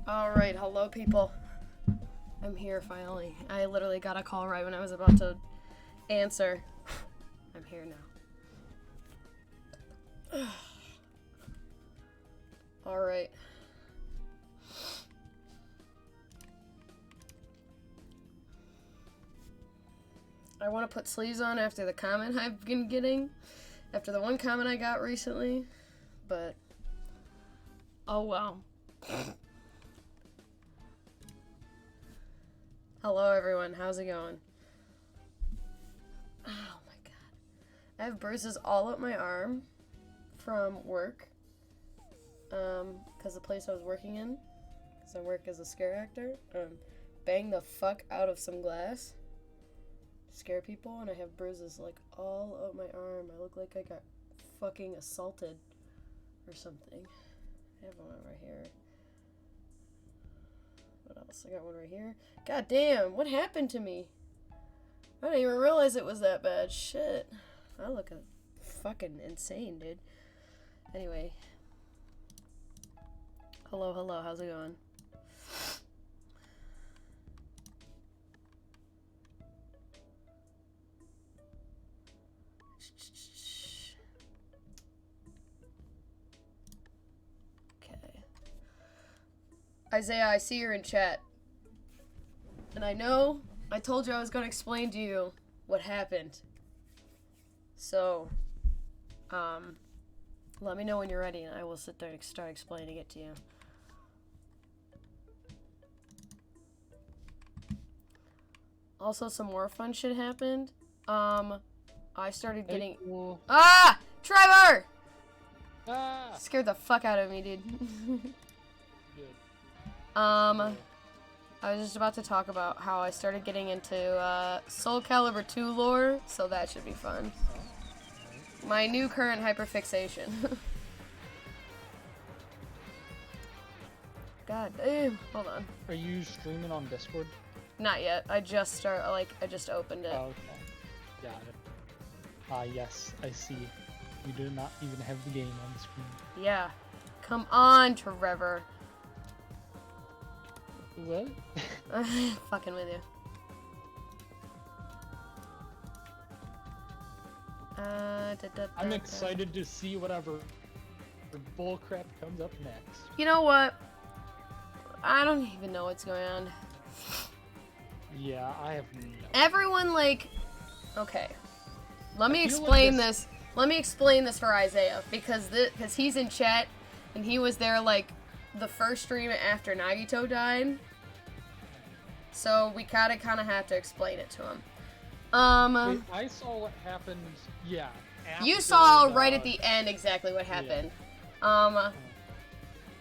Alright, hello people. I'm here finally. I literally got a call right when I was about to answer. I'm here now. Alright. I want to put sleeves on after the comment I've been getting. After the one comment I got recently. But, oh well. Hello everyone, how's it going? Oh my god. I have bruises all up my arm from work. Because the place I was working in, because I work as a scare actor, banged the fuck out of some glass. Scare people, and I have bruises like all up my arm. I look like I got fucking assaulted or something. I have one right here. What else? I got one right here. God damn, what happened to me? I didn't even realize it was that bad. Shit. I look fucking insane, dude. Anyway. Hello, how's it going? Isaiah, I see you're in chat. And I know I told you I was going to explain to you what happened. So, let me know when you're ready and I will sit there and start explaining it to you. Also, some more fun shit happened. I started getting... Cool. Ah! Trevor! Ah! Scared the fuck out of me, dude. Good. I was just about to talk about how I started getting into Soul Calibur 2 lore, so that should be fun. My new current hyperfixation. God damn. Hold on. Are you streaming on Discord? Not yet. I just opened it. Oh, okay. Got it. Yes, I see. You do not even have the game on the screen. Yeah. Come on, Trevor. What? Fucking with you. I'm excited to see whatever bullcrap comes up next. You know what? I don't even know what's going on. Yeah, I have no. Everyone, like... Okay. Let me explain this. Let me explain this for Isaiah, because he's in chat, and he was there, like, the first stream after Nagito died. So we kind of have to explain it to him. Wait, I saw what happened. Yeah. You saw right at the end exactly what happened. Yeah.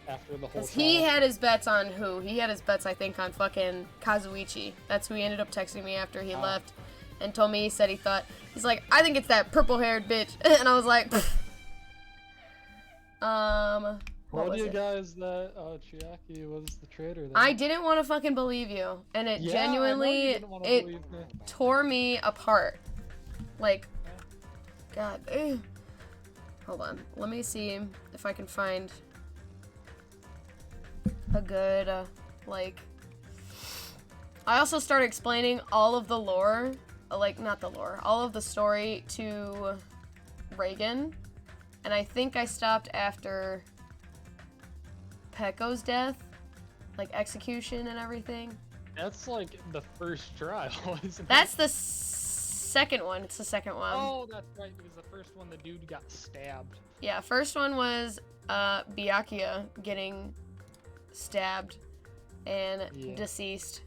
After the whole. Because he had his bets on who? He had his bets, I think, on fucking Kazuichi. That's who he ended up texting me after he left, and told me he said he's like, I think it's that purple-haired bitch, and I was like, What told you guys that Chiaki was the traitor then? I didn't want to fucking believe you, and it genuinely, it tore me apart. Like, God, hold on, let me see if I can find a good, like, I also started explaining all of the lore, like, not the lore, all of the story to Reagan, and I think I stopped after Pecco's death, like execution and everything. That's like the first trial, isn't it? That's the second one. It's the second one. Oh, that's right, because the first one the dude got stabbed. Yeah, first one was Byakuya getting stabbed and deceased.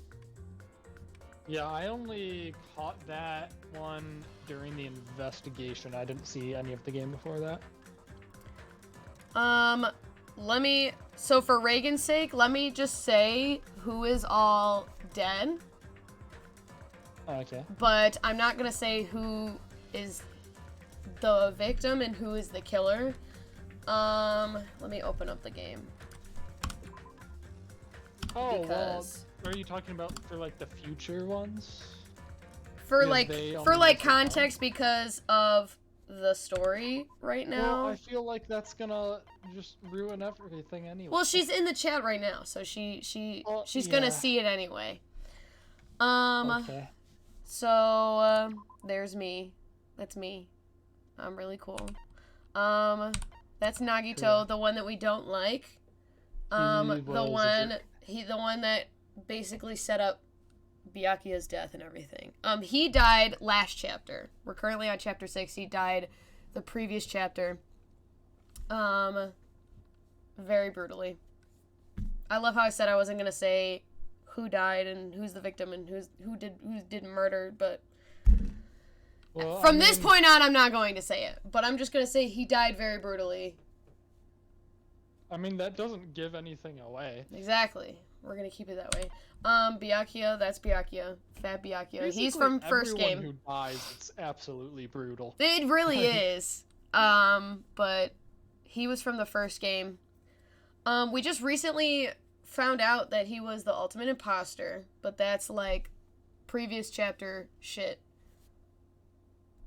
Yeah, I only caught that one during the investigation. I didn't see any of the game before that. So for Reagan's sake, let me just say who is all dead. Okay. But I'm not gonna say who is the victim and who is the killer. Let me open up the game. Oh, because... well, are you talking about for like the future ones? For like context, because of the story right now. Well, I feel like that's gonna just ruin everything anyway. Well, she's in the chat right now, so she's yeah. gonna see it anyway. Okay. So there's me. That's me. I'm really cool. That's Nagito, Cool. the one that we don't like. He The one that basically set up Byakuya's death and everything. He died last chapter. We're currently on chapter 6. He died the previous chapter. Very brutally. I love how I said I wasn't gonna say who died and who's the victim and who did murder, but from this point on, I'm not going to say it. But I'm just gonna say he died very brutally. I mean, that doesn't give anything away. Exactly. We're gonna keep it that way. Byakuya, that's Byakuya. Fat Byakuya. Basically, he's from first game. Everyone who dies, it's absolutely brutal. It really is. But he was from the first game. We just recently found out that he was the ultimate imposter, but that's like previous chapter shit.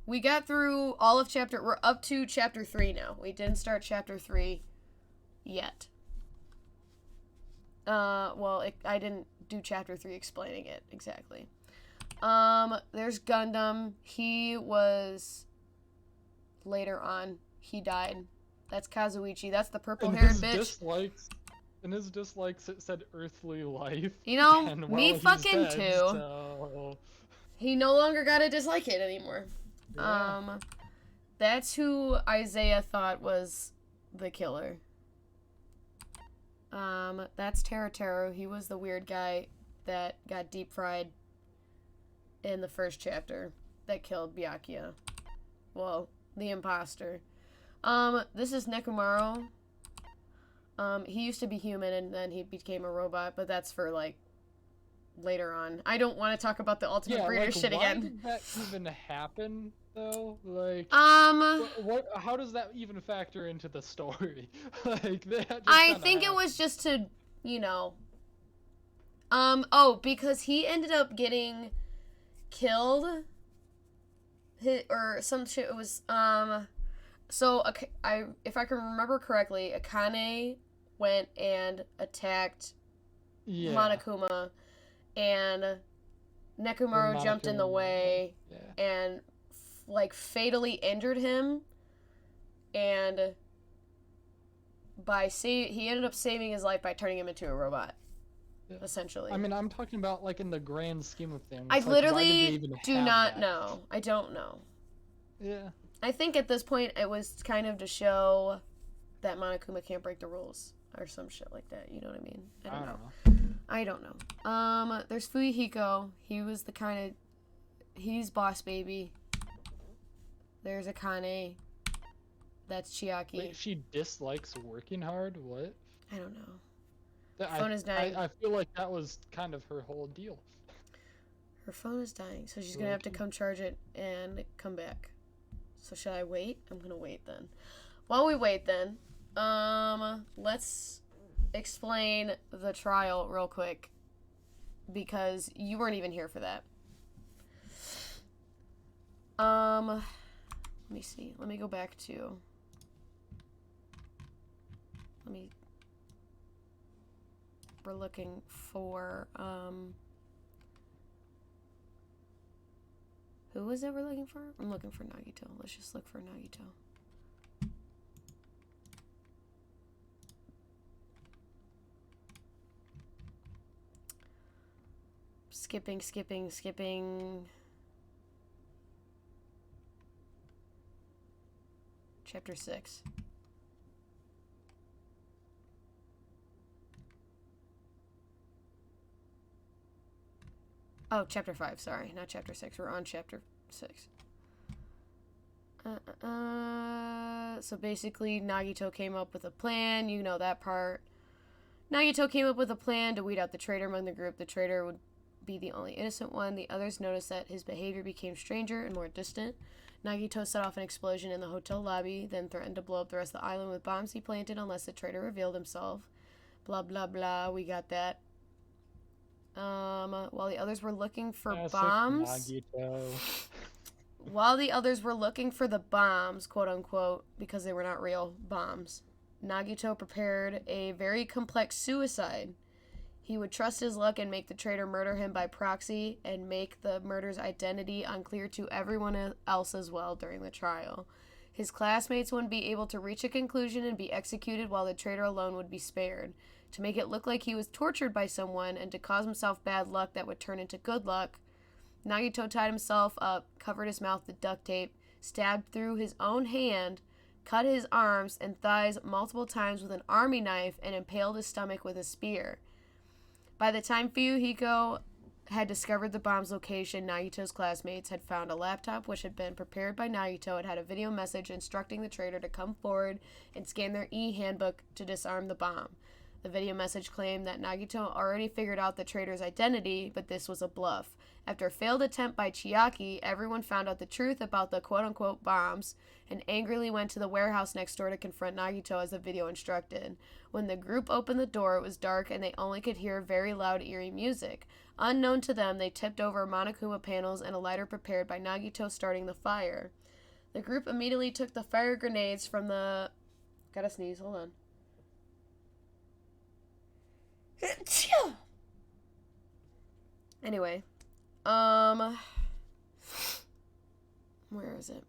We got through all of we're up to chapter 3 now. We didn't start chapter 3 yet. I didn't do chapter 3 explaining it exactly. There's Gundam. He was later on. He died. That's Kazuichi. That's the purple-haired bitch. In his dislikes, it said earthly life. You know, and, well, me fucking dead, too. So... He no longer gotta dislike it anymore. Yeah. That's who Isaiah thought was the killer. That's Teruteru. He was the weird guy that got deep fried in the first chapter that killed Byakuya. Well, the imposter. This is Nekomaru. He used to be human and then he became a robot, but that's for, like, later on. I don't want to talk about the Ultimate Breeder shit again. Why did that even happen, though? Like, how does that even factor into the story? Like, I think it was just to, you know... because he ended up getting killed, or some shit. It was, so, if I can remember correctly, Akane went and attacked Monokuma, and Nekomaru jumped in the way, and, like, fatally injured him, and he ended up saving his life by turning him into a robot. Yeah. Essentially. I mean, I'm talking about, like, in the grand scheme of things. I literally do not know. I don't know. Yeah. I think at this point it was kind of to show that Monokuma can't break the rules or some shit like that. You know what I mean? I don't know. There's Fuyuhiko. He was the kind of... He's boss baby. There's Akane. That's Chiaki. Wait, she dislikes working hard? What? I don't know. Her phone is dying. I feel like that was kind of her whole deal. Her phone is dying, so she's gonna have to come charge it and come back. So should I wait? I'm gonna wait then. While we wait then, let's explain the trial real quick, because you weren't even here for that. Let me see. Let me go back to... We're looking for, who is it we're looking for? I'm looking for Nagito. Let's just look for Nagito. Skipping. Chapter 6. Oh, chapter 5, sorry. Not chapter 6. We're on chapter 6. So basically, Nagito came up with a plan. You know that part. Nagito came up with a plan to weed out the traitor among the group. The traitor would be the only innocent one. The others noticed that his behavior became stranger and more distant. Nagito set off an explosion in the hotel lobby, then threatened to blow up the rest of the island with bombs he planted unless the traitor revealed himself. Blah, blah, blah. We got that. While the others were looking for bombs... While the others were looking for the bombs, quote-unquote, because they were not real bombs, Nagito prepared a very complex suicide. He would trust his luck and make the traitor murder him by proxy and make the murder's identity unclear to everyone else as well during the trial. His classmates wouldn't be able to reach a conclusion and be executed while the traitor alone would be spared. To make it look like he was tortured by someone and to cause himself bad luck that would turn into good luck, Nagito tied himself up, covered his mouth with duct tape, stabbed through his own hand, cut his arms and thighs multiple times with an army knife, and impaled his stomach with a spear. By the time Fuyuhiko had discovered the bomb's location, Nagito's classmates had found a laptop which had been prepared by Nagito. It had a video message instructing the traitor to come forward and scan their e-handbook to disarm the bomb. The video message claimed that Nagito already figured out the traitor's identity, but this was a bluff. After a failed attempt by Chiaki, everyone found out the truth about the quote-unquote bombs and angrily went to the warehouse next door to confront Nagito as the video instructed. When the group opened the door, it was dark and they only could hear very loud, eerie music. Unknown to them, they tipped over Monokuma panels and a lighter prepared by Nagito starting the fire. The group immediately took the fire grenades from the... Gotta sneeze, hold on. Anyway, where is it?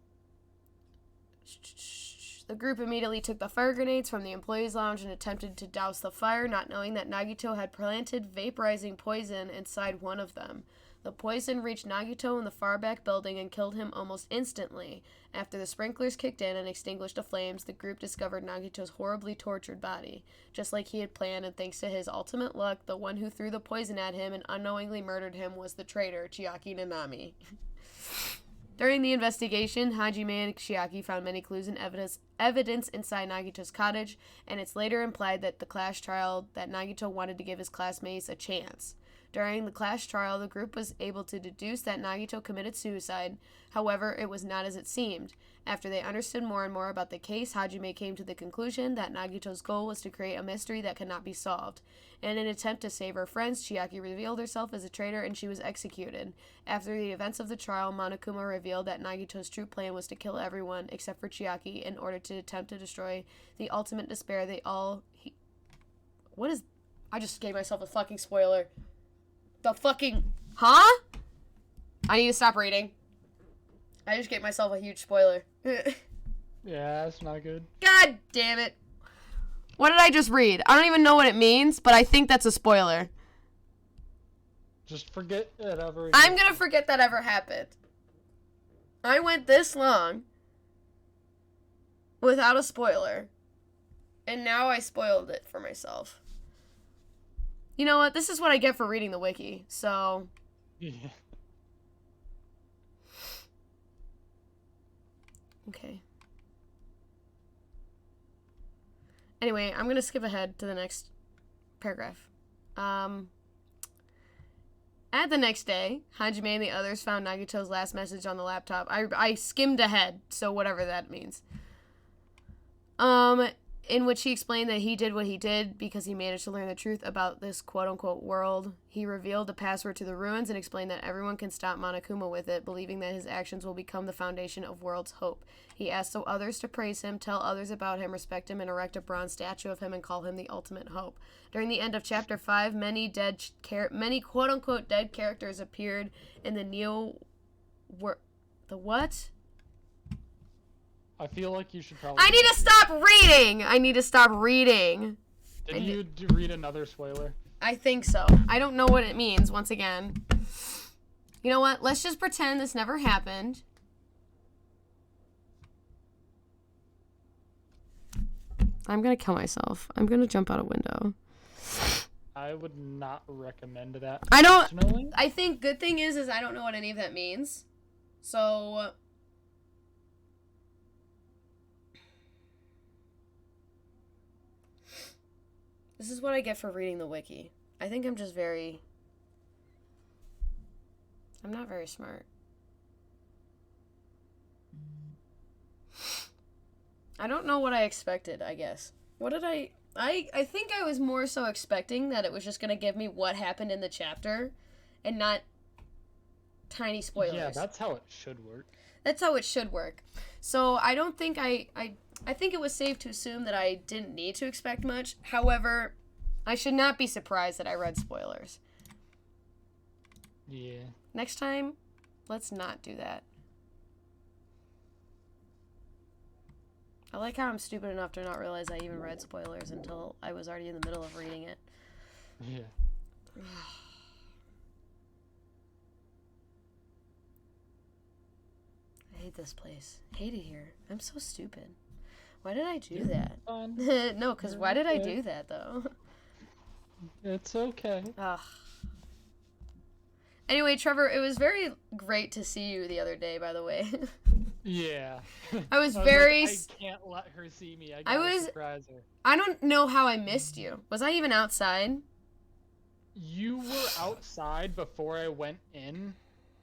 The group immediately took the fire grenades from the employees' lounge and attempted to douse the fire, not knowing that Nagito had planted vaporizing poison inside one of them. The poison reached Nagito in the far back building and killed him almost instantly. After the sprinklers kicked in and extinguished the flames, the group discovered Nagito's horribly tortured body. Just like he had planned, and thanks to his ultimate luck, the one who threw the poison at him and unknowingly murdered him was the traitor, Chiaki Nanami. During the investigation, Hajime and Chiaki found many clues and evidence inside Nagito's cottage, and it's later implied that the class trial that Nagito wanted to give his classmates a chance. During the class trial, the group was able to deduce that Nagito committed suicide. However, it was not as it seemed. After they understood more and more about the case, Hajime came to the conclusion that Nagito's goal was to create a mystery that could not be solved. In an attempt to save her friends, Chiaki revealed herself as a traitor and she was executed. After the events of the trial, Monokuma revealed that Nagito's true plan was to kill everyone except for Chiaki in order to attempt to destroy the ultimate despair they all... What is... I just gave myself a fucking spoiler. The fucking... Huh? I need to stop reading. I just gave myself a huge spoiler. Yeah, that's not good. God damn it. What did I just read? I don't even know what it means, but I think that's a spoiler. Just forget it ever. I'm gonna forget that ever happened. I went this long without a spoiler, and now I spoiled it for myself. You know what? This is what I get for reading the wiki, so... Yeah. Okay. Anyway, I'm gonna skip ahead to the next paragraph. At the next day, Hajime and the others found Nagito's last message on the laptop. I skimmed ahead, so whatever that means. In which he explained that he did what he did because he managed to learn the truth about this quote-unquote world. He revealed the password to the ruins and explained that everyone can stop Monokuma with it, believing that his actions will become the foundation of world's hope. He asked others to praise him, tell others about him, respect him, and erect a bronze statue of him and call him the ultimate hope. During the end of Chapter 5, many quote-unquote dead characters appeared in the The what? I feel like you should probably... I need to stop reading! Did you read another spoiler? I think so. I don't know what it means, once again. You know what? Let's just pretend this never happened. I'm gonna kill myself. I'm gonna jump out a window. I would not recommend that. I think good thing is I don't know what any of that means. So... This is what I get for reading the wiki. I think I'm just I'm not very smart. I don't know what I expected, I guess. What did I think I was more so expecting that it was just gonna give me what happened in the chapter and not tiny spoilers. Yeah, that's how it should work. That's how it should work. So I don't think I think it was safe to assume that I didn't need to expect much. However, I should not be surprised that I read spoilers. Yeah. Next time, let's not do that. I like how I'm stupid enough to not realize I even read spoilers until I was already in the middle of reading it. Yeah. I hate this place. Hate it here. I'm so stupid. Why did I do that? No, because why did I do that, though? It's okay. Ugh. Anyway, Trevor, it was very great to see you the other day, by the way. Yeah. I was very... Like, I can't let her see me. I gotta surprise her. I don't know how I missed you. Was I even outside? You were outside before I went in,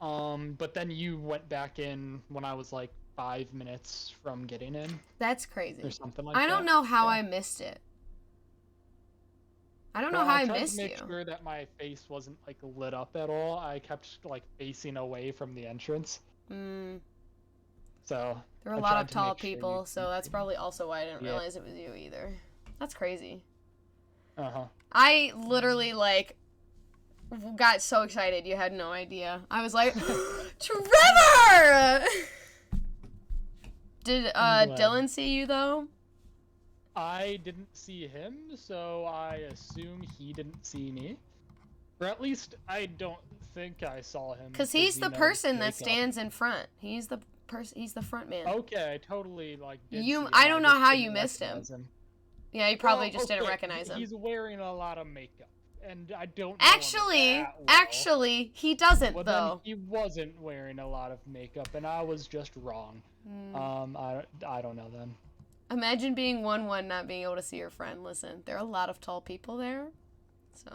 but then you went back in when I was like 5 minutes from getting in. That's crazy. Or something like that. I don't know how I missed it. I don't know how I missed you. I tried to make sure that my face wasn't like lit up at all. I kept like facing away from the entrance. So there were a lot of tall people, so that's probably also why I didn't realize it was you either. That's crazy. I literally like got so excited you had no idea. I was like, Trevor! Did Dylan see you though? I didn't see him, so I assume he didn't see me. Or at least I don't think I saw him. Because he's the person that stands in front. He's the front man. Okay, I totally like I don't know how you missed him. Yeah, you probably just didn't recognize him. He's wearing a lot of makeup, and I don't know Actually, he doesn't though. Then he wasn't wearing a lot of makeup, and I was just wrong. I don't know then. Imagine being 1-1 not being able to see your friend. Listen, there are a lot of tall people there, so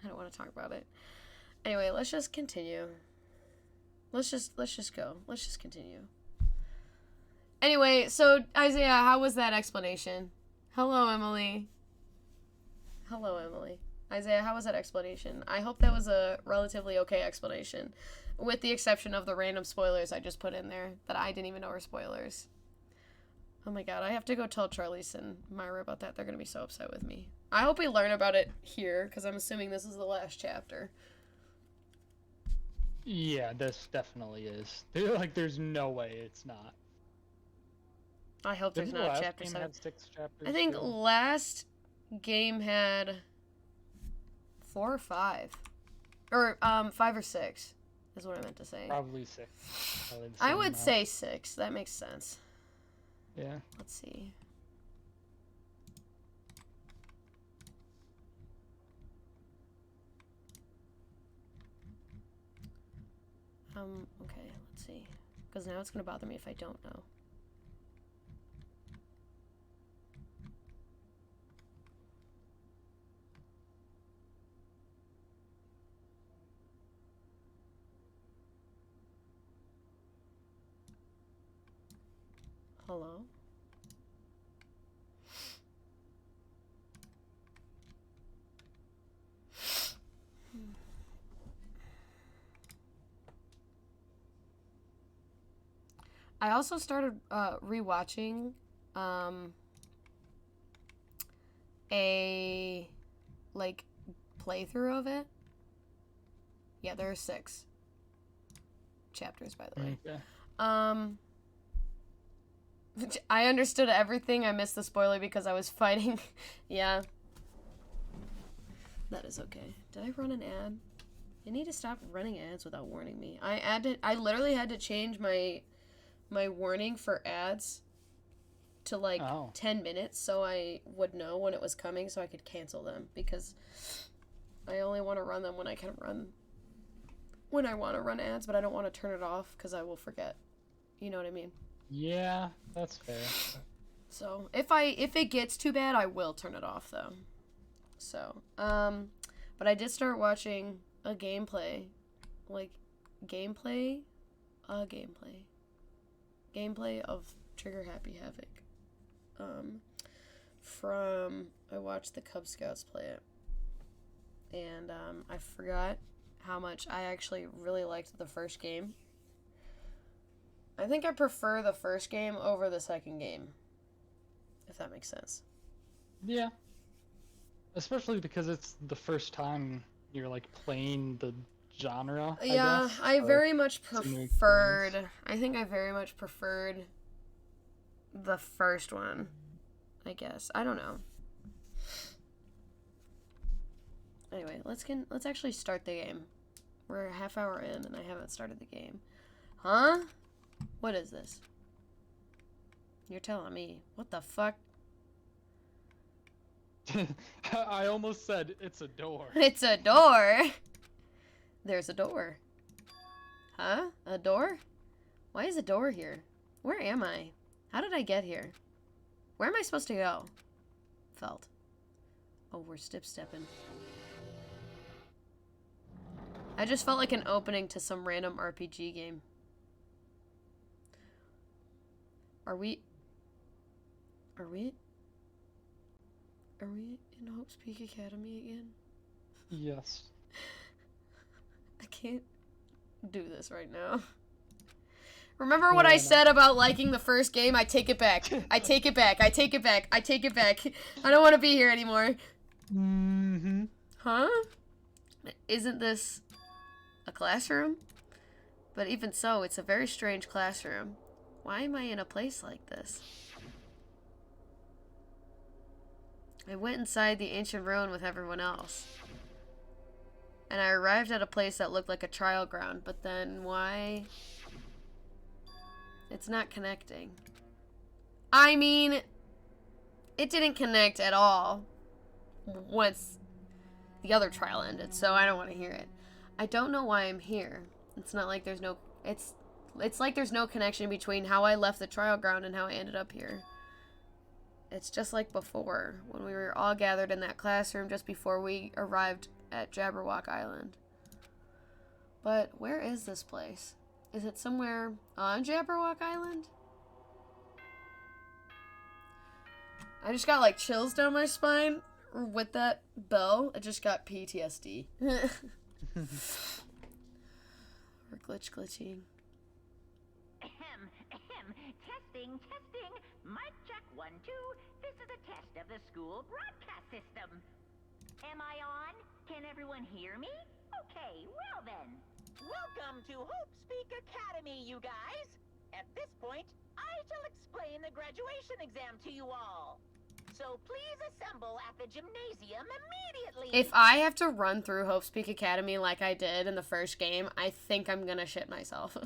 I don't want to talk about it. Anyway, let's just continue. Let's just go. Let's just continue. Anyway, so Isaiah, how was that explanation? Hello, Emily. Hello, Emily. Isaiah, how was that explanation? I hope that was a relatively okay explanation, with the exception of the random spoilers I just put in there that I didn't even know were spoilers. Oh my god, I have to go tell Charlize and Myra about that. They're going to be so upset with me. I hope we learn about it here, because I'm assuming this is the last chapter. Yeah, this definitely is. There's no way it's not. I hope there's not a chapter 7. Had 6 chapters I think too? last game had 4 or 5. Or 5 or 6 is what I meant to say. Probably 6. I would say 6. That makes sense. Yeah. Let's see. Okay, let's see. Because now it's going to bother me if I don't know. Hello? I also started rewatching a like playthrough of it. Yeah, there are 6 chapters, by the way. Okay. I understood everything. I missed the spoiler because I was fighting. Yeah. That is okay. Did I run an ad? I need to stop running ads without warning me. I literally had to change my warning for ads to like 10 minutes so I would know when it was coming so I could cancel them, because I only want to run them when I want to run ads, but I don't want to turn it off because I will forget. You know what I mean? Yeah, that's fair. So if it gets too bad, I will turn it off though. So but I did start watching a gameplay of Trigger Happy Havoc. I watched the Cub Scouts play it, and I forgot how much I actually really liked the first game. I think I prefer the first game over the second game. If that makes sense. Yeah. Especially because it's the first time you're like playing the genre. Yeah, guess, I so very much it's a new experience. preferred. I think I very much preferred the first one. I guess. I don't know. Anyway, let's actually start the game. We're a half hour in and I haven't started the game. Huh? What is this? You're telling me. What the fuck? I almost said it's a door. It's a door. There's a door. Huh? A door? Why is a door here? Where am I? How did I get here? Where am I supposed to go? Felt. Oh, we're stepping. I just felt like an opening to some random RPG game. Are we in Hope's Peak Academy again? Yes. I can't do this right now. Remember what I said about liking the first game? I take it back. I take it back. I take it back. I take it back. I don't want to be here anymore. Mm-hmm. Huh? Isn't this a classroom? But even so, it's a very strange classroom. Why am I in a place like this? I went inside the ancient ruin with everyone else. And I arrived at a place that looked like a trial ground, but then why? It's not connecting. I mean, it didn't connect at all once the other trial ended, so I don't want to hear it. I don't know why I'm here. It's not like there's no... It's like there's no connection between how I left the trial ground and how I ended up here. It's just like before, when we were all gathered in that classroom just before we arrived at Jabberwock Island. But where is this place? Is it somewhere on Jabberwock Island? I just got like chills down my spine with that bell. I just got PTSD. We're glitching. Testing. Mic check 1, 2. This is a test of the school broadcast system. Am I on? Can everyone hear me? Okay, well then. Welcome to Hope's Peak Academy, you guys. At this point, I shall explain the graduation exam to you all. So please assemble at the gymnasium immediately. If I have to run through Hope's Peak Academy like I did in the first game, I think I'm gonna shit myself.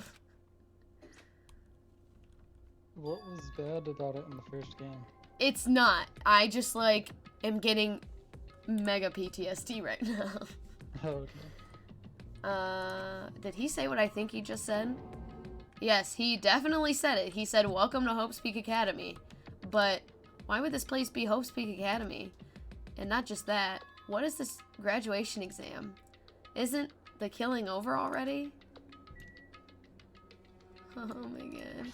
What was bad about it in the first game? It's not. I just, like, am getting mega PTSD right now. Okay. Did he say what I think he just said? Yes, he definitely said it. He said, "Welcome to Hope's Peak Academy." But why would this place be Hope's Peak Academy? And not just that, what is this graduation exam? Isn't the killing over already? Oh my god.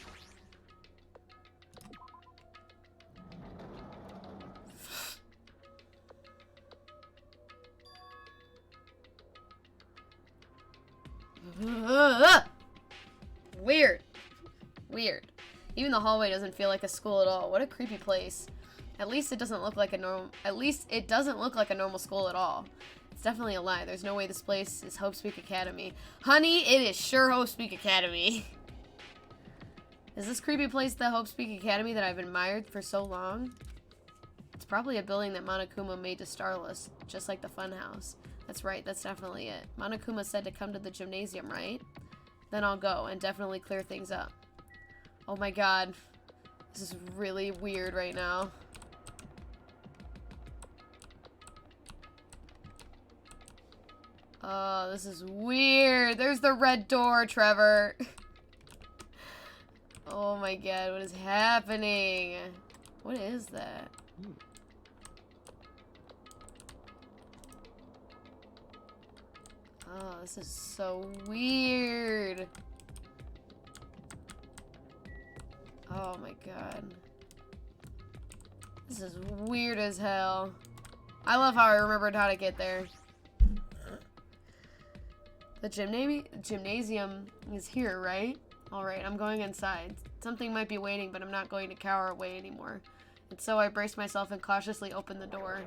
Weird. Even the hallway doesn't feel like a school at all. What a creepy place. At least it doesn't look like a normal school at all. It's definitely a lie. There's no way this place is Hope's Peak Academy. Honey, it is sure Hope's Peak Academy. Is this creepy place the Hope's Peak Academy that I've admired for so long? It's probably a building that Monokuma made to Starless, just like the funhouse. That's right, that's definitely it. Monokuma said to come to the gymnasium, right? Then I'll go and definitely clear things up. Oh my god. This is really weird right now. Oh, this is weird. There's the red door, Trevor. Oh my god, what is happening? What is that? Ooh. Oh, this is so weird. Oh my god. This is weird as hell. I love how I remembered how to get there. The gymnasium is here, right? Alright, I'm going inside. Something might be waiting, but I'm not going to cower away anymore. And so I brace myself and cautiously open the door.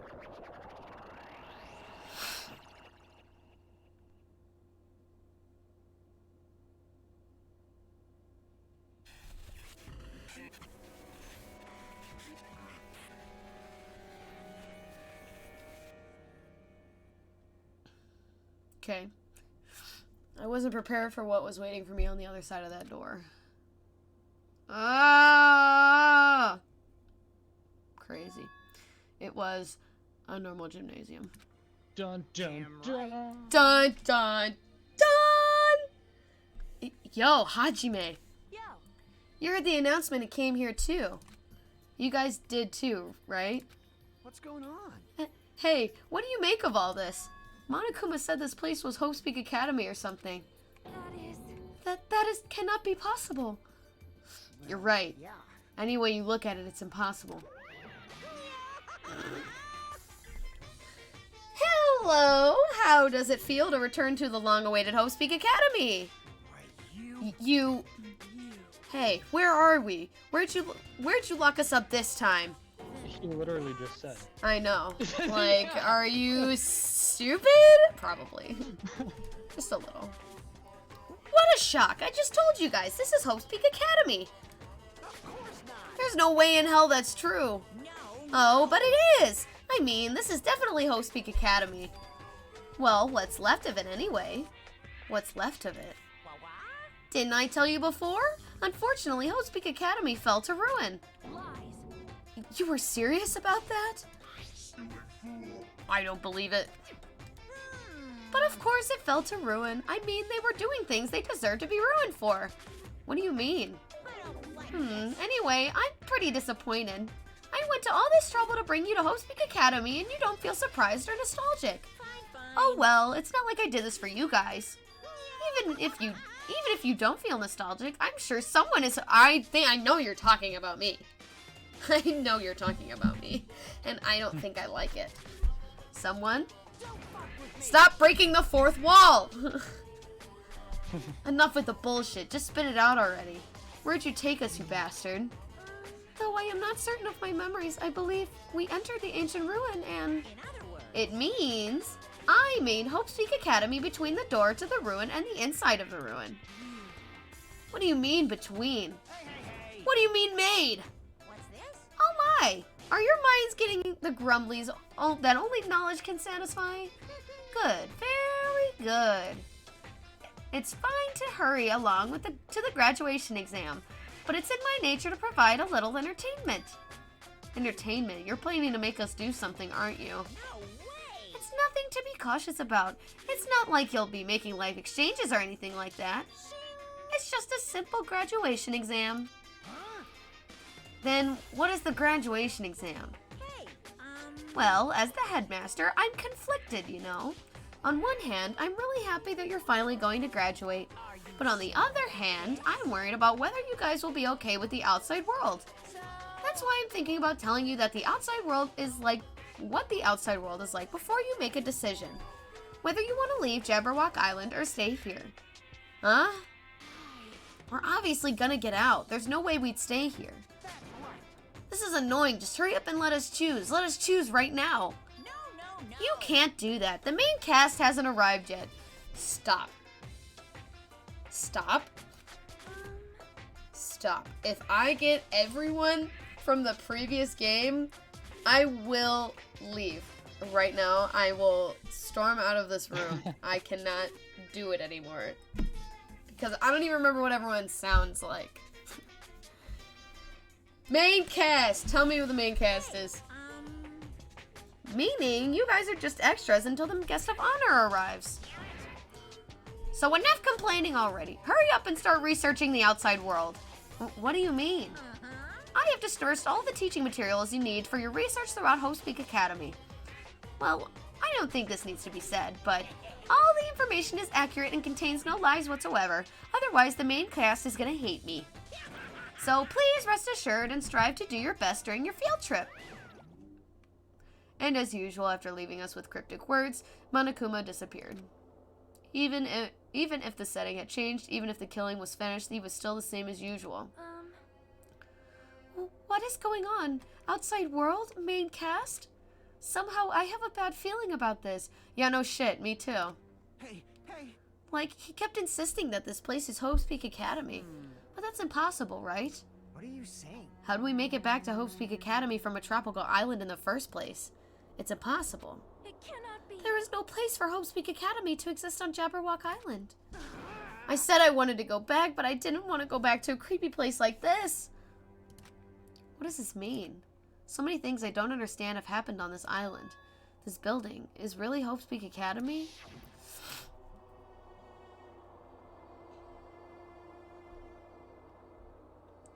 Okay. I wasn't prepared for what was waiting for me on the other side of that door. Ah! Crazy. It was a normal gymnasium. Dun dun dun. Dun dun dun! Yo, Hajime. Yo. You heard the announcement and came here too. You guys did too, right? What's going on? Hey, what do you make of all this? Monokuma said this place was Hope Speak Academy or something. That cannot be possible. You're right. Yeah. Any way you look at it, it's impossible. Hello! How does it feel to return to the long-awaited Hope Speak Academy? Why, You... Hey, where are we? Where'd you lock us up this time? He literally just said. I know. Like, are you stupid? Probably. Just a little. What a shock! I just told you guys, this is Hope Speak Academy. Of course not. There's no way in hell that's true. No. Oh, but it is! I mean, this is definitely Hope Speak Academy. Well, what's left of it anyway? What's left of it? Didn't I tell you before? Unfortunately, Hope Speak Academy fell to ruin. Lies. You were serious about that? I don't believe it. But of course it fell to ruin. I mean, they were doing things they deserved to be ruined for. What do you mean? Anyway, I'm pretty disappointed. I went to all this trouble to bring you to Hope Speak Academy and you don't feel surprised or nostalgic. Fine. Oh well, it's not like I did this for you guys. Even if you don't feel nostalgic, I'm sure someone is. I know you're talking about me. I know you're talking about me, and I don't think I like it. Someone? Stop breaking the fourth wall! Enough with the bullshit. Just spit it out already. Where'd you take us, you bastard? Though I am not certain of my memories, I believe we entered the ancient ruin and... In other words, It means I made Hope Speak Academy between the door to the ruin and the inside of the ruin. What do you mean between? What do you mean made? what's this? Oh my! Are your minds getting the grumblies that only knowledge can satisfy? Good, very good. It's fine to hurry along with to the graduation exam, but it's in my nature to provide a little entertainment. Entertainment? You're planning to make us do something, aren't you? No way. It's nothing to be cautious about. It's not like you'll be making life exchanges or anything like that. It's just a simple graduation exam. Then, what is the graduation exam? Hey, Well, as the headmaster, I'm conflicted, you know. On one hand, I'm really happy that you're finally going to graduate. But on the other hand, I'm worried about whether you guys will be okay with the outside world. so That's why I'm thinking about telling you that the outside world is like what the outside world is like before you make a decision. Whether you want to leave Jabberwock Island or stay here. Huh? We're obviously gonna get out. There's no way we'd stay here. This is annoying. Just hurry up and let us choose. Let us choose right now. no. You can't do that. The main cast hasn't arrived yet. Stop. Stop. Stop. If I get everyone from the previous game, I will leave. Right now, I will storm out of this room. I cannot do it anymore. Because I don't even remember what everyone sounds like. Main cast! Tell me who the main cast is. Meaning, you guys are just extras until the guest of honor arrives. So enough complaining already. Hurry up and start researching the outside world. What do you mean? I have dispersed all the teaching materials you need for your research throughout Hope Speak Academy. Well, I don't think this needs to be said, but all the information is accurate and contains no lies whatsoever. Otherwise, the main cast is gonna hate me. So please rest assured and strive to do your best during your field trip. And as usual, after leaving us with cryptic words, Monokuma disappeared. Even Even if the setting had changed, even if the killing was finished, he was still the same as usual. What is going on? Outside world? Main cast? Somehow I have a bad feeling about this. Yeah, no shit, me too. Hey. Like, he kept insisting that this place is Hope's Peak Academy. But that's impossible, right? What are you saying? How do we make it back to Hope's Peak Academy from a tropical island in the first place? It's impossible. It cannot be. There is no place for Hope's Peak Academy to exist on Jabberwock Island. I said I wanted to go back, but I didn't want to go back to a creepy place like this. What does this mean? So many things I don't understand have happened on this island. This building is really Hope's Peak Academy?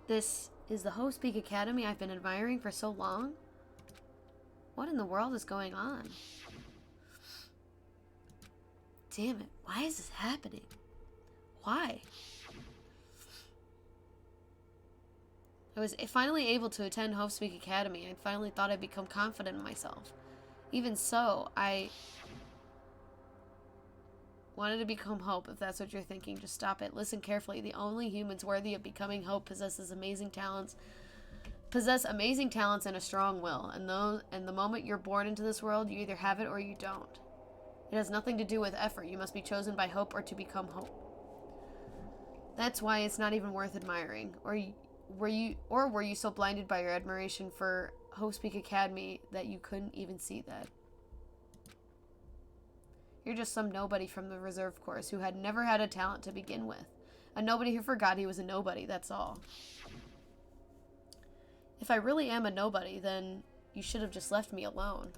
This is the Hope's Peak Academy I've been admiring for so long? What in the world is going on? Damn it, why is this happening? Why? I was finally able to attend Hope's Peak Academy. I finally thought I'd become confident in myself. Even so, I wanted to become Hope. If that's what you're thinking, just stop it. Listen carefully. The only humans worthy of becoming Hope possess amazing talents and a strong will. And the moment you're born into this world, you either have it or you don't. It has nothing to do with effort. You must be chosen by Hope or to become Hope. That's why it's not even worth admiring. Were you so blinded by your admiration for Hope's Peak Academy that you couldn't even see that? You're just some nobody from the reserve course who had never had a talent to begin with. A nobody who forgot he was a nobody, that's all. If I really am a nobody, then you should have just left me alone.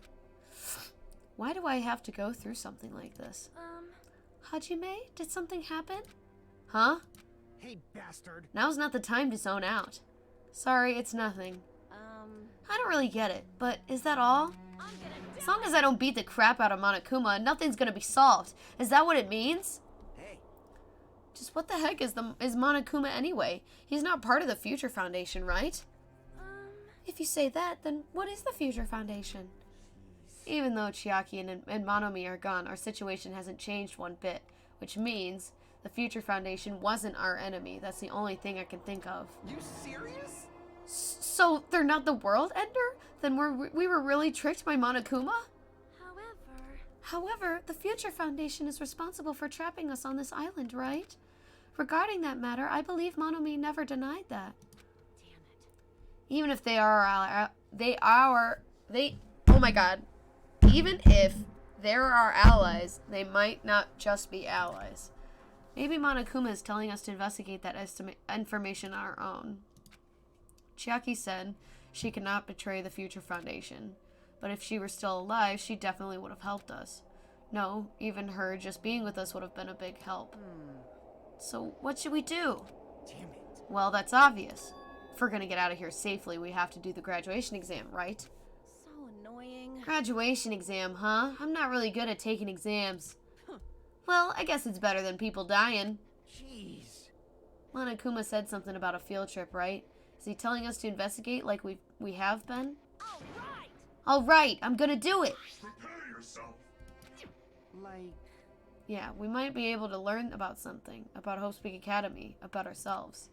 Why do I have to go through something like this? Hajime, did something happen? Huh? Hey, bastard. Now's not the time to zone out. Sorry, it's nothing. I don't really get it, but is that all? As long as I don't beat the crap out of Monokuma, nothing's gonna be solved. Is that what it means? Hey. Just what the heck is Monokuma anyway? He's not part of the Future Foundation, right? If you say that, then what is the Future Foundation? Even though Chiaki and Monomi are gone, our situation hasn't changed one bit, which means the Future Foundation wasn't our enemy. That's the only thing I can think of. You serious? So they're not the world ender? Then we were really tricked by Monokuma? However, the Future Foundation is responsible for trapping us on this island, right? Regarding that matter, I believe Monomi never denied that. Damn it. Even if oh my god. Even if they're our allies, they might not just be allies. Maybe Monokuma is telling us to investigate that information on our own. Chiaki said she could not betray the Future Foundation, but if she were still alive, she definitely would have helped us. No, even her just being with us would have been a big help. So what should we do? Damn it. Well, that's obvious. If we're gonna get out of here safely, we have to do the graduation exam, right? So annoying. Graduation exam, huh? I'm not really good at taking exams. Well, I guess it's better than people dying. Jeez. Monokuma said something about a field trip, right? Is he telling us to investigate like we have been? All right, I'm gonna do it. Prepare yourself. Like, Yeah, we might be able to learn about something, about Hope's Peak Academy, about ourselves.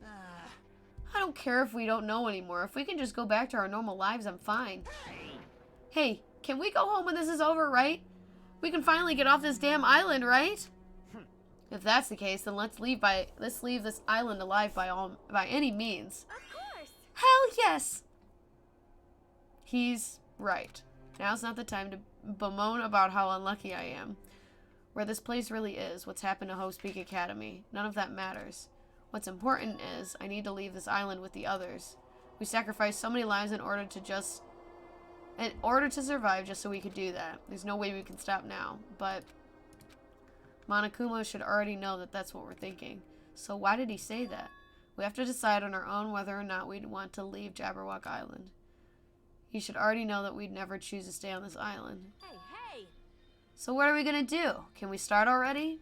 I don't care if we don't know anymore. If we can just go back to our normal lives, I'm fine. Hey, can we go home when this is over, right? We can finally get off this damn island, right? If that's the case, then let's leave this island alive by any means. Of course. Hell yes! He's right. Now's not the time to bemoan about how unlucky I am. Where this place really is, what's happened to Hope's Peak Academy, none of that matters. What's important is, I need to leave this island with the others. We sacrificed so many lives in order to survive just so we could do that. There's no way we can stop now, but Monokuma should already know that that's what we're thinking. So why did he say that? We have to decide on our own whether or not we'd want to leave Jabberwock Island. He should already know that we'd never choose to stay on this island. Hey. So what are we gonna do? Can we start already?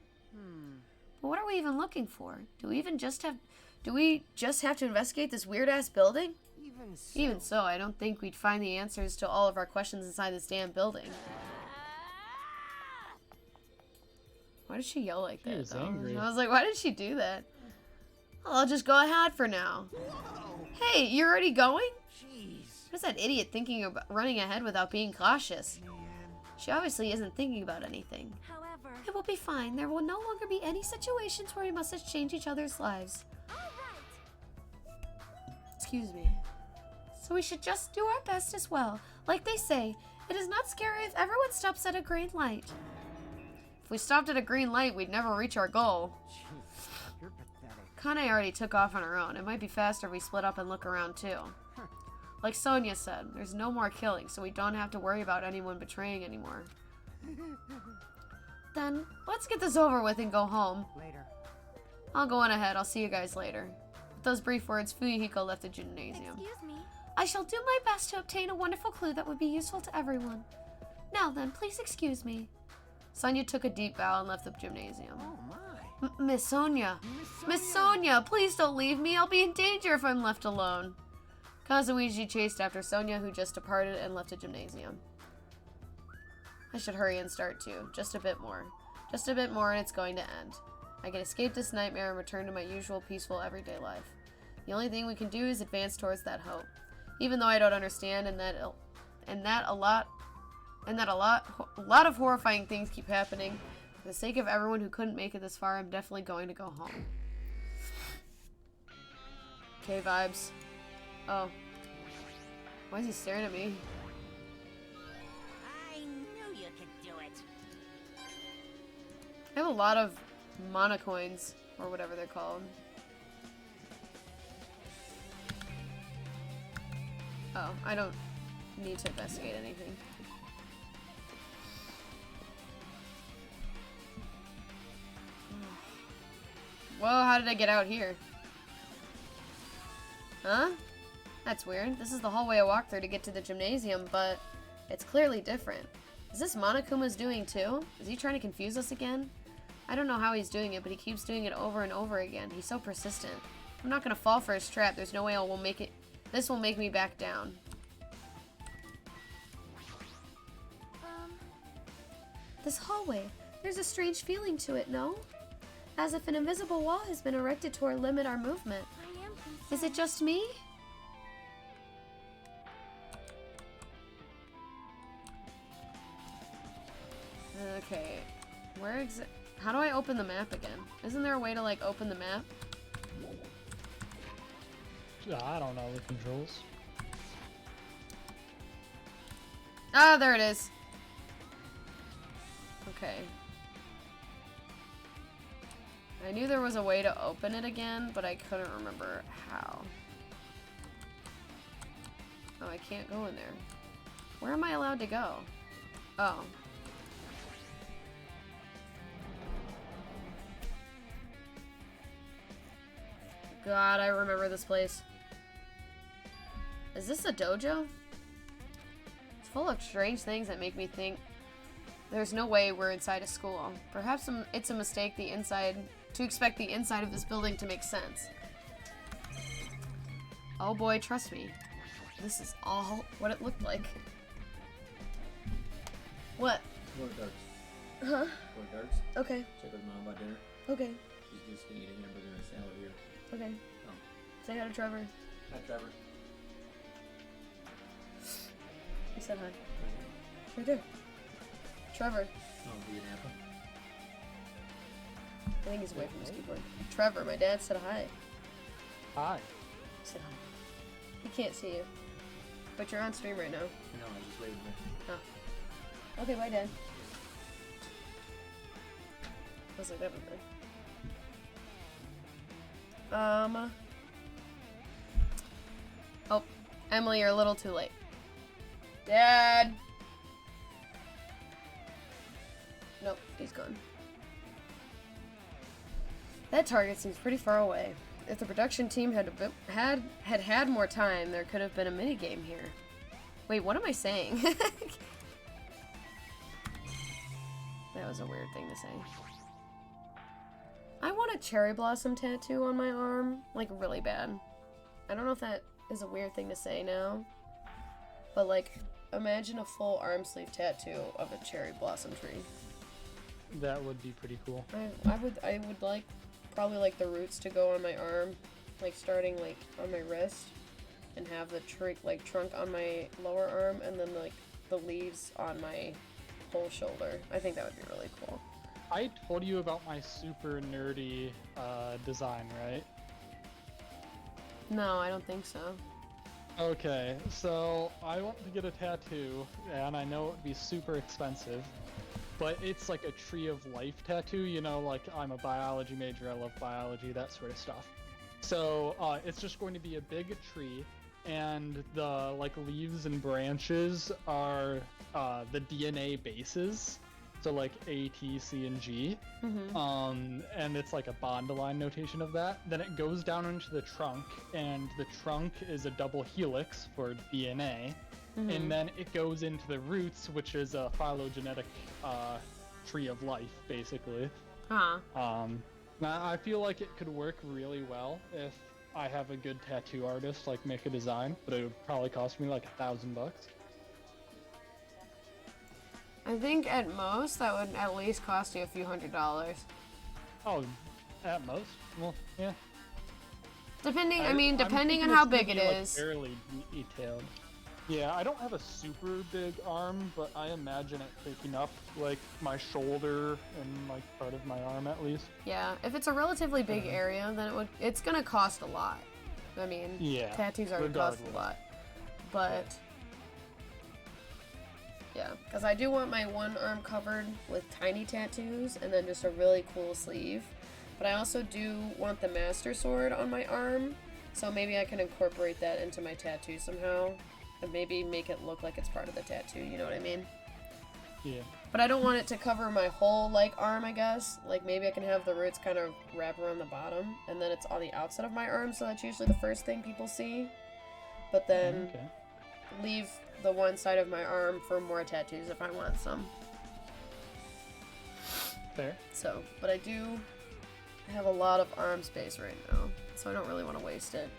But what are we even looking for? Do we just have to investigate this weird-ass building? Even so, I don't think we'd find the answers to all of our questions inside this damn building. Why did she yell like She that? was though? angry. I was like, why did she do that? Well, I'll just go ahead for now. Hey, you're already going? Jeez. What is that idiot thinking about running ahead without being cautious? Man. She obviously isn't thinking about anything. However, It will be fine. There will no longer be any situations where we must exchange each other's lives. alright. Excuse me. So we should just do our best as well. Like they say, it is not scary if everyone stops at a green light. If we stopped at a green light, we'd never reach our goal. Jeez. You're pathetic. Kane already took off on her own. It might be faster if we split up and look around too. Like Sonia said, there's no more killing, so we don't have to worry about anyone betraying anymore. Then, let's get this over with and go home. Later. I'll go on ahead. I'll see you guys later. With those brief words, Fuyuhiko left the gymnasium. Excuse me. I shall do my best to obtain a wonderful clue that would be useful to everyone. Now then, please excuse me. Sonia took a deep bow and left the gymnasium. Oh my. Miss Sonia! Miss Sonia, please don't leave me. I'll be in danger if I'm left alone. Kazuichi chased after Sonia, who just departed and left the gymnasium. I should hurry and start too. Just a bit more. Just a bit more and it's going to end. I can escape this nightmare and return to my usual peaceful everyday life. The only thing we can do is advance towards that hope. Even though I don't understand and that a lot of horrifying things keep happening. For the sake of everyone who couldn't make it this far, I'm definitely going to go home. Okay, vibes. Oh. Why is he staring at me? I knew you could do it. I have a lot of mana coins, or whatever they're called. Oh, I don't need to investigate anything. Whoa, how did I get out here? Huh? That's weird. This is the hallway I walked through to get to the gymnasium, but it's clearly different. Is this Monokuma's doing too? Is he trying to confuse us again? I don't know how he's doing it, but he keeps doing it over and over again. He's so persistent. I'm not gonna fall for his trap. There's no way this will make me back down. This hallway, there's a strange feeling to it, no? As if an invisible wall has been erected to limit our movement. I am concerned. Is it just me? Okay, how do I open the map again? Isn't there a way to like open the map? I don't know the controls. Ah, there it is. Okay. I knew there was a way to open it again, but I couldn't remember how. Oh, I can't go in there. Where am I allowed to go? Oh. God, I remember this place. Is this a dojo? It's full of strange things that make me think there's no way we're inside a school. Perhaps it's a mistake to expect the inside of this building to make sense. Oh boy, trust me. This is all what it looked like. What? Go to Darks. Huh? Go to Darks. Okay. Check with Mom about dinner. Okay. She's just gonna eat a hamburger and a salad here. Okay. Oh. Say hi to Trevor. Hi, Trevor. He said hi. Right there. Trevor. Oh, do you nap? I think he's away from his keyboard. Trevor, my dad said hi. Hi. He said hi. He can't see you. But you're on stream right now. No, I just waved there. Oh. Okay, bye, Dad. I was like that before. Oh, Emily, you're a little too late. Dad! Nope, he's gone. That target seems pretty far away. If the production team had more time, there could have been a mini game here. Wait, what am I saying? That was a weird thing to say. I want a cherry blossom tattoo on my arm, like really bad. I don't know if that is a weird thing to say now, but like, imagine a full arm sleeve tattoo of a cherry blossom tree. That would be pretty cool. I would like probably like the roots to go on my arm, like starting like on my wrist, and have the trunk on my lower arm, and then like the leaves on my whole shoulder. I think that would be really cool. I told you about my super nerdy design, right? No, I don't think so. Okay, so I want to get a tattoo, and I know it would be super expensive, but it's like a tree of life tattoo, you know, like I'm a biology major, I love biology, that sort of stuff. So it's just going to be a big tree, and the like leaves and branches are the DNA bases. So like A, T, C, and G, and it's like a bond line notation of that. Then it goes down into the trunk, and the trunk is a double helix for DNA, and then it goes into the roots, which is a phylogenetic tree of life, basically. I feel like it could work really well if I have a good tattoo artist like make a design, but it would probably cost me like $1,000. I think at most that would at least cost you a few $100s. Oh, at most? Well, yeah. Depending, I'm depending on thinking how it's gonna big it be, like, is. fairly detailed. Yeah, I don't have a super big arm, but I imagine it taking up like my shoulder and like part of my arm at least. Yeah, if it's a relatively big area, then it's gonna cost a lot. I mean, Yeah, tattoos are gonna cost a lot. But yeah, because I do want my one arm covered with tiny tattoos and then just a really cool sleeve. But I also do want the Master Sword on my arm, so maybe I can incorporate that into my tattoo somehow. And maybe make it look like it's part of the tattoo, you know what I mean? Yeah. But I don't want it to cover my whole, like, arm, I guess. Like, maybe I can have the roots kind of wrap around the bottom, and then it's on the outside of my arm, so that's usually the first thing people see. But then leave the one side of my arm for more tattoos if I want some. Fair. So, but I do have a lot of arm space right now, so I don't really want to waste it.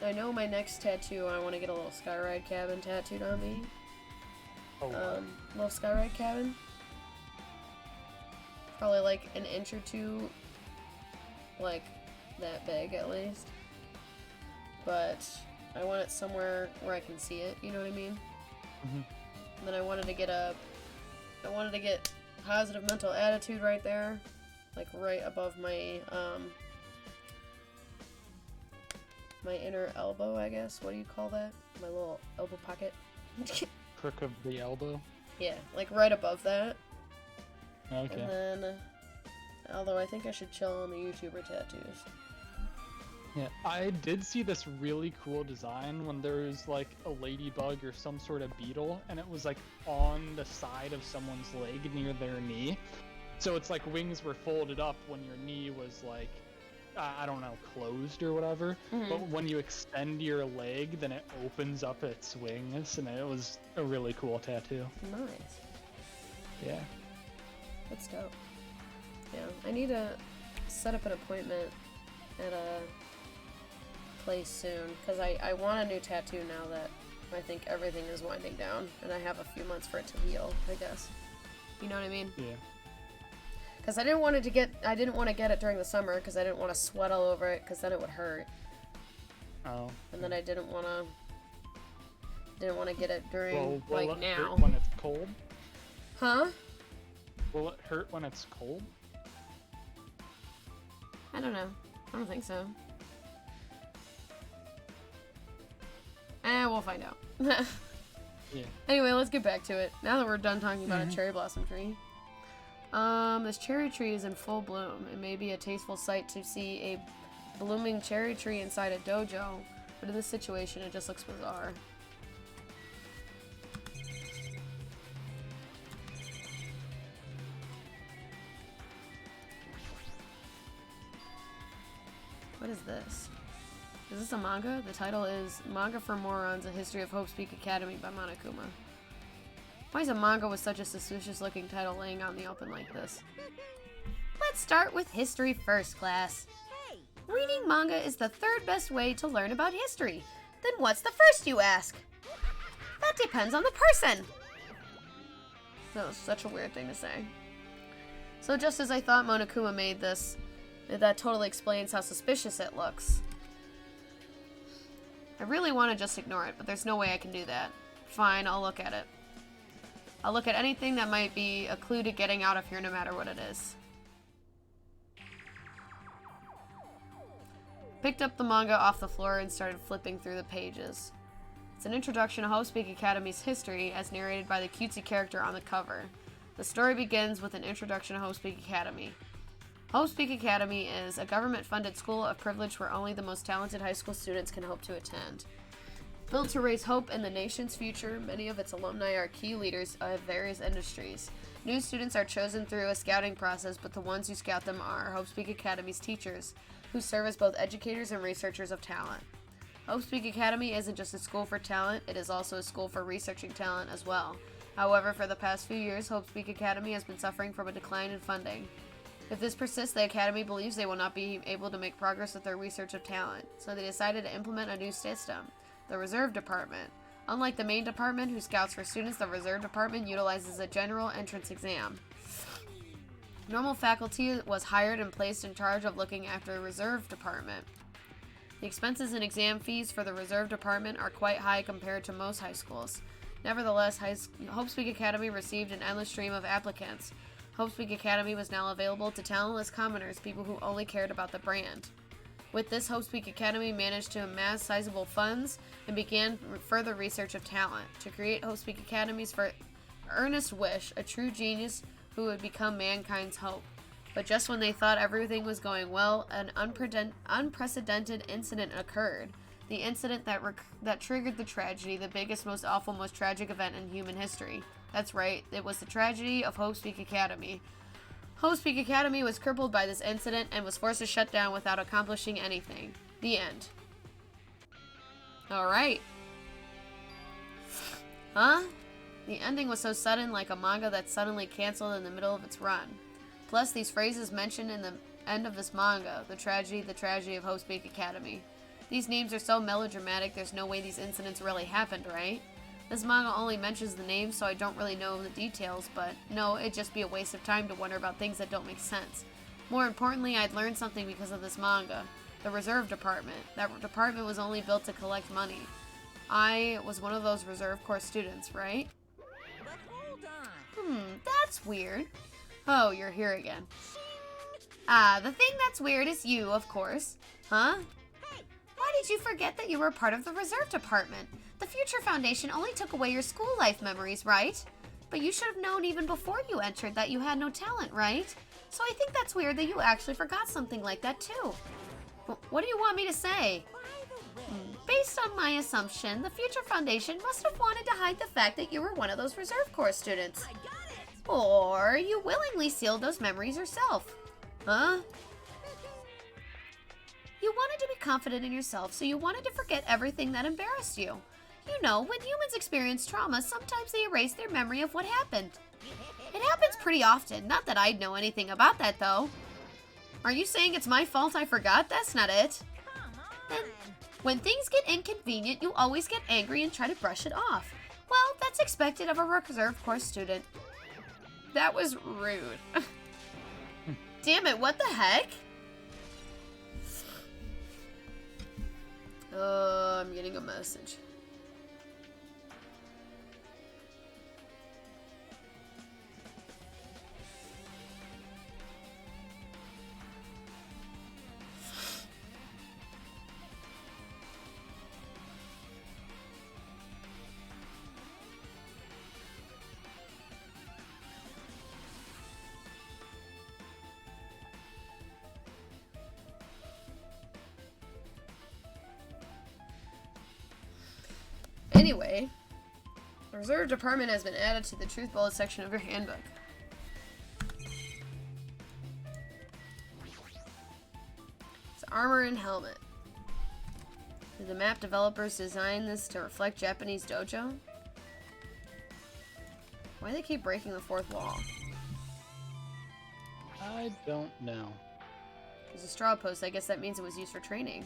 I know my next tattoo, I want to get a little skyride cabin tattooed on me. Oh, wow. Little skyride cabin. Probably like an inch or two, like that big at least. But I want it somewhere where I can see it, you know what I mean? And then I wanted to get positive mental attitude right there, like right above my, my inner elbow, I guess. What do you call that? My little elbow pocket. Crook of the elbow. Yeah, like right above that. Okay. And then, although I think I should chill on the YouTuber tattoos. Yeah, I did see this really cool design when there was like a ladybug or some sort of beetle, and it was like on the side of someone's leg near their knee. So it's like wings were folded up when your knee was like, I don't know, closed or whatever. But when you extend your leg, then it opens up its wings, and it was a really cool tattoo. Nice. Yeah. That's dope. Yeah, I need to set up an appointment at a place soon, because I want a new tattoo now that I think everything is winding down, and I have a few months for it to heal, I guess. You know what I mean? Yeah. Because I didn't want to get it during the summer, because I didn't want to sweat all over it, because then it would hurt. Oh. And then I didn't want to get it during, Will like, it now. hurt when it's cold? Huh? Will it hurt when it's cold? I don't know. I don't think so. We'll find out. Yeah. Anyway, let's get back to it. Now that we're done talking about a cherry blossom tree. This cherry tree is in full bloom. It may be a tasteful sight to see a blooming cherry tree inside a dojo, but in this situation, it just looks bizarre. What is this? Is this a manga? The title is Manga for Morons, A History of Hope's Peak Academy by Monokuma. Why is a manga with such a suspicious-looking title laying out in the open like this? Let's start with history first, class. Reading manga is the third best way to learn about history. Then what's the first, you ask? That depends on the person. That was such a weird thing to say. So just as I thought Monokuma made this, that totally explains how suspicious it looks. I really want to just ignore it, but there's no way I can do that. Fine, I'll look at it. I'll look at anything that might be a clue to getting out of here no matter what it is. Picked up the manga off the floor and started flipping through the pages. It's an introduction to Hopespeak Academy's history as narrated by the cutesy character on the cover. The story begins with an introduction to Hopespeak Academy. Hopespeak Academy is a government-funded school of privilege where only the most talented high school students can hope to attend. Built to raise hope in the nation's future, many of its alumni are key leaders of various industries. New students are chosen through a scouting process, but the ones who scout them are Hopespeak Academy's teachers, who serve as both educators and researchers of talent. Hopespeak Academy isn't just a school for talent, it is also a school for researching talent as well. However, for the past few years, Hopespeak Academy has been suffering from a decline in funding. If this persists, the Academy believes they will not be able to make progress with their research of talent, so they decided to implement a new system, the Reserve Department. Unlike the main department, who scouts for students, the Reserve Department utilizes a general entrance exam. Normal faculty was hired and placed in charge of looking after the Reserve Department. The expenses and exam fees for the Reserve Department are quite high compared to most high schools. Nevertheless, Hopespeak Academy received an endless stream of applicants. Hopespeak Academy was now available to talentless commoners, people who only cared about the brand. With this, Hopespeak Academy managed to amass sizable funds and began further research of talent. To create Hopespeak Academy's earnest wish, a true genius who would become mankind's hope. But just when they thought everything was going well, an unprecedented incident occurred. The incident that triggered the tragedy, the biggest, most awful, most tragic event in human history. That's right, it was the tragedy of Hopespeak Academy. Hopespeak Academy was crippled by this incident and was forced to shut down without accomplishing anything. The end. Alright. Huh? The ending was so sudden, like a manga that's suddenly canceled in the middle of its run. Plus, these phrases mentioned in the end of this manga, the tragedy of Hopespeak Academy. These names are so melodramatic, there's no way these incidents really happened, right? This manga only mentions the names, so I don't really know the details, but no, it'd just be a waste of time to wonder about things that don't make sense. More importantly, I'd learned something because of this manga. The Reserve Department. That department was only built to collect money. I was one of those Reserve Corps students, right? But hold on. That's weird. Oh, you're here again. Ah, the thing that's weird is you, of course. Huh? Hey, Why did you forget that you were part of the Reserve Department? The Future Foundation only took away your school life memories, right? But you should have known even before you entered that you had no talent, right? So I think that's weird that you actually forgot something like that, too. What do you want me to say? by the way, Based on my assumption, the Future Foundation must have wanted to hide the fact that you were one of those Reserve Corps students. I got it. Or you willingly sealed those memories yourself. Huh? You wanted to be confident in yourself, so you wanted to forget everything that embarrassed you. You know, when humans experience trauma, sometimes they erase their memory of what happened. It happens pretty often. Not that I'd know anything about that, though. Are you saying it's my fault I forgot? That's not it. Come Then, on. when things get inconvenient, you always get angry and try to brush it off. Well, that's expected of a Reserve Corps student. That was rude. Damn it, what the heck? I'm getting a message. Anyway, the Reserve Department has been added to the Truth Bullet section of your handbook. It's armor and helmet. Did the map developers design this to reflect Japanese dojo? Why do they keep breaking the fourth wall? I don't know. There's a straw post. I guess that means it was used for training.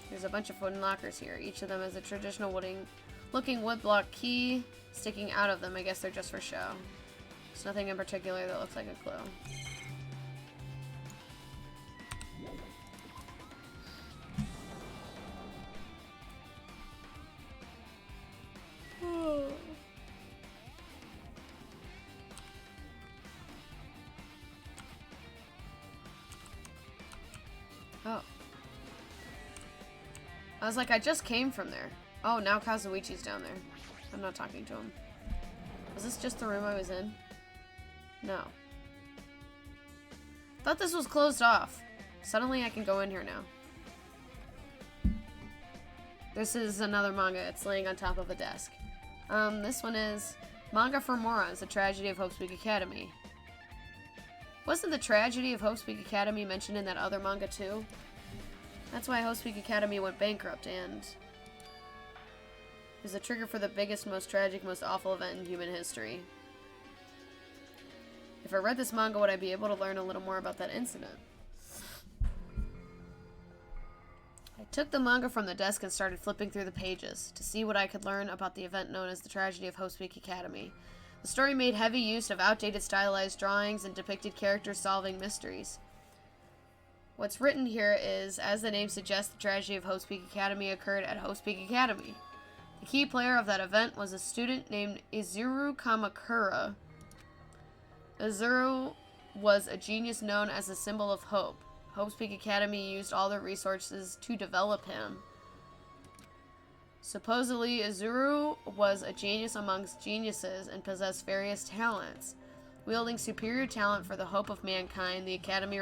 There's a bunch of wooden lockers here. Each of them has a traditional Looking woodblock key sticking out of them. I guess they're just for show. There's nothing in particular that looks like a clue. Oh. I was like, I just came from there. Oh, now Kazuichi's down there. I'm not talking to him. Was this just the room I was in? No. Thought this was closed off. Suddenly I can go in here now. This is another manga. It's laying on top of a desk. This one is Manga for Morons, The Tragedy of Hope's Peak Academy. Wasn't the tragedy of Hope's Peak Academy mentioned in that other manga too? That's why Hope's Peak Academy went bankrupt and is the trigger for the biggest, most tragic, most awful event in human history. If I read this manga, would I be able to learn a little more about that incident? I took the manga from the desk and started flipping through the pages to see what I could learn about the event known as the tragedy of Hope's Peak Academy. The story made heavy use of outdated stylized drawings and depicted characters solving mysteries. What's written here is, as the name suggests, the tragedy of Hope's Peak Academy occurred at Hope's Peak Academy. The key player of that event was a student named Izuru Kamakura. Izuru was a genius known as a symbol of hope. Hope's Peak Academy used all their resources to develop him. Supposedly, Izuru was a genius amongst geniuses and possessed various talents. Wielding superior talent for the hope of mankind, the Academy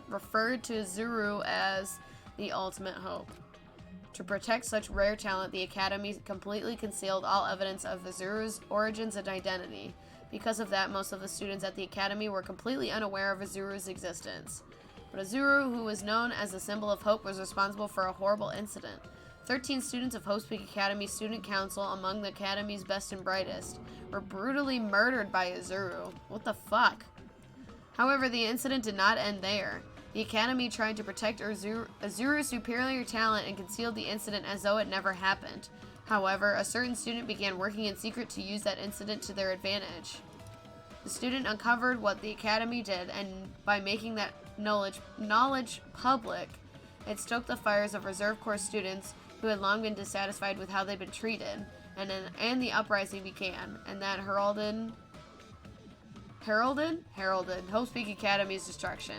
referred to Izuru as the ultimate hope. To protect such rare talent, the Academy completely concealed all evidence of Izuru's origins and identity. Because of that, most of the students at the Academy were completely unaware of Izuru's existence. But Izuru, who was known as the symbol of hope, was responsible for a horrible incident. 13 students of Hope's Peak Academy Student Council, among the Academy's best and brightest, were brutally murdered by Izuru. What the fuck? However, the incident did not end there. The Academy tried to protect Izuru's superior talent and concealed the incident as though it never happened. However, a certain student began working in secret to use that incident to their advantage. The student uncovered what the Academy did, and by making that knowledge public, it stoked the fires of Reserve Corps students who had long been dissatisfied with how they'd been treated, and the uprising began, and that heralded Hope's Peak Academy's destruction.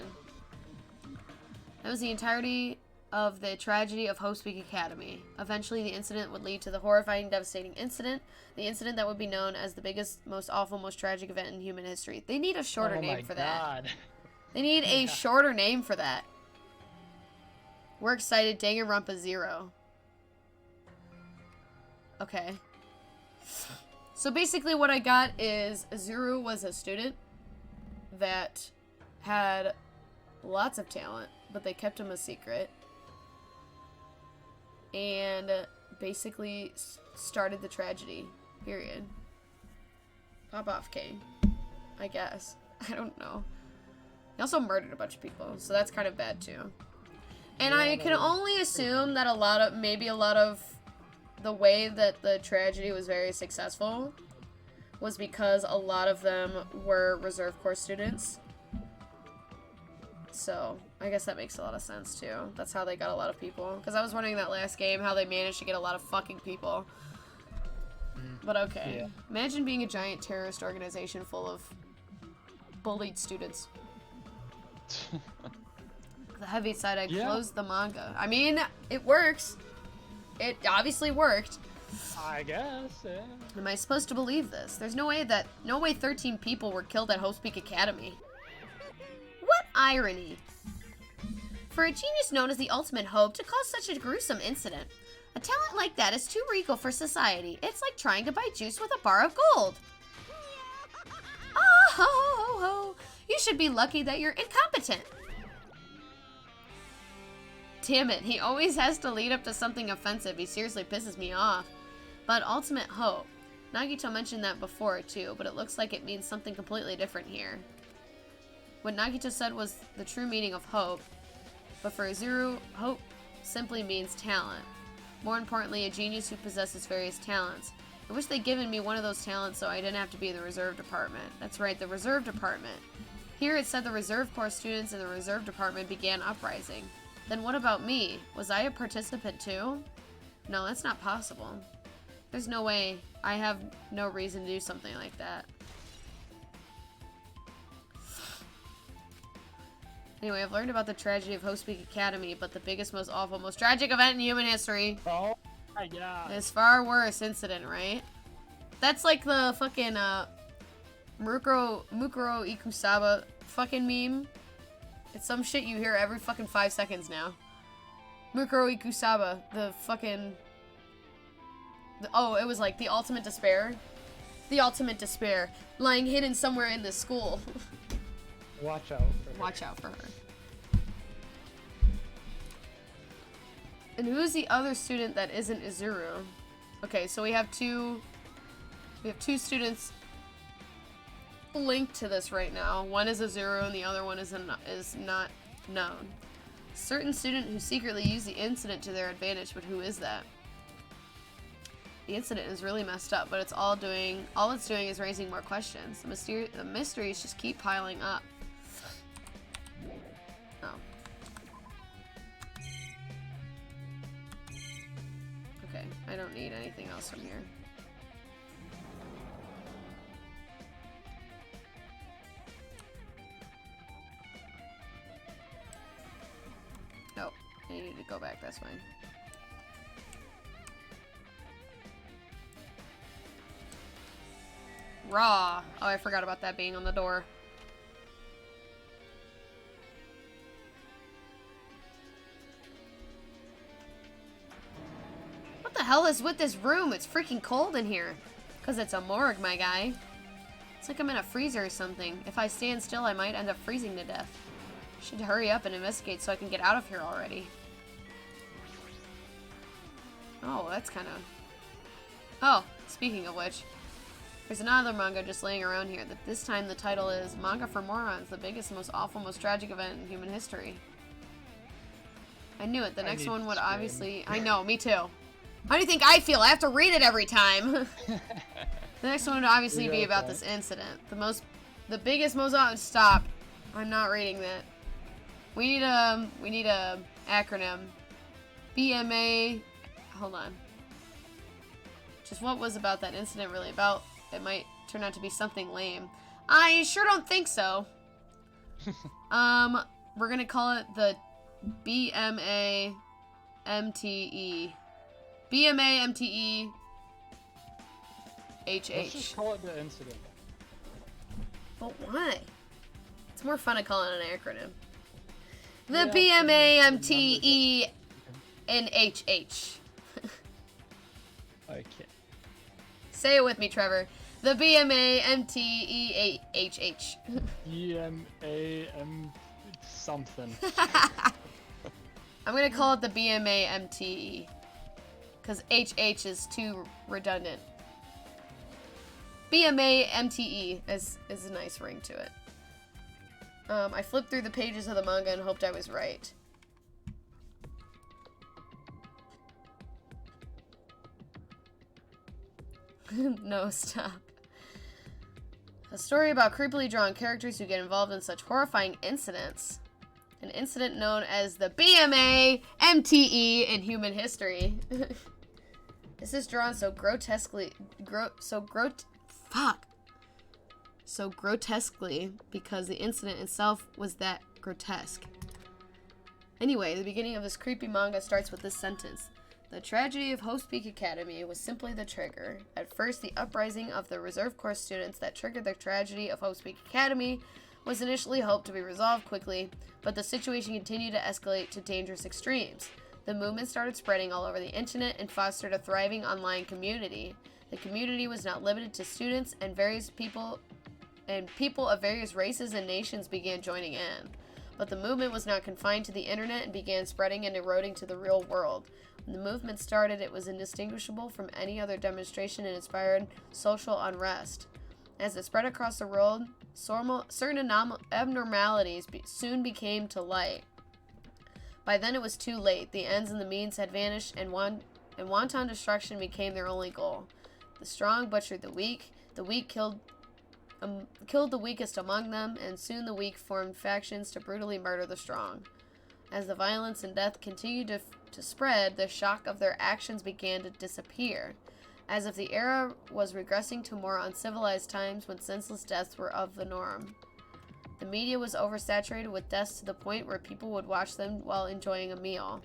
That was the entirety of the tragedy of Hope's Peak Academy. Eventually, the incident would lead to the horrifying, devastating incident, the incident that would be known as the biggest, most awful, most tragic event in human history. They need a shorter name for that. They need a shorter name for that. We're excited. Danganronpa 0. Okay. So basically what I got is Izuru was a student that had lots of talent, but they kept him a secret. And basically started the tragedy. Period. Pop off, King. I guess. I don't know. He also murdered a bunch of people, so that's kind of bad too. And I can only assume that a lot of the way that the tragedy was very successful was because a lot of them were Reserve Corps students. So, I guess that makes a lot of sense too. That's how they got a lot of people. Because I was wondering that last game how they managed to get a lot of fucking people. But okay. Yeah. Imagine being a giant terrorist organization full of bullied students. The heavy side, I closed the manga. I mean, it works. It obviously worked. I guess, yeah. Am I supposed to believe this? There's no way 13 people were killed at Hope's Peak Academy. What irony. For a genius known as the ultimate hope to cause such a gruesome incident. A talent like that is too regal for society. It's like trying to buy juice with a bar of gold. Oh, ho, ho, ho. You should be lucky that you're incompetent. Damn it, he always has to lead up to something offensive. He seriously pisses me off. But ultimate hope. Nagito mentioned that before too, but it looks like it means something completely different here. What Nagito said was the true meaning of hope, but for Izuru, hope simply means talent. More importantly, a genius who possesses various talents. I wish they'd given me one of those talents so I didn't have to be in the reserve department. That's right, the reserve department. Here it said the reserve corps students in the reserve department began uprising. Then what about me? Was I a participant too? No, that's not possible. There's no way. I have no reason to do something like that. Anyway, I've learned about the tragedy of Host Peak Academy, but the biggest, most awful, most tragic event in human history. Oh my god. This far worse incident, right? That's like the fucking, Mukuro Ikusaba fucking meme. It's some shit you hear every fucking 5 seconds now. Mukuro Ikusaba, the fucking... oh, it was like the ultimate despair. The ultimate despair. Lying hidden somewhere in this school. Watch out for her. Watch out for her. And who's the other student that isn't Izuru? Okay, so we have two students linked to this right now. One is Izuru and the other one is not known. Certain student who secretly used the incident to their advantage, but who is that? The incident is really messed up, but all it's doing is raising more questions. The mysteries just keep piling up. Oh. Okay, I don't need anything else from here. Oh, I need to go back this way. Raw. Oh, I forgot about that being on the door. What the hell is with this room? It's freaking cold in here. 'Cause it's a morgue, my guy. It's like I'm in a freezer or something. If I stand still, I might end up freezing to death. Should hurry up and investigate so I can get out of here already. Oh, that's kind of... Oh, speaking of which, there's another manga just laying around here. That this time the title is Manga for Morons, the biggest, most awful, most tragic event in human history. I knew it. The next one would obviously... I know, me too. How do you think I feel? I have to read it every time. The next one would obviously be about this incident. The biggest, most... Stop. I'm not reading that. We need a acronym. BMA... Hold on. Just what was about that incident really about? It might turn out to be something lame. I sure don't think so. We're gonna call it the BMA MTE. BMA MTE HH. Let's just call it the incident. But why? It's more fun to call it an acronym. The BMA MTE and HH. Okay. Say it with me, Trevor. The BMA MTE HH. BMAM something. I'm gonna call it the BMA MTE. Because HH is too redundant. BMA MTE is a nice ring to it. I flipped through the pages of the manga and hoped I was right. No, stop. A story about creepily drawn characters who get involved in such horrifying incidents. An incident known as the BMA MTE in human history. This is drawn so grotesquely because the incident itself was that grotesque. Anyway, the beginning of this creepy manga starts with this sentence. The tragedy of Host Peak Academy was simply the trigger. At first, the uprising of the Reserve Corps students that triggered the tragedy of Host Peak Academy was initially hoped to be resolved quickly, but the situation continued to escalate to dangerous extremes. The movement started spreading all over the internet and fostered a thriving online community. The community was not limited to students, and people of various races and nations began joining in. But the movement was not confined to the internet and began spreading and eroding to the real world. When the movement started, it was indistinguishable from any other demonstration and inspired social unrest. As it spread across the world, certain abnormalities soon became to light. By then it was too late. The ends and the means had vanished, and and wanton destruction became their only goal. The strong butchered the weak killed the weakest among them, and soon the weak formed factions to brutally murder the strong. As the violence and death continued to spread, the shock of their actions began to disappear, as if the era was regressing to more uncivilized times when senseless deaths were of the norm. The media was oversaturated with deaths to the point where people would watch them while enjoying a meal.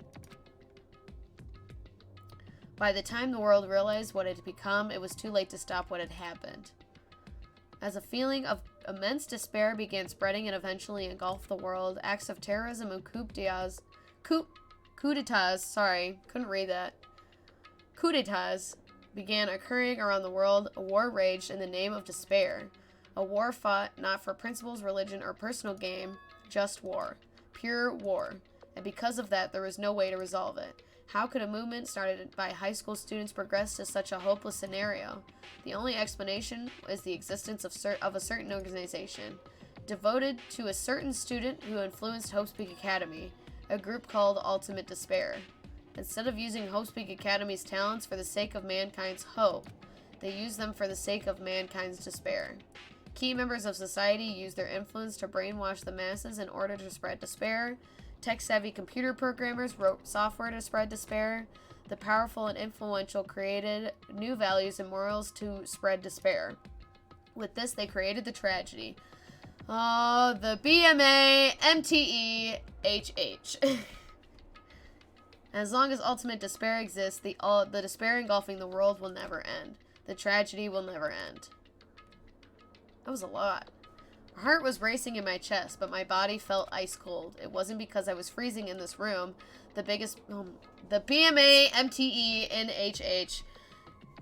By the time the world realized what it had become, it was too late to stop what had happened. As a feeling of immense despair began spreading and eventually engulfed the world, acts of terrorism and coup d'etats, began occurring around the world. A war raged in the name of despair. A war fought not for principles, religion, or personal gain, just war. Pure war. And because of that, there was no way to resolve it. How could a movement started by high school students progress to such a hopeless scenario? The only explanation is the existence of a certain organization, devoted to a certain student who influenced Hope Speak Academy, a group called Ultimate Despair. Instead of using Hope Speak Academy's talents for the sake of mankind's hope, they used them for the sake of mankind's despair. Key members of society used their influence to brainwash the masses in order to spread despair. Tech-savvy computer programmers wrote software to spread despair. The powerful and influential created new values and morals to spread despair. With this, they created the tragedy. Oh, the BMA, MTE, HH. As long as ultimate despair exists, the despair engulfing the world will never end. The tragedy will never end. That was a lot. My heart was racing in my chest, but my body felt ice cold. It wasn't because I was freezing in this room. The BMA, MTE, NHH.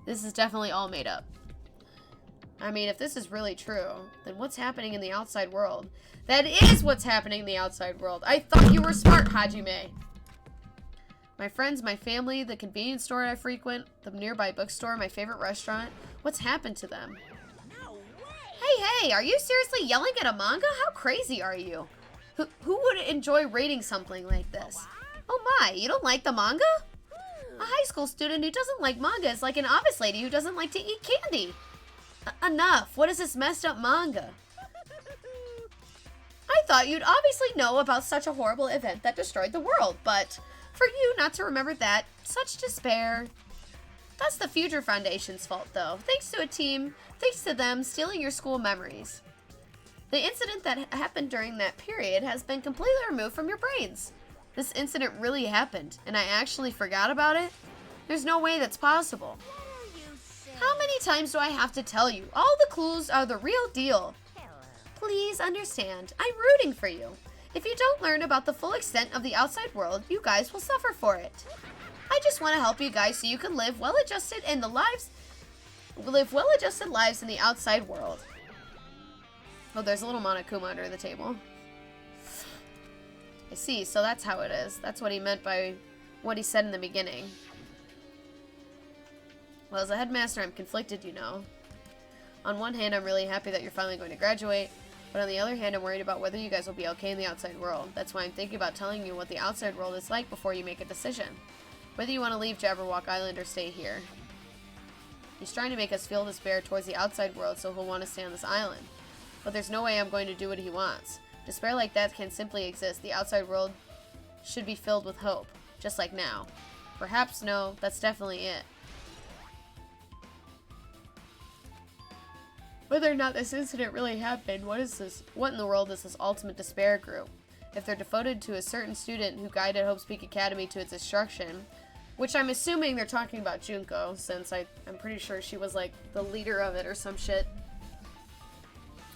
This is definitely all made up. I mean, if this is really true, then what's happening in the outside world? That is what's happening in the outside world. I thought you were smart, Hajime. My friends, my family, the convenience store I frequent, the nearby bookstore, my favorite restaurant. What's happened to them? Hey, are you seriously yelling at a manga? How crazy are you? Who would enjoy reading something like this? Oh my, you don't like the manga? A high school student who doesn't like manga is like an office lady who doesn't like to eat candy. Enough. What is this messed up manga? I thought you'd obviously know about such a horrible event that destroyed the world, but for you not to remember that, such despair. That's the Future Foundation's fault, though. Thanks to them stealing your school memories. The incident that happened during that period has been completely removed from your brains. This incident really happened, and I actually forgot about it? There's no way that's possible. How many times do I have to tell you? All the clues are the real deal. Please understand, I'm rooting for you. If you don't learn about the full extent of the outside world, you guys will suffer for it. I just want to help you guys so you can live well-adjusted lives in the outside world. Oh, there's a little Monokuma under the table. I see, so that's how it is. That's what he meant by what he said in the beginning. Well, as a headmaster, I'm conflicted, you know. On one hand, I'm really happy that you're finally going to graduate, but on the other hand, I'm worried about whether you guys will be okay in the outside world. That's why I'm thinking about telling you what the outside world is like before you make a decision. Whether you want to leave Jabberwock Island or stay here. He's trying to make us feel despair towards the outside world, so he'll want to stay on this island. But there's no way I'm going to do what he wants. Despair like that can simply exist. The outside world should be filled with hope, just like now. Perhaps no, that's definitely it. Whether or not this incident really happened, what in the world is this Ultimate Despair group? If they're devoted to a certain student who guided Hope Speak Academy to its destruction, which I'm assuming they're talking about Junko, since I'm pretty sure she was like the leader of it or some shit.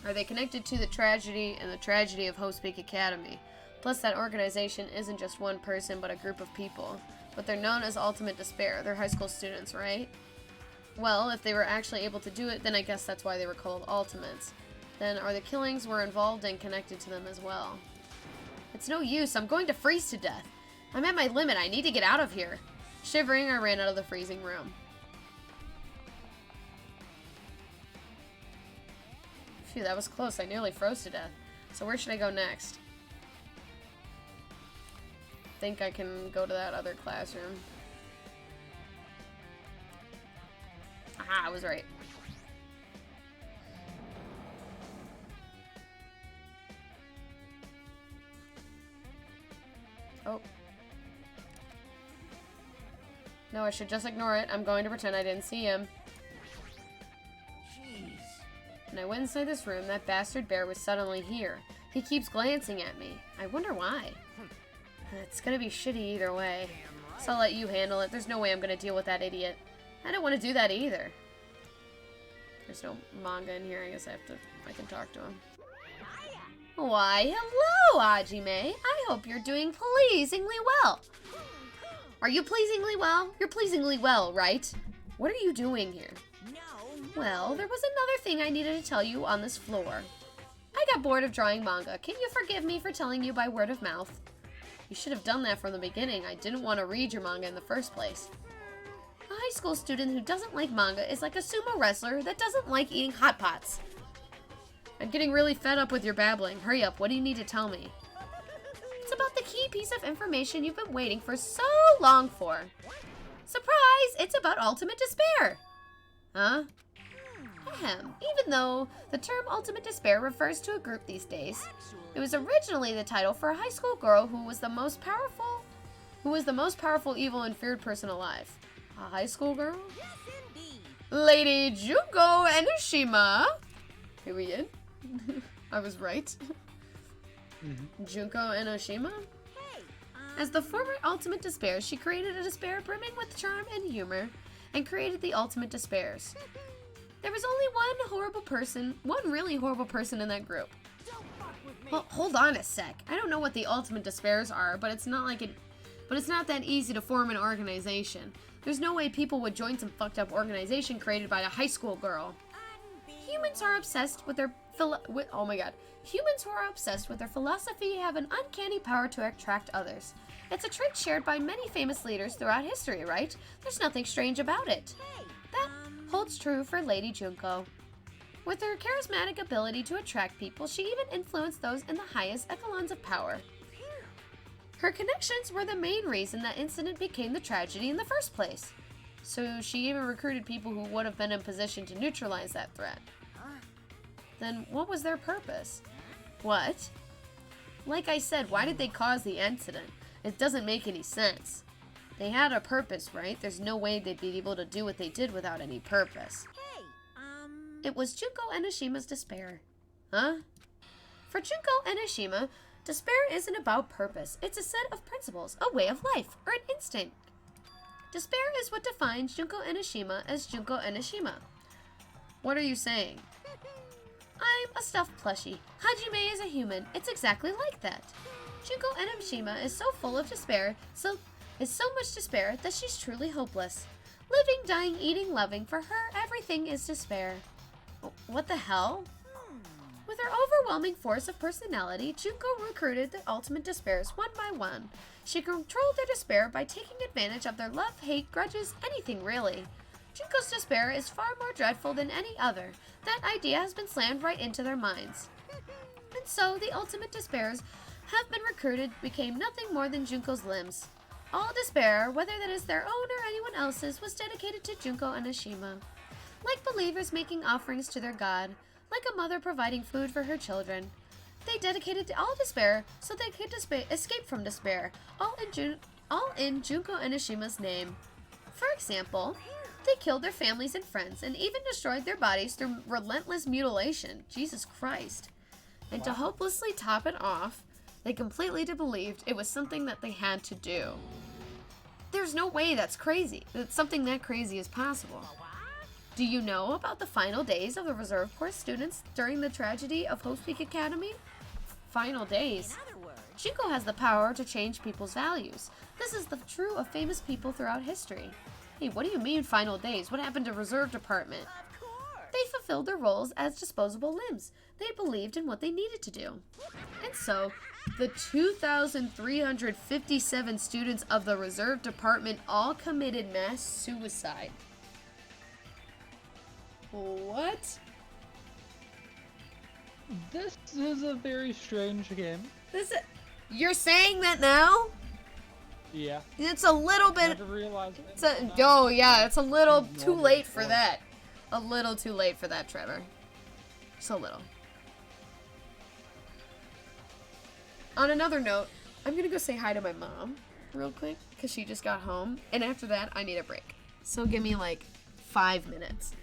Are they connected to the tragedy and the tragedy of Hope Speak Academy? Plus that organization isn't just one person but a group of people. But they're known as Ultimate Despair. They're high school students, right? Well, if they were actually able to do it, then I guess that's why they were called Ultimates. Then are the killings were involved and connected to them as well? It's no use, I'm going to freeze to death. I'm at my limit, I need to get out of here. Shivering, I ran out of the freezing room. Phew, that was close, I nearly froze to death. So where should I go next? I think I can go to that other classroom. Haha, I was right. Oh. No, I should just ignore it. I'm going to pretend I didn't see him. Jeez. When I went inside this room, that bastard bear was suddenly here. He keeps glancing at me. I wonder why. It's gonna be shitty either way. So I'll let you handle it. There's no way I'm gonna deal with that idiot. I don't want to do that either. There's no manga in here. I guess I can talk to him. Why, hello, Hajime. I hope you're doing pleasingly well. Are you pleasingly well? You're pleasingly well, right? What are you doing here? No. Well, there was another thing I needed to tell you on this floor. I got bored of drawing manga. Can you forgive me for telling you by word of mouth? You should have done that from the beginning. I didn't want to read your manga in the first place. A high school student who doesn't like manga is like a sumo wrestler that doesn't like eating hot pots. I'm getting really fed up with your babbling. Hurry up, what do you need to tell me? It's about the key piece of information you've been waiting for so long for. Surprise! It's about ultimate despair! Huh? Ahem. Even though the term ultimate despair refers to a group these days, it was originally the title for a high school girl who was the most powerful evil and feared person alive. A high school girl? Yes, indeed. Lady Junko Enoshima. Here we in. I was right. Junko Enoshima? Hey, As the former ultimate despair, she created a despair brimming with charm and humor, and created the ultimate despairs. There was only one really horrible person in that group. don't fuck with me. Well, hold on a sec. I don't know what the ultimate despairs are, but it's not that easy to form an organization. There's no way people would join some fucked up organization created by a high school girl. Humans are obsessed with their Humans who are obsessed with their philosophy have an uncanny power to attract others. It's a trait shared by many famous leaders throughout history, right? There's nothing strange about it. Hey, That holds true for Lady Junko. With her charismatic ability to attract people, she even influenced those in the highest echelons of power. Her connections were the main reason that incident became the tragedy in the first place. So she even recruited people who would have been in position to neutralize that threat. Then what was their purpose? What? Like I said, why did they cause the incident? It doesn't make any sense. They had a purpose, right? There's no way they'd be able to do what they did without any purpose. hey, It was Junko Enoshima's despair. Huh? For Junko Enoshima, despair isn't about purpose. It's a set of principles, a way of life, or an instinct. Despair is what defines Junko Enoshima as Junko Enoshima. What are you saying? I'm a stuffed plushie. Hajime is a human. It's exactly like that. Junko Enoshima is so full of despair, so much despair that she's truly hopeless. Living, dying, eating, loving, for her, everything is despair. What the hell? With her overwhelming force of personality, Junko recruited the ultimate despairs one by one. She controlled their despair by taking advantage of their love, hate, grudges, anything really. Junko's despair is far more dreadful than any other. That idea has been slammed right into their minds. And so, the ultimate despairs have been recruited became nothing more than Junko's limbs. All despair, whether that is their own or anyone else's, was dedicated to Junko Enoshima. Like believers making offerings to their god, like a mother providing food for her children, they dedicated all despair so they could escape from despair, all in Junko Enoshima's name. For example, they killed their families and friends, and even destroyed their bodies through relentless mutilation. Jesus Christ. And to hopelessly top it off, they completely believed it was something that they had to do. There's no way that something that crazy is possible. Do you know about the final days of the Reserve Corps students during the tragedy of Hope Peak Academy? Final days. in other words, Junko has the power to change people's values. This is the true of famous people throughout history. Hey, what do you mean final days? What happened to Reserve Department? of course. They fulfilled their roles as disposable limbs. They believed in what they needed to do. And so, the 2,357 students of the Reserve Department all committed mass suicide. What? This is a very strange game. You're saying that now? Yeah. It's a little bit. Never realized it. It's a little too late for that. a little too late for that, Trevor. Just a little. On another note, I'm gonna go say hi to my mom real quick, because she just got home, and after that, I need a break. So give me like 5 minutes.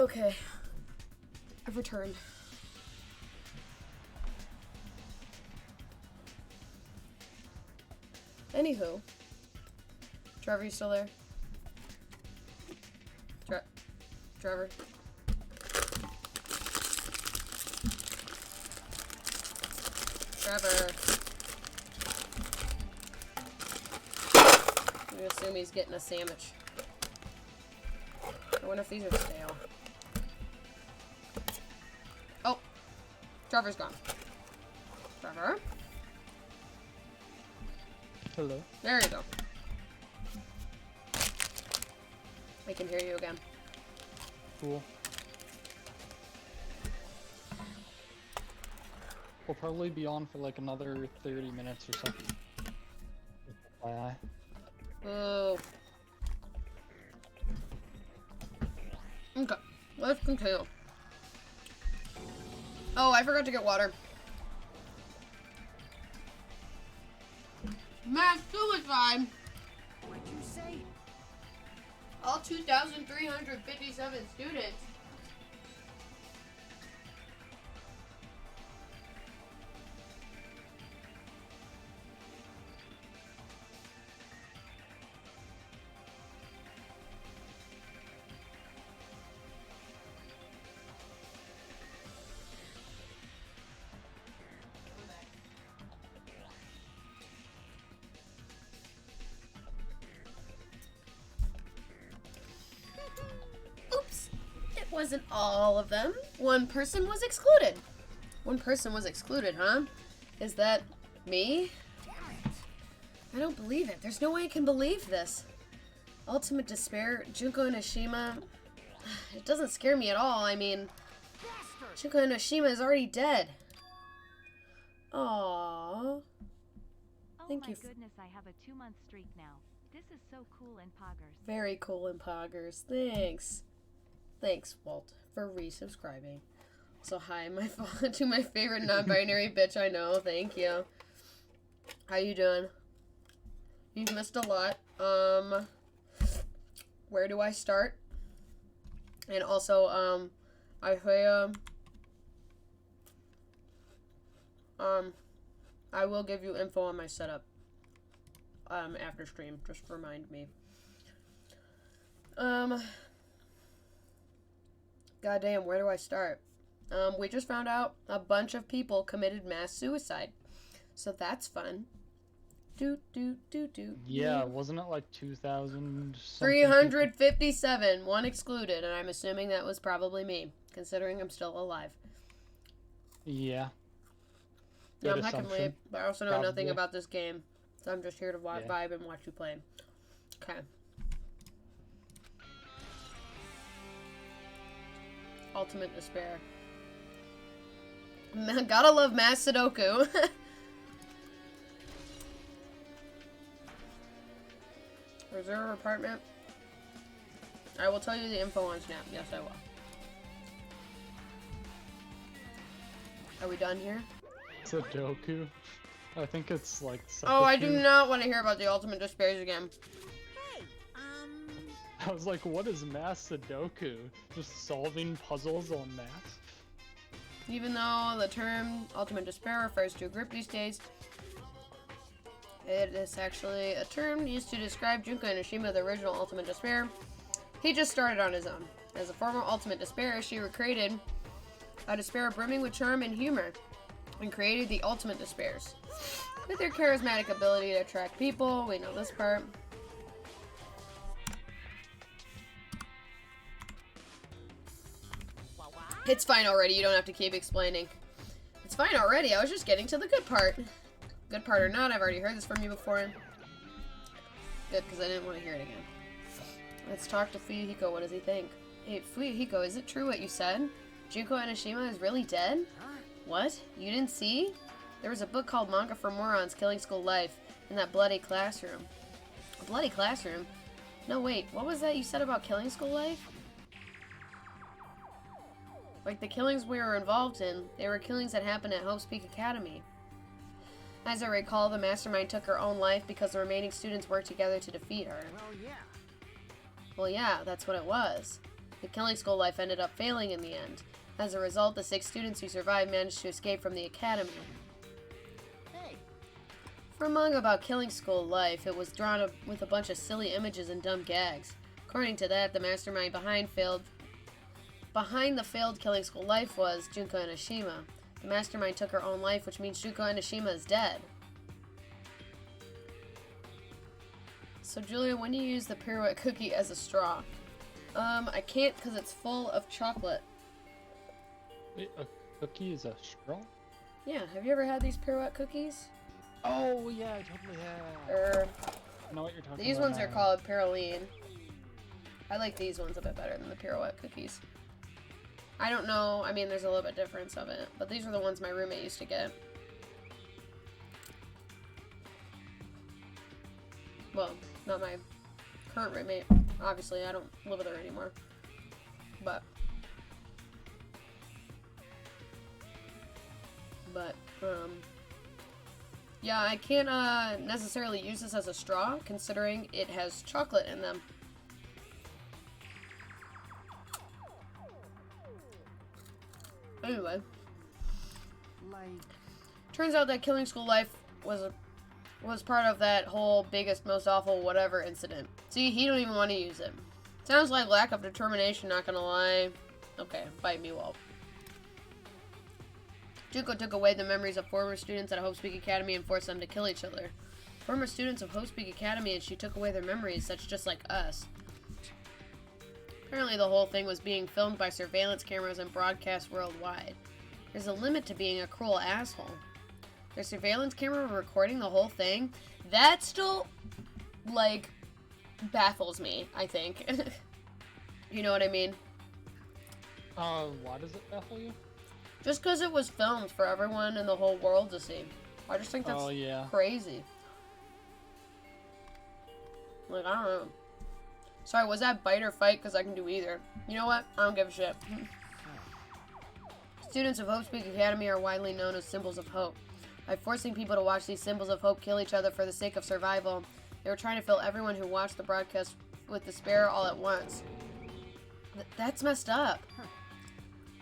Okay. I've returned. Anywho. Trevor, you still there? Trevor? Trevor. I'm gonna assume he's getting a sandwich. I wonder if these are stale. Oh! Trevor's gone. Trevor? Hello. There you go. I can hear you again. Cool. We'll probably be on for like another 30 minutes or something. FYI. Ooh. Okay, let's continue. Oh, I forgot to get water. Mass suicide! What'd you say? All 2,357 students. Oops, it wasn't all of them. One person was excluded. One person was excluded, huh? Is that me? I don't believe it. There's no way I can believe this. Ultimate despair, Junko Inoshima. It doesn't scare me at all. I mean, Junko Inoshima is already dead. Aww. Oh Thank my you. goodness, I have a 2-month streak now. This is so cool in Poggers. Very cool in Poggers. Thanks. Thanks, Walt, for resubscribing. So hi, to my favorite non-binary bitch I know. Thank you. How you doing? You've missed a lot. Where do I start? And also, I will give you info on my setup. After stream. Just remind me. Goddamn, where do I start? We just found out a bunch of people committed mass suicide. So that's fun. Yeah, wasn't it like 2,000 something? 357, one excluded, and I'm assuming that was probably me, considering I'm still alive. Yeah. Yeah, Good I'm heckin' assumption. late, but I also know Probably. nothing about this game. So I'm just here to vibe and watch you play. Okay. Ultimate despair. Gotta love Mass Sudoku. Reserve apartment. I will tell you the info on Snap. Yes, I will. Are we done here? Sudoku. I think it's like. Oh, I do Sudoku. not want to hear about the Ultimate Despairs again. Hey, I was like, what is mass Sudoku? Just solving puzzles on math? Even though the term Ultimate Despair refers to a group these days, it is actually a term used to describe Junko Inoshima, the original Ultimate Despair. He just started on his own. As a former Ultimate Despair, she recreated a despair brimming with charm and humor, and created the Ultimate Despairs. With their charismatic ability to attract people, we know this part. It's fine already, you don't have to keep explaining. It's fine already, I was just getting to the good part. Good part or not, I've already heard this from you before. Good, because I didn't want to hear it again. Let's talk to Fuyuhiko, what does he think? Hey, Fuyuhiko, is it true what you said? Junko Inoshima is really dead? What? You didn't see? There was a book called Manga for Morons, Killing School Life, in that bloody classroom. A bloody classroom? No, wait, what was that you said about Killing School Life? Like the killings we were involved in, they were killings that happened at Hope's Peak Academy. As I recall, the mastermind took her own life because the remaining students worked together to defeat her. well, yeah. Well, yeah, that's what it was. The killing school life ended up failing in the end. As a result, the 6 students who survived managed to escape from the academy. Hey, For a manga about killing school life, it was drawn up with a bunch of silly images and dumb gags. According to that, the mastermind behind the failed killing school life was Junko Enoshima. The mastermind took her own life, which means Junko Enoshima is dead. So, Julia, when do you use the pirouette cookie as a straw? I can't because it's full of chocolate. Wait, a cookie is a straw? Yeah, have you ever had these pirouette cookies? Oh, yeah, I totally have. I know what you're talking about. These ones are now. called Pyroline. I like these ones a bit better than the pirouette cookies. I don't know, I mean, there's a little bit difference of it, but these are the ones my roommate used to get. Well, not my current roommate. Obviously, I don't live with her anymore. But, yeah, I can't necessarily use this as a straw, considering it has chocolate in them. Anyway, like, turns out that killing school life was part of that whole biggest, most awful whatever incident. See, he don't even want to use it. Sounds like lack of determination, not gonna lie. Okay, bite me, Walt. Junko took away the memories of former students at Hope Speak Academy and forced them to kill each other. Former students of Hope Speak Academy, and she took away their memories, such just like us. Apparently the whole thing was being filmed by surveillance cameras and broadcast worldwide. There's a limit to being a cruel asshole. Their surveillance camera recording the whole thing? That still, like, baffles me, I think. You know what I mean? Why does it baffle you? Just because it was filmed for everyone in the whole world to see. I just think that's crazy. Like, I don't know. Sorry, was that bite or fight? Because I can do either. You know what? I don't give a shit. Students of Hope Speak Academy are widely known as symbols of hope. By forcing people to watch these symbols of hope kill each other for the sake of survival, they were trying to fill everyone who watched the broadcast with despair all at once. That's messed up.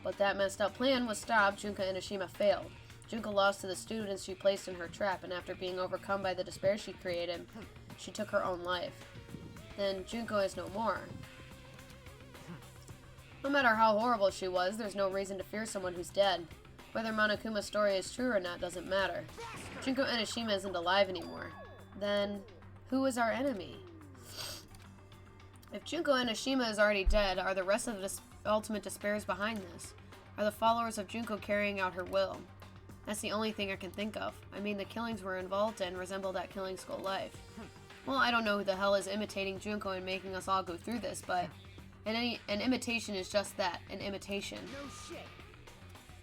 But that messed up plan was stopped. Junko Enoshima failed. Junko lost to the students she placed in her trap, and after being overcome by the despair she created, she took her own life. Then Junko is no more. No matter how horrible she was, there's no reason to fear someone who's dead. Whether Monokuma's story is true or not doesn't matter. Junko Enoshima isn't alive anymore. Then, who is our enemy? If Junko Enoshima is already dead, are the rest of the ultimate despairs behind this? Are the followers of Junko carrying out her will? That's the only thing I can think of. I mean, the killings we're involved in resemble that killing school life. Well, I don't know who the hell is imitating Junko and making us all go through this, but an imitation is just that, an imitation. no shit.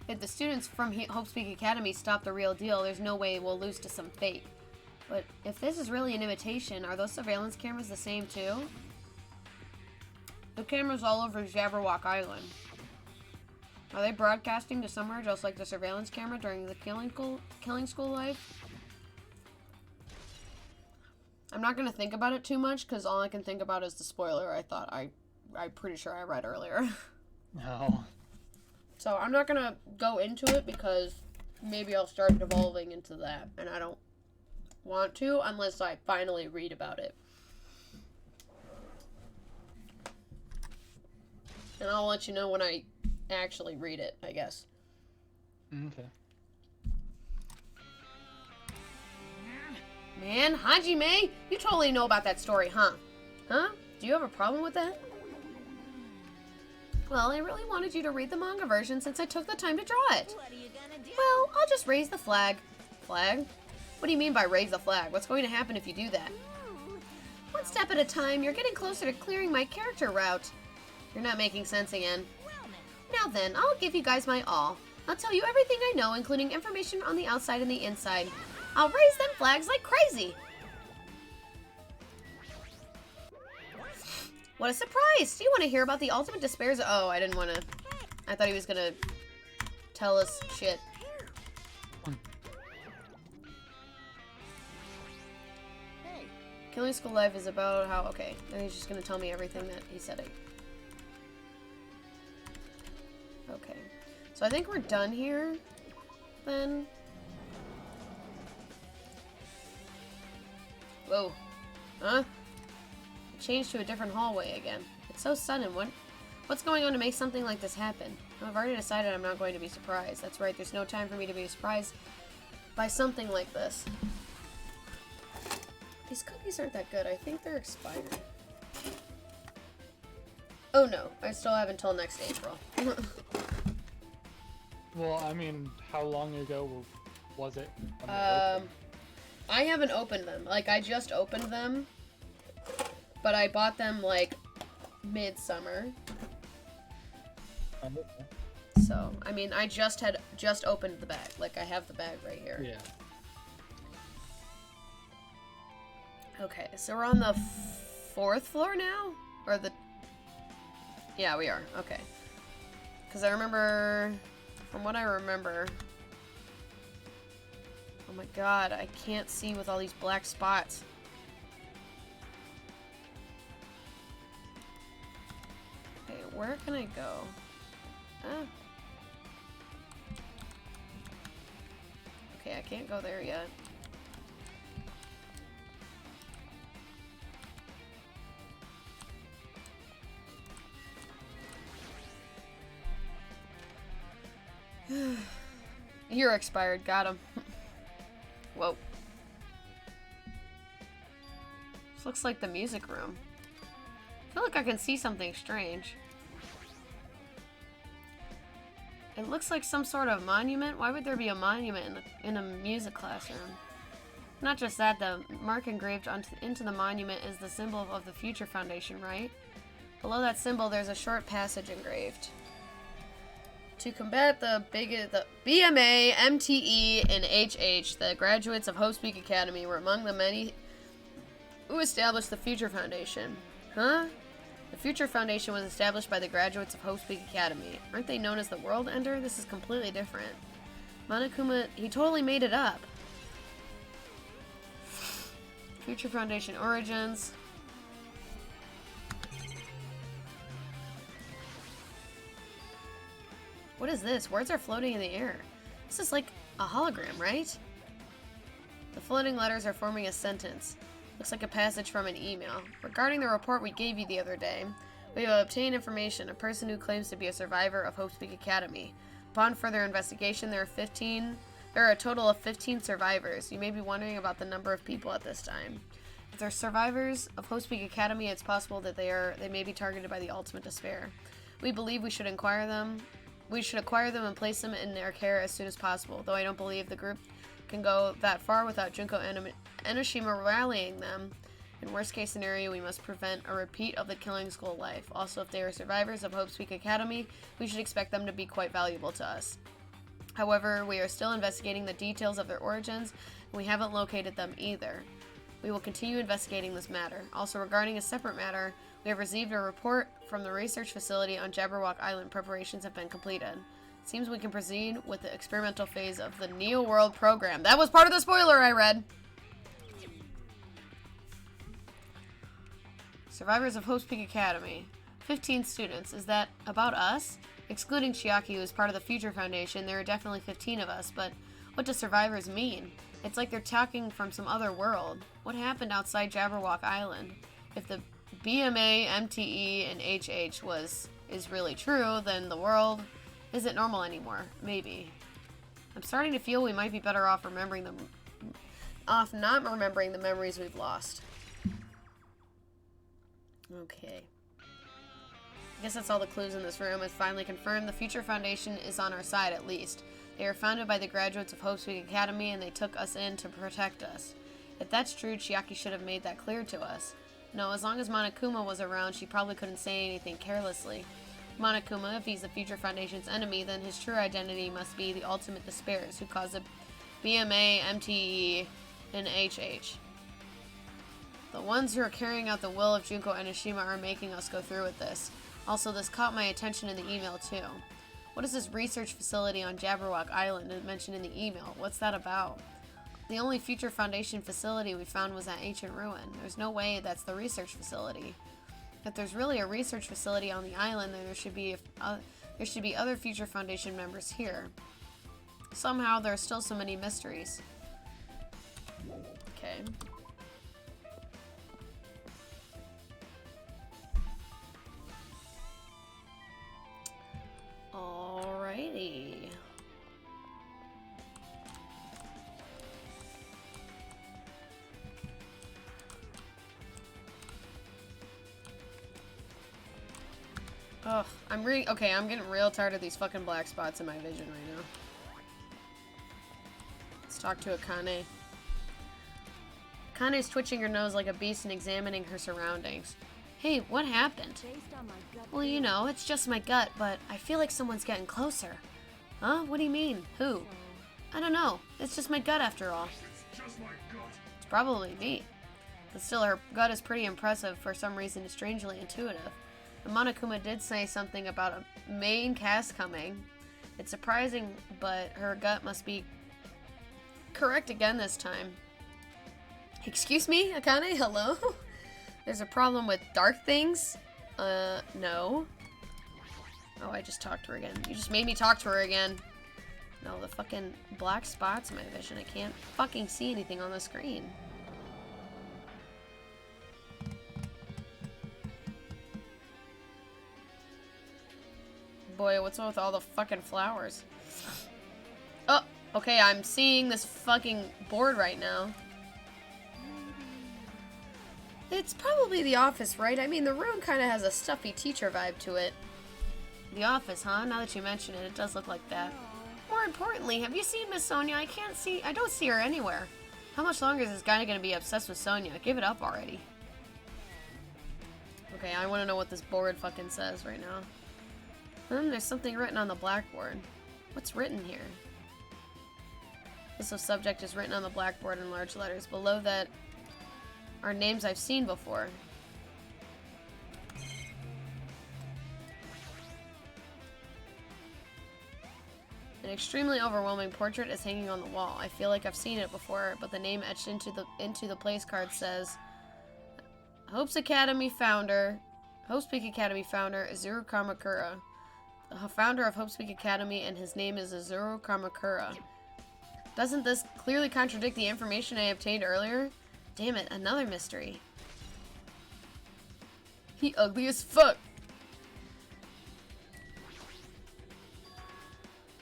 If the students from Hope Speak Academy stop the real deal, there's no way we'll lose to some fake. But if this is really an imitation, are those surveillance cameras the same too? The cameras all over Jabberwock Island. Are they broadcasting to somewhere just like the surveillance camera during the killing school life? I'm not going to think about it too much because all I can think about is the spoiler I'm pretty sure I read earlier. No. So I'm not going to go into it because maybe I'll start devolving into that, and I don't want to unless I finally read about it. And I'll let you know when I actually read it, I guess. Okay. Man, Hajime, you totally know about that story, huh? Huh? Do you have a problem with that? Well, I really wanted you to read the manga version since I took the time to draw it. What are you gonna do? Well, I'll just raise the flag. Flag? What do you mean by raise the flag? What's going to happen if you do that? One step at a time, you're getting closer to clearing my character route. You're not making sense again. Now then, I'll give you guys my all. I'll tell you everything I know, including information on the outside and the inside. I'll raise them flags like crazy. What a surprise! Do you want to hear about the ultimate despairs? Oh, I didn't want to. I thought he was going to tell us shit. Hey, Killing School Life is about how... Okay, and he's just going to tell me everything that he said. Okay. So I think we're done here, then. Whoa. Huh? It changed to a different hallway again. It's so sudden. What's going on to make something like this happen? I've already decided I'm not going to be surprised. That's right, there's no time for me to be surprised by something like this. These cookies aren't that good. I think they're expired. Oh no, I still have until next April. Well, I mean, how long ago was it? When they opened? I haven't opened them. Like, I just opened them, but I bought them, like, midsummer. Oh, okay. So, I mean, I just opened the bag. Like, I have the bag right here. Yeah. Okay, so we're on the 4th floor now? Or the... Yeah, we are. Okay. Because I remember... From what I remember... Oh my god, I can't see with all these black spots. Okay, where can I go? Ah. Okay, I can't go there yet. You're expired. Got him. Whoa. This looks like the music room. I feel like I can see something strange. It looks like some sort of monument. Why would there be a monument in a music classroom? Not just that, the mark engraved into the monument is the symbol of the Future Foundation, right? Below that symbol, there's a short passage engraved. To combat the BMA, MTE, and HH, the graduates of Hope Peak Academy were among the many who established the Future Foundation. Huh? The Future Foundation was established by the graduates of Hope Peak Academy. Aren't they known as the World Ender? This is completely different. Monokuma, he totally made it up. Future Foundation origins. What is this? Words are floating in the air. This is like a hologram, right? The floating letters are forming a sentence. Looks like a passage from an email. Regarding the report we gave you the other day, we have obtained information. A person who claims to be a survivor of Hope Peak Academy. Upon further investigation, there are a total of 15 survivors. You may be wondering about the number of people at this time. If they're survivors of Hope Peak Academy, it's possible that they may be targeted by the ultimate despair. We believe we should acquire them and place them in their care as soon as possible, though I don't believe the group can go that far without Junko Enoshima rallying them. In worst case scenario, we must prevent a repeat of the killing school life. Also, if they are survivors of Hope Peak Academy, we should expect them to be quite valuable to us. However, we are still investigating the details of their origins, and we haven't located them either. We will continue investigating this matter. Also, regarding a separate matter, we have received a report from the research facility on Jabberwock Island. Preparations have been completed. It seems we can proceed with the experimental phase of the Neo World program. That was part of the spoiler I read. Survivors of Hope Peak Academy. 15 students. Is that about us? Excluding Chiaki, who is part of the Future Foundation, there are definitely 15 of us, but what does survivors mean? It's like they're talking from some other world. What happened outside Jabberwock Island? If the BMA, MTE, and HH is really true, then the world isn't normal anymore. Maybe. I'm starting to feel we might be better off not remembering the memories we've lost. Okay. I guess that's all the clues in this room. It's finally confirmed the Future Foundation is on our side, at least. They were founded by the graduates of Hope Peak Academy, and they took us in to protect us. If that's true, Chiaki should have made that clear to us. No, as long as Monokuma was around, she probably couldn't say anything carelessly. Monokuma, if he's the Future Foundation's enemy, then his true identity must be the ultimate despairs, who caused the BMA, MTE, and HH. The ones who are carrying out the will of Junko Enoshima are making us go through with this. Also, this caught my attention in the email, too. What is this research facility on Jabberwock Island mentioned in the email? What's that about? The only Future Foundation facility we found was that ancient ruin. There's no way that's the research facility. If there's really a research facility on the island, then there should be There should be other future Foundation members here. Somehow, there are still so many mysteries. Okay. Alrighty. Ugh, I'm getting real tired of these fucking black spots in my vision right now. Let's talk to Akane. Akane's twitching her nose like a beast and examining her surroundings. Hey, what happened? Well, you know, it's just my gut, but I feel like someone's getting closer. Huh? What do you mean? Who? I don't know. It's just my gut after all. It's probably me. But still, her gut is pretty impressive. For some reason, it's strangely intuitive. And Monokuma did say something about a main cast coming. It's surprising, but her gut must be correct again this time. Excuse me, Akane? Hello? There's a problem with dark things? No. Oh, I just talked to her again. You just made me talk to her again. No, the fucking black spots in my vision. I can't fucking see anything on the screen. Boy, what's up with all the fucking flowers? Oh, okay, I'm seeing this fucking board right now. It's probably the office, right? I mean, the room kind of has a stuffy teacher vibe to it. The office, huh? Now that you mention it, it does look like that. More importantly, have you seen Miss Sonia? I don't see her anywhere. How much longer is this guy gonna be obsessed with Sonia? Give it up already. Okay, I want to know what this board fucking says right now. There's something written on the blackboard. What's written here? This subject is written on the blackboard in large letters. Below that are names I've seen before. An extremely overwhelming portrait is hanging on the wall. I feel like I've seen it before, but the name etched into the place card says Hope's Peak Academy founder Azuru Kamakura. The founder of Hope's Peak Academy, and his name is Azuru Kamakura. Doesn't this clearly contradict the information I obtained earlier? Damn it, another mystery. He ugly as fuck.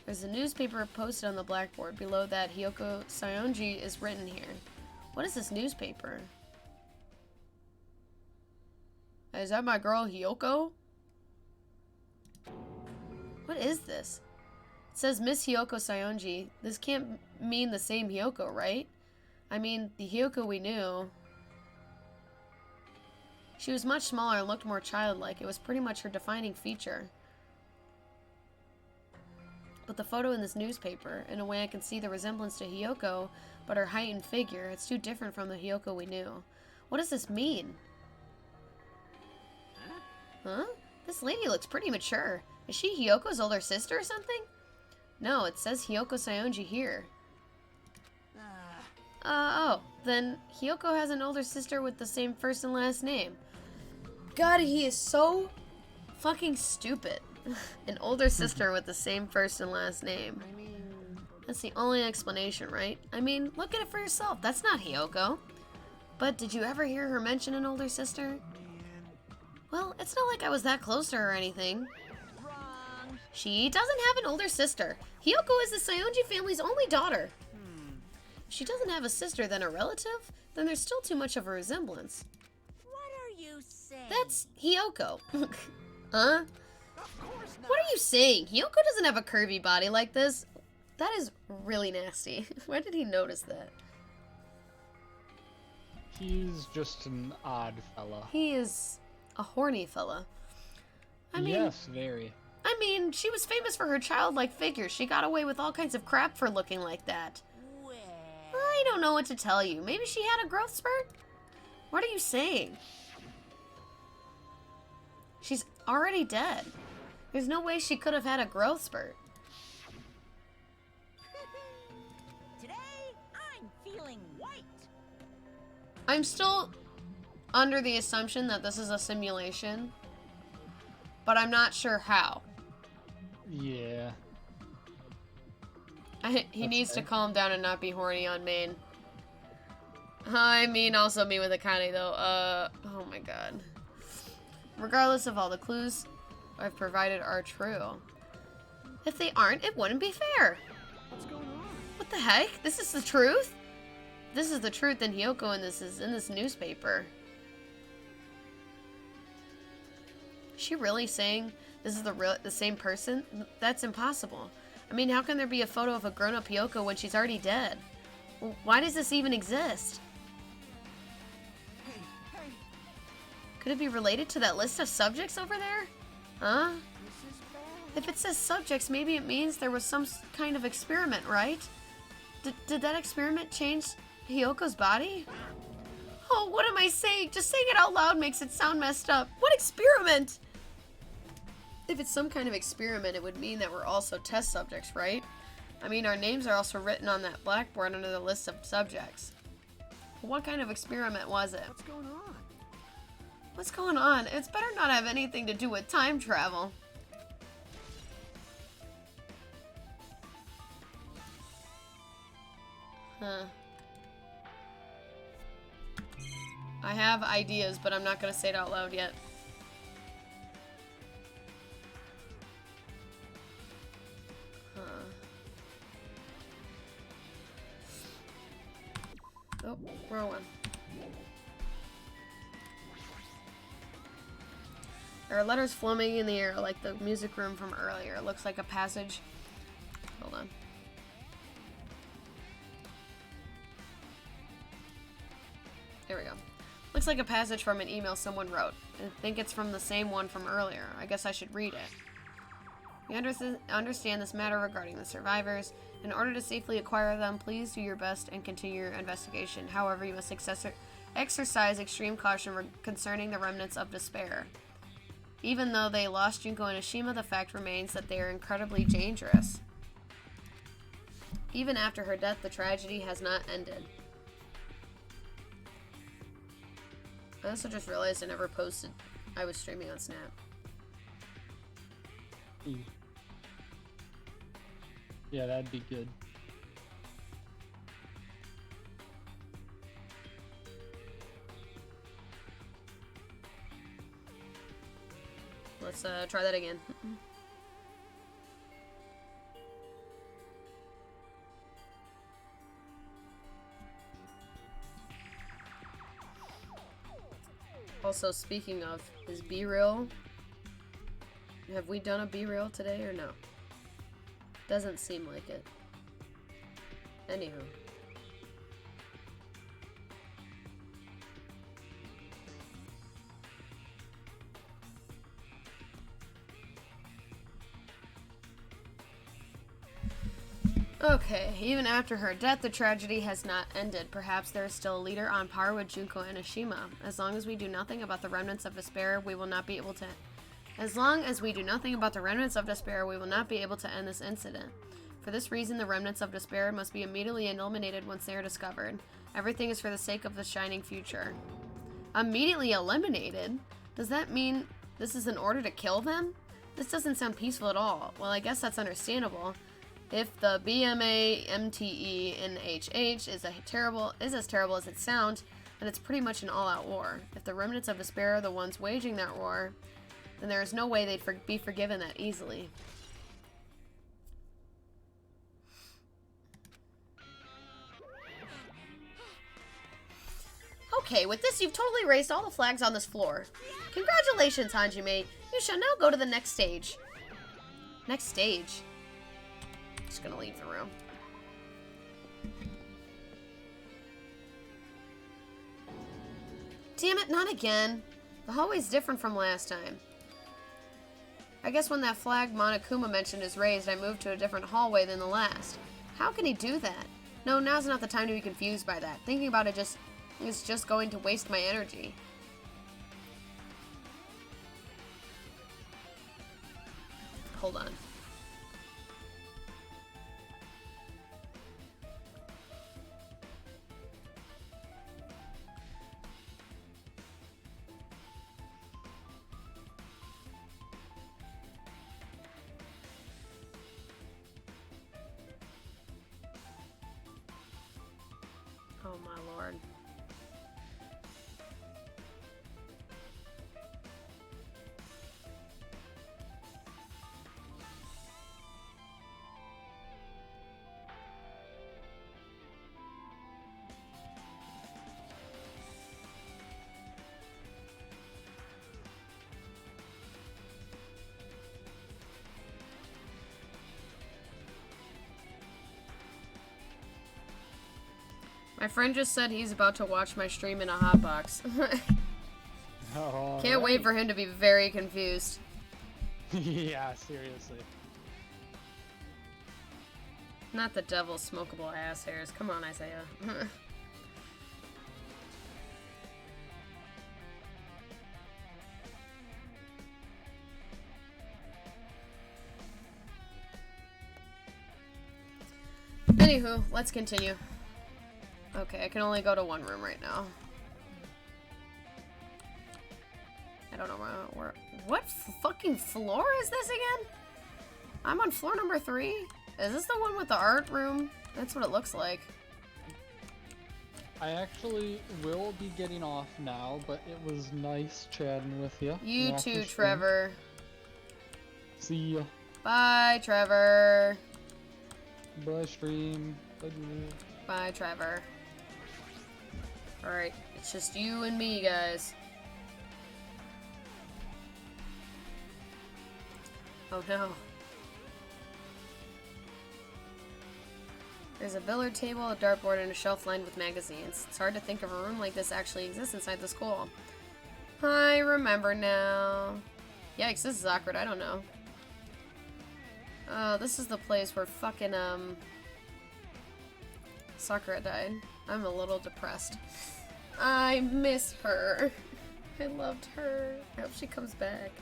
There's a newspaper posted on the blackboard. Below that, Hiyoko Sayonji is written here. What is this newspaper? Is that my girl Hiyoko? What is this? It says Miss Hiyoko Sayonji. This can't mean the same Hiyoko, right? I mean, the Hiyoko we knew. She was much smaller and looked more childlike. It was pretty much her defining feature. But the photo in this newspaper, in a way I can see the resemblance to Hiyoko, but her height and figure, it's too different from the Hiyoko we knew. What does this mean? Huh? This lady looks pretty mature. Is she Hiyoko's older sister or something? No, it says Hiyoko Sayonji here. Oh, then Hiyoko has an older sister with the same first and last name. God, he is so fucking stupid. An older sister with the same first and last name. That's the only explanation, right? I mean, look at it for yourself. That's not Hiyoko. But did you ever hear her mention an older sister? Well, it's not like I was that close to her or anything. Wrong. She doesn't have an older sister. Hiyoko is the Sayonji family's only daughter. If she doesn't have a sister, then a relative? Then there's still too much of a resemblance. What are you saying? That's Hiyoko. Huh? What are you saying? Hiyoko doesn't have a curvy body like this. That is really nasty. Why did he notice that? He's just an odd fella. He is a horny fella. I mean, yes, very. I mean, she was famous for her childlike figure. She got away with all kinds of crap for looking like that. Well, I don't know what to tell you. Maybe she had a growth spurt? What are you saying? She's already dead. There's no way she could have had a growth spurt. today I'm feeling white. I'm still under the assumption that this is a simulation, but I'm not sure how. Yeah. He That's needs to fair. calm down and not be horny on main. I mean, also me with Akane, though. Oh my god. Regardless of all the clues I've provided are true. If they aren't, it wouldn't be fair. What's going on? What the heck? This is the truth? This is the truth, then Hiyoko and this is in this newspaper. Is she really saying this is the same person? That's impossible. I mean, how can there be a photo of a grown-up Hiyoko when she's already dead? Why does this even exist? Hey, hey, Could it be related to that list of subjects over there? Huh? this is bad. If it says subjects, maybe it means there was some kind of experiment, right? Did that experiment change Hiyoko's body? Oh, what am I saying? Just saying it out loud makes it sound messed up. What experiment? If it's some kind of experiment, it would mean that we're also test subjects, right? I mean, our names are also written on that blackboard under the list of subjects. What kind of experiment was it? What's going on? What's going on? It's better not have anything to do with time travel. Huh. I have ideas, but I'm not gonna say it out loud yet. Huh. Oh, wrong one. There are letters floating in the air like the music room from earlier. It looks like a passage. Hold on. There we go. Looks like a passage from an email someone wrote. I think it's from the same one from earlier. I guess I should read it. We understand this matter regarding the survivors. In order to safely acquire them, please do your best and continue your investigation. However, you must exercise extreme caution concerning the remnants of despair. Even though they lost Junko and Ashima, the fact remains that they are incredibly dangerous. Even after her death, the tragedy has not ended. I also just realized I never posted I was streaming on Snap. Yeah, that'd be good. Let's try that again. Also, speaking of, is B-Real? Have we done a B-Real today or no? Doesn't seem like it. Anywho. Okay, even after her death, the tragedy has not ended. Perhaps there is still a leader on par with Junko and Ashima. As long as we do nothing about the remnants of despair, we will not be able to... As long as we do nothing about the remnants of despair, we will not be able to end this incident. For this reason, the remnants of despair must be immediately eliminated once they are discovered. Everything is for the sake of the shining future. Immediately eliminated? Does that mean this is an order to kill them? This doesn't sound peaceful at all. Well, I guess that's understandable. If the BMA, MTE, and HH is as terrible as it sounds, then it's pretty much an all-out war. If the remnants of despair are the ones waging that war, then there is no way they'd be forgiven that easily. Okay, with this, you've totally raised all the flags on this floor. Congratulations, Hanjime. You shall now go to the next stage. Next stage? Just gonna leave the room. Damn it, not again. The hallway's different from last time. I guess when that flag Monokuma mentioned is raised, I moved to a different hallway than the last. How can he do that? No, now's not the time to be confused by that. Thinking about it is just going to waste my energy. Hold on. Oh my lord. My friend just said he's about to watch my stream in a hotbox. Can't wait for him to be very confused. Yeah, seriously. Not the devil's smokable ass hairs. Come on, Isaiah. Anywho, let's continue. Okay, I can only go to one room right now. I don't know where what fucking floor is this again? I'm on floor number 3. Is this the one with the art room? That's what it looks like. I actually will be getting off now, but it was nice chatting with you. You too, Trevor. See ya. Bye, Trevor. Bye, stream. Bye. Bye, Trevor. Alright, it's just you and me, guys. Oh no. There's a billiard table, a dartboard, and a shelf lined with magazines. It's hard to think of a room like this actually exists inside the school. I remember now. Yikes, this is awkward, I don't know. Oh, this is the place where fucking, Sakura died. I'm a little depressed. I miss her. I loved her. I hope she comes back.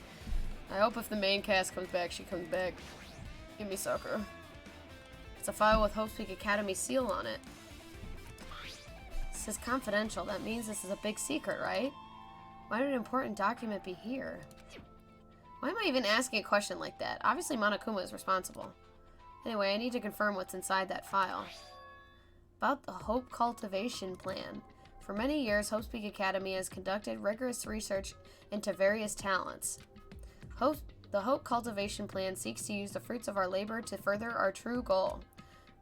I hope if the main cast comes back, she comes back. Give me Sakura. It's a file with Hope's Peak Academy seal on it. It says confidential. That means this is a big secret, right? Why would an important document be here? Why am I even asking a question like that? Obviously Monokuma is responsible. Anyway, I need to confirm what's inside that file. About the Hope Cultivation Plan. For many years, Hope's Peak Academy has conducted rigorous research into various talents. The Hope Cultivation Plan seeks to use the fruits of our labor to further our true goal.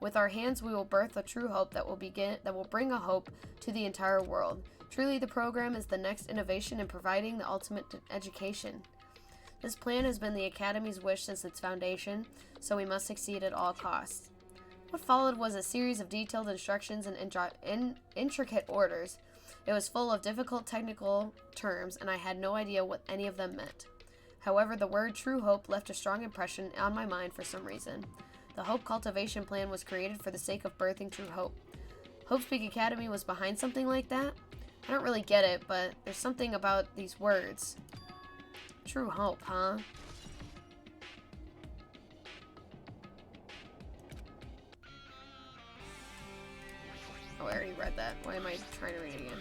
With our hands, we will birth a true hope that will bring a hope to the entire world. Truly, the program is the next innovation in providing the ultimate education. This plan has been the Academy's wish since its foundation, so we must succeed at all costs. What followed was a series of detailed instructions and intricate orders. It was full of difficult technical terms, and I had no idea what any of them meant. However, the word True Hope left a strong impression on my mind for some reason. The Hope Cultivation Plan was created for the sake of birthing true hope. Hope's Peak Academy was behind something like that? I don't really get it, but there's something about these words. True hope, huh? Oh, I already read that. Why am I trying to read it again?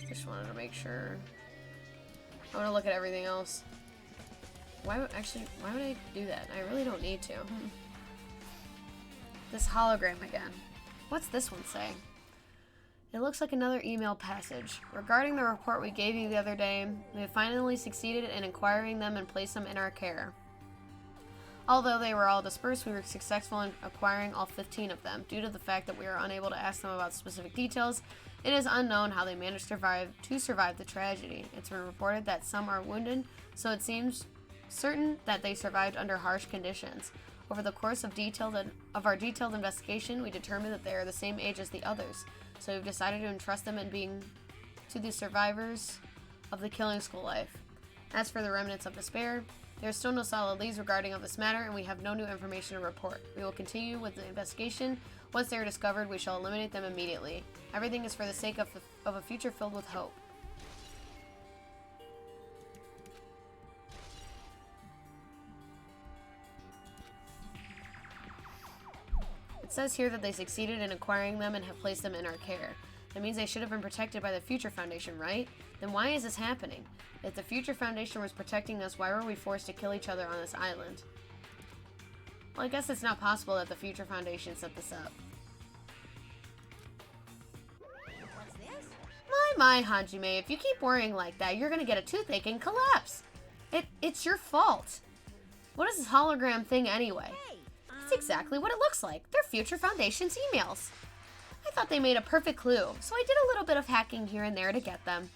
Just wanted to make sure. I want to look at everything else. Why would I do that? I really don't need to. This hologram again. What's this one say? It looks like another email passage. Regarding the report we gave you the other day, we have finally succeeded in acquiring them and placed them in our care. Although they were all dispersed, we were successful in acquiring all 15 of them. Due to the fact that we are unable to ask them about specific details, it is unknown how they managed to survive the tragedy. It's been reported that some are wounded, so it seems certain that they survived under harsh conditions. Over the course of our detailed investigation, we determined that they are the same age as the others, so we've decided to entrust them to the survivors of the killing school life. As for the remnants of despair, there is still no solid leads regarding this matter, and we have no new information to report. We will continue with the investigation. Once they are discovered, we shall eliminate them immediately. Everything is for the sake of a future filled with hope. It says here that they succeeded in acquiring them and have placed them in our care. That means they should have been protected by the Future Foundation, right? Then why is this happening? If the Future Foundation was protecting us, why were we forced to kill each other on this island? Well, I guess it's not possible that the Future Foundation set this up. What's this? My, Hajime, if you keep worrying like that, you're gonna get a toothache and collapse. It's your fault. What is this hologram thing anyway? Hey, It's exactly what it looks like. They're Future Foundation's emails. I thought they made a perfect clue, so I did a little bit of hacking here and there to get them.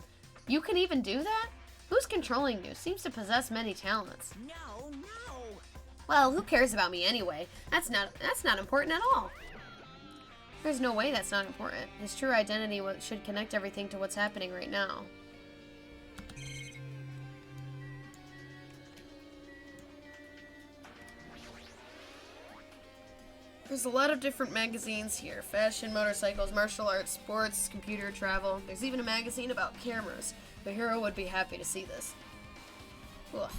You can even do that? Who's controlling you? Seems to possess many talents. no, no. Well, who cares about me anyway? That's not important at all. There's no way that's not important. His true identity should connect everything to what's happening right now. There's a lot of different magazines here. Fashion, motorcycles, martial arts, sports, computer, travel. There's even a magazine about cameras. The hero would be happy to see this. Ugh.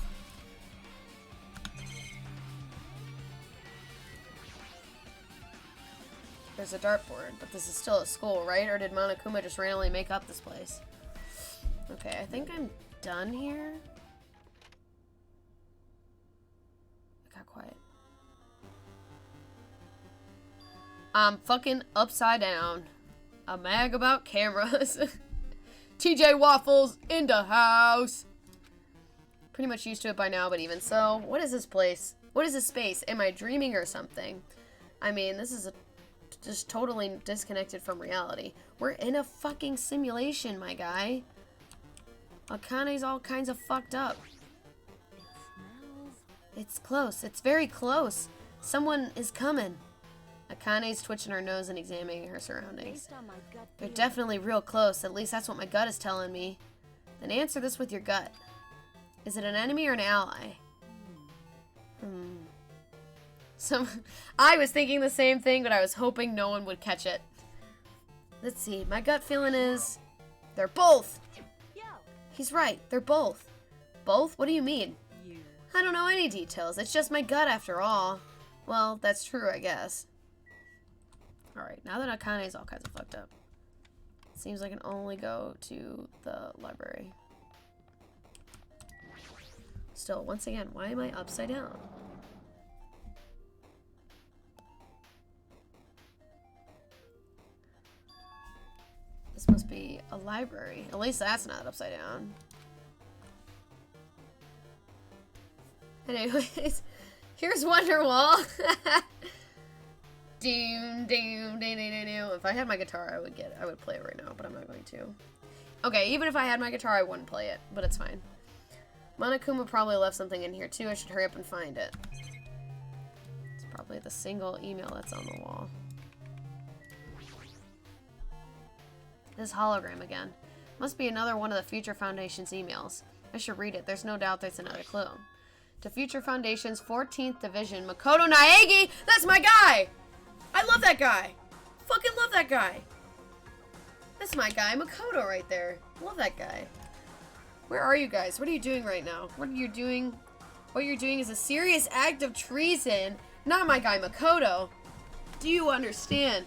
There's a dartboard, but this is still a school, right? Or did Monokuma just randomly make up this place? Okay, I think I'm done here. I got quiet. I'm fucking upside down. A mag about cameras. TJ Waffles in the house. Pretty much used to it by now, but even so, what is this place? What is this space? Am I dreaming or something? I mean, this is just totally disconnected from reality. We're in a fucking simulation, my guy. Akane's all kinds of fucked up. It smells. It's close. It's very close. Someone is coming. Akane's twitching her nose and examining her surroundings. Based on my gut They're feeling. definitely real close. At least that's what my gut is telling me. Then answer this with your gut. Is it an enemy or an ally? I was thinking the same thing, but I was hoping no one would catch it. Let's see. My gut feeling is they're both. Yo, He's right. They're both. Both? What do you mean? you. I don't know any details. It's just my gut after all. Well, that's true, I guess. Alright, now that Akane's all kinds of fucked up, seems I can only go to the library. Still, once again, why am I upside down? This must be a library. At least that's not upside down. Anyways, here's Wonderwall. Doom, doom, doom, doom, doom. If I had my guitar, I would play it right now, but I'm not going to. Okay, even if I had my guitar, I wouldn't play it, but it's fine. Monokuma probably left something in here too. I should hurry up and find it. It's probably the single email that's on the wall. This hologram again. Must be another one of the Future Foundation's emails. I should read it. There's no doubt there's another clue. To Future Foundation's 14th Division, Makoto Naegi! That's my guy! I love that guy! Fucking love that guy! That's my guy, Makoto, right there. Love that guy. Where are you guys? What are you doing right now? What you're doing is a serious act of treason. Not my guy, Makoto. Do you understand?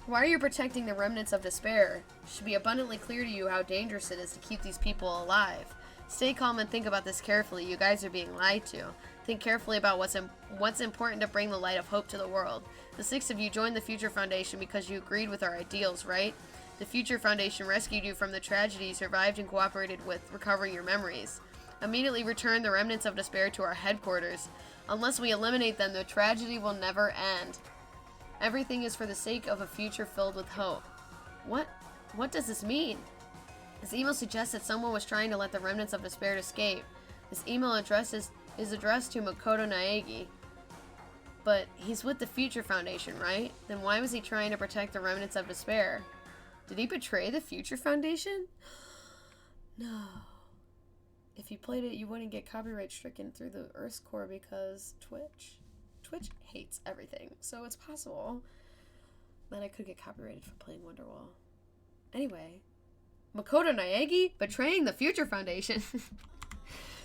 Why are you protecting the remnants of despair? It should be abundantly clear to you how dangerous it is to keep these people alive. Stay calm and think about this carefully. You guys are being lied to. Think carefully about what's important to bring the light of hope to the world. The 6 of you joined the Future Foundation because you agreed with our ideals, right? The Future Foundation rescued you from the tragedy, survived and cooperated with recovering your memories. Immediately return the remnants of despair to our headquarters. Unless we eliminate them, the tragedy will never end. Everything is for the sake of a future filled with hope. What does this mean? This email suggests that someone was trying to let the remnants of despair escape. This email address is addressed to Makoto Naegi. But he's with the Future Foundation, right? Then why was he trying to protect the remnants of despair? Did he betray the Future Foundation? No. If you played it, you wouldn't get copyright stricken through the Earth's core because Twitch hates everything. So it's possible that I could get copyrighted for playing Wonderwall. Anyway, Makoto Naegi betraying the Future Foundation.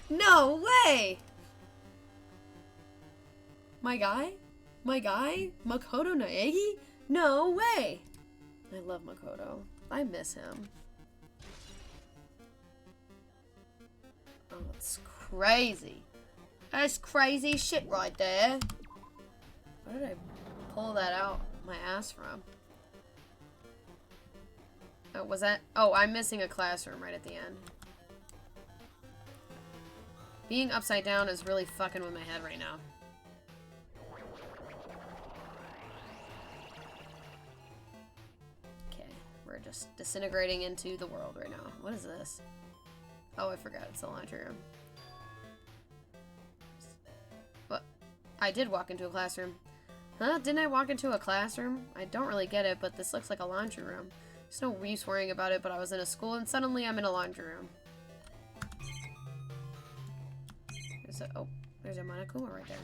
No way! My guy? Makoto Naegi? No way! I love Makoto. I miss him. Oh, that's crazy. That's crazy shit right there. Where did I pull that out my ass from? Oh, was that? Oh, I'm missing a classroom right at the end. Being upside down is really fucking with my head right now. Okay, we're just disintegrating into the world right now. What is this? Oh, I forgot. It's the laundry room. What? I did walk into a classroom. Huh? Didn't I walk into a classroom? I don't really get it, but this looks like a laundry room. There's no use worrying about it, but I was in a school and suddenly I'm in a laundry room. There's a Monokuma right there.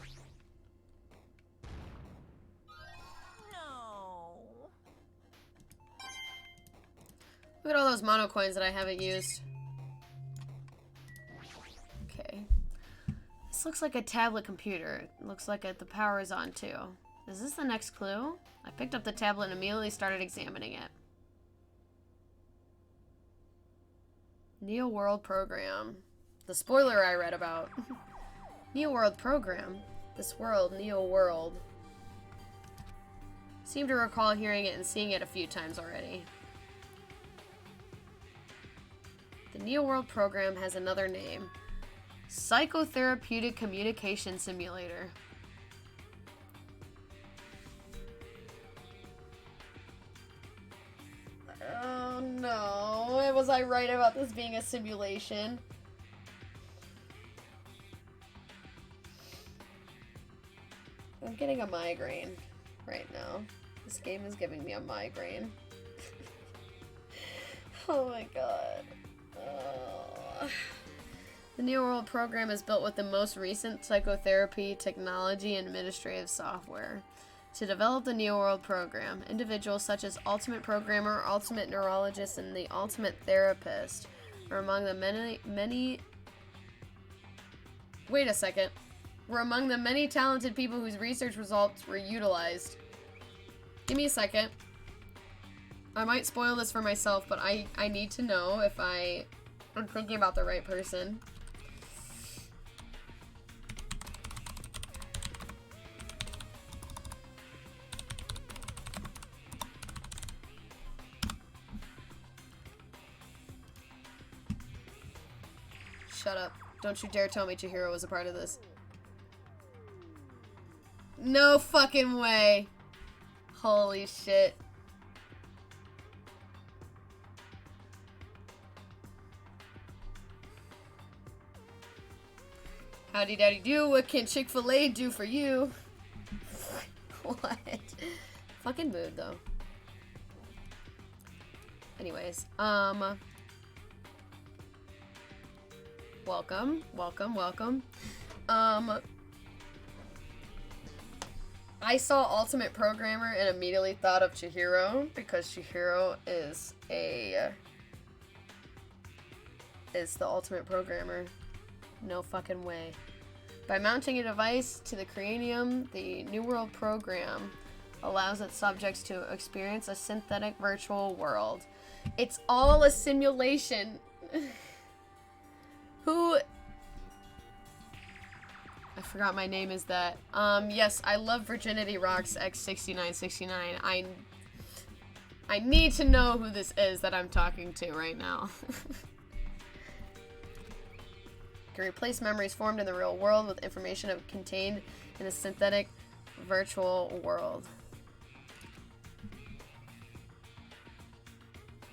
No. Look at all those mono coins that I haven't used. Okay. This looks like a tablet computer. It looks like the power is on too. Is this the next clue? I picked up the tablet and immediately started examining it. Neo World Program. The spoiler I read about. Neo World Program. This world, Neo World. Seem to recall hearing it and seeing it a few times already. The Neo World Program has another name. Psychotherapeutic Communication Simulator. Oh no, was I right about this being a simulation? I'm getting a migraine right now. This game is giving me a migraine. Oh my god. The New World program is built with the most recent psychotherapy, technology, and administrative software. To develop the Neo World program, individuals such as Ultimate Programmer, Ultimate Neurologist, and the Ultimate Therapist are among the many... Wait a second. Were among the many talented people whose research results were utilized. Give me a second. I might spoil this for myself, but I need to know if I'm thinking about the right person. Shut up. Don't you dare tell me Chihiro was a part of this. No fucking way. Holy shit. Howdy daddy do, what can Chick-fil-A do for you? What? Fucking mood though. Anyways, welcome. I saw Ultimate Programmer and immediately thought of Chihiro because Chihiro is the Ultimate Programmer. No fucking way. By mounting a device to the cranium, the New World program allows its subjects to experience a synthetic virtual world. It's all a simulation. Who... I forgot my name is that. Yes, I love Virginity Rocks X6969. I need to know who this is that I'm talking to right now. Can replace memories formed in the real world with information contained in a synthetic virtual world.